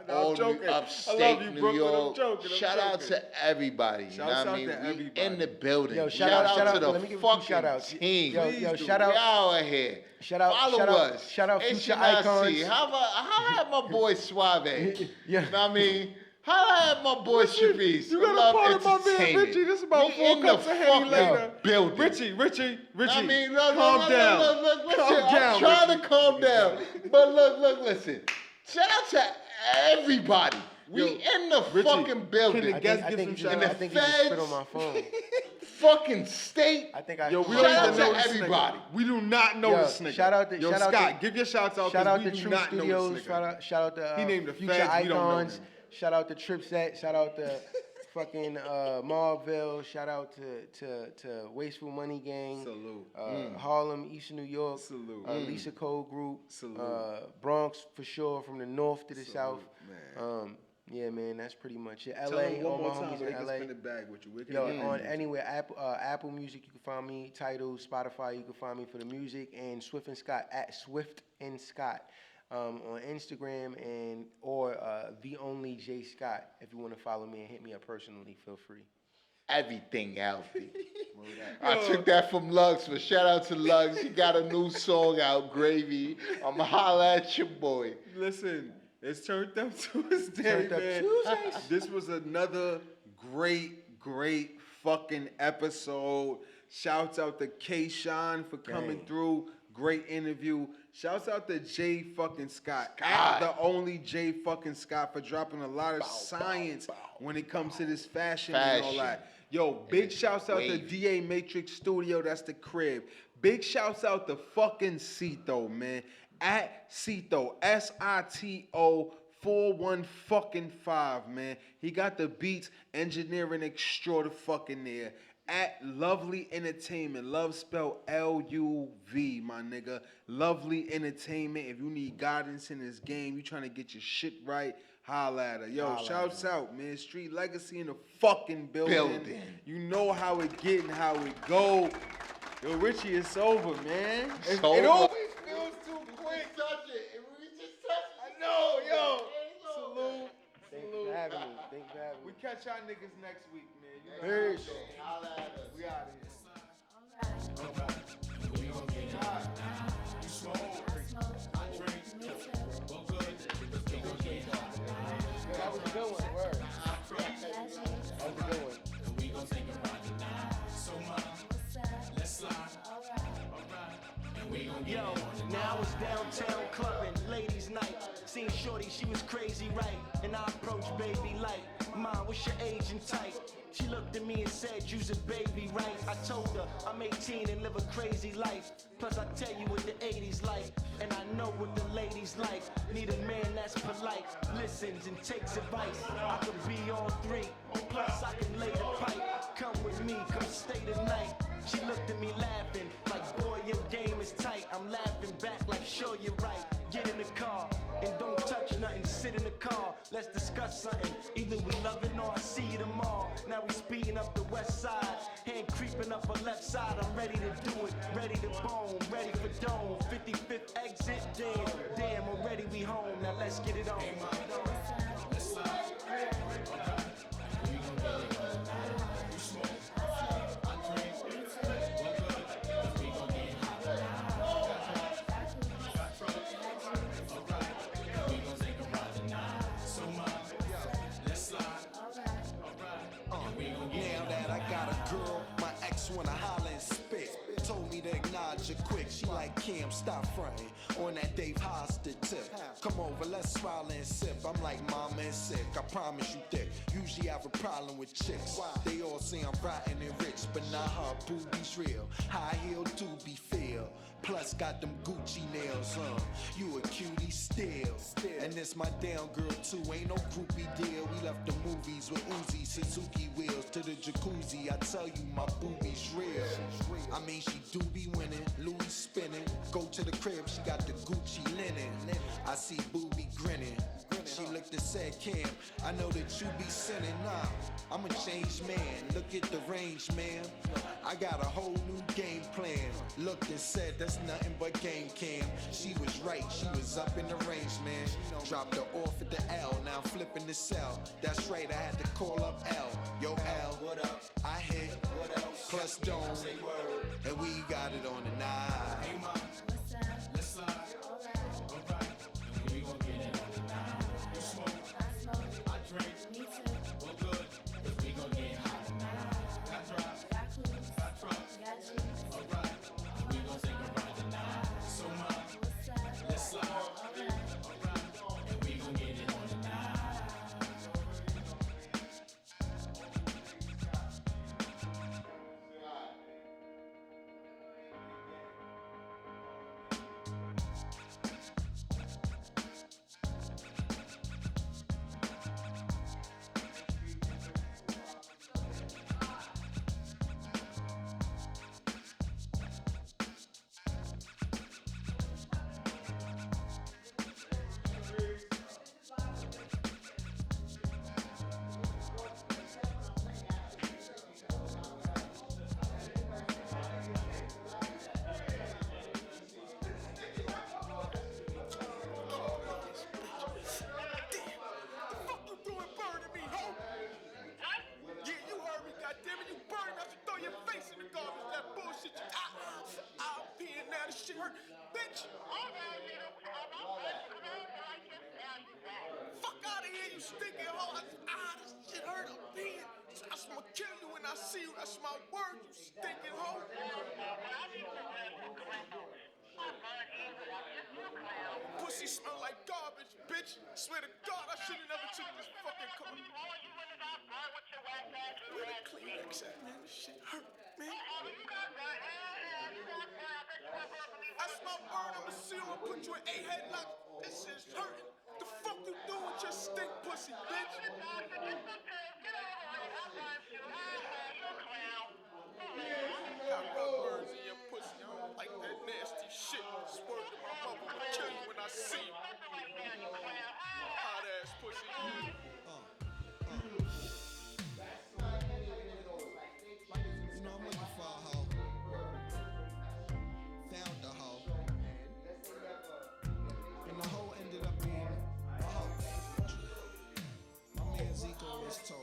No, all I'm joking. upstate I love you, New Brooklyn. York. I'm joking. Shout out to everybody. You know what I mean? Shouts out to We everybody. in the building. Yo, shout out to let me the give a few fucking shout-outs. team. Yo, shout out. Y'all are here. Follow us. Shout out Future HNIC. Icons. How about my boy Suave? Yeah. You know what I mean? How about my boy Sharice? You got a part of my man Richie. This is about 4 cups of Henny later. Building. Richie. I mean, calm down. Look, listen, Calm down, I'm trying Richie. to calm down. But look, listen. Shout out to everybody. We in the fucking building. Can the guests give some shout out? I think you just spit on my phone. Fucking state. I think I. Yo, we Shout don't out even to know this everybody. nigga. We do not know this nigga. Shout out to Scott. Give your shouts out. Shout out we to do True not know Studios. this nigga. Shout out to He named the Future feds, we don't know Icons. him. Shout out to Tripset. Shout out to fucking Marville. Shout out to Wasteful Money Gang. Salute. Harlem, Eastern New York. Salute. Lisa Cole Group. Salute. Bronx for sure, from the north to the south. Man. Yeah, man, that's pretty much it. Tell LA, them one all more my time homies where they in can LA. spin the bag with you. Where can Yo, they on find you? anywhere, Apple Music, you can find me. Tidal, Spotify, you can find me for the music, and Swift and Scott at Swift and Scott on Instagram or the only J Scott. If you want to follow me and hit me up personally, feel free. Everything healthy. I took that from Lux, but shout out to Lux. He got a new song out, Gravy. I'ma holla at your boy. Listen, it's Turned Up Tuesday, man. This was another great fucking episode. Shouts out to KSHINE for coming through. Great interview. Shouts out to Jay fucking Scott. The only Jay fucking Scott for dropping a lot of science when it comes to this fashion and all that. Yo, big shouts out to DA Matrix Studio. That's the crib. Big shouts out to fucking Cito, man. At Cito, SITO 41-5, man. He got the beats, engineering extra fucking there. At Lovely Entertainment, love spelled L-U-V, my nigga. Lovely Entertainment. If you need guidance in this game, you trying to get your shit right, holla at her. Yo, shouts out, man. Street Legacy in the fucking building. You know how it get and how it go. Yo, Richie, it's over, man. It always feels too quick. I know, yo. Salute. Thanks for having me. Thanks for having me. We catch y'all niggas next week, man. You Peace. We out of here. That was a good one. Word. That was a good one. We gon' take a ride tonight. So let's slide. And we gon' get Yo, now it's downtown clubbing, ladies' night. Seen Shorty, she was crazy, right? And I approached baby like, Mom, what's your age and type? She looked at me and said, you's a baby, right? I told her I'm 18 and live a crazy life. Plus I tell you what the 80s like, and I know what the ladies like. Need a man that's polite, listens and takes advice. I could be all three, plus I can lay the pipe. Come with me, come stay the night. She looked at me laughing, like boy your game is tight. I'm laughing back like sure you're right. Get in the car and don't touch nothing. Sit in the car, let's discuss something. Either we love it or I see you tomorrow. Now we speeding up the west side, hand creeping up her left side. I'm ready to do it, ready to bone, ready for dome. 55th exit, damn, already we home. Now let's get it on. Wanna holler and spit. Told me to acknowledge her quick. She like, Kim, stop fronting on that Dave Hoster tip. Come over, let's smile and sip. I'm like, mama and sick. I promise you thick. Usually I have a problem with chicks. They all say I'm rotten and rich, but nah, her booty's real. High heel doobie feel. Plus got them Gucci nails, you a cutie still. And this my down girl too, ain't no groupie deal. We left the movies with Uzi, Suzuki wheels to the jacuzzi. I tell you my booby's real. I mean she do be winning, Louis spinning. Go to the crib, she got the Gucci linen. I see booby grinning. She looked and said, Cam, I know that you be sinning. Nah, I'm a changed man. Look at the range, man. I got a whole new game plan. Looked and said, that's nothing but game cam. She was right, she was up in the range, man. Dropped her off at the L, now I'm flipping the cell. That's right, I had to call up L. Yo, L, what up? I hit, what else? Plus Dome, and we got it on the night. Hey, mom, let's slide. Alright, and we gon' get it on the night. You smoke, I drink, we're good, cause we gon' get hot tonight. That's right, alright, we gon' take a ride tonight. So much, let's slide. Alright, and we gon' get it on the night. Bitch! Fuck out of here, you stinking hoe! This shit hurt. I'm peeing. I'm gonna kill you when I see you. That's my word, you stinking hoe. pussy smell like garbage, bitch. Swear to God, I should've never took this fucking car. Where the Kleenex at, man? This shit hurt, man. I smell burn, I'ma seal and put you in a headlock. This shit's hurting. The fuck you doing with your stink pussy, bitch? Got rub burns in your pussy. I don't like that nasty shit. Swear to my mother, I'll kill you when I see you. Hot ass pussy. You know, I'm looking for a hoe. Found a hoe. And the hoe ended up being a hoe. My man Zico was told.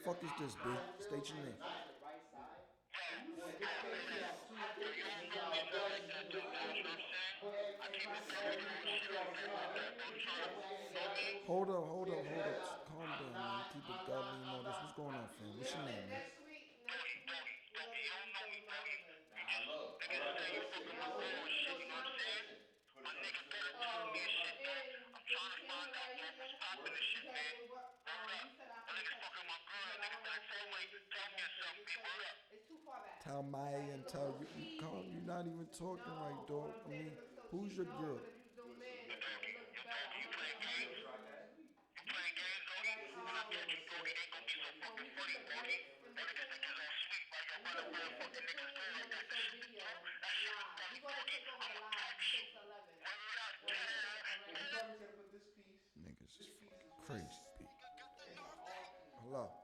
Fuck is this, B? State your name. Hold up. Calm down, man. Keep it godly and all this. What's going on, fam? What's your name, man? Tell Maya and tell you. Calm, you're not even talking right, dog. I mean, who's your girl? Niggas is fucking crazy, B. Hello.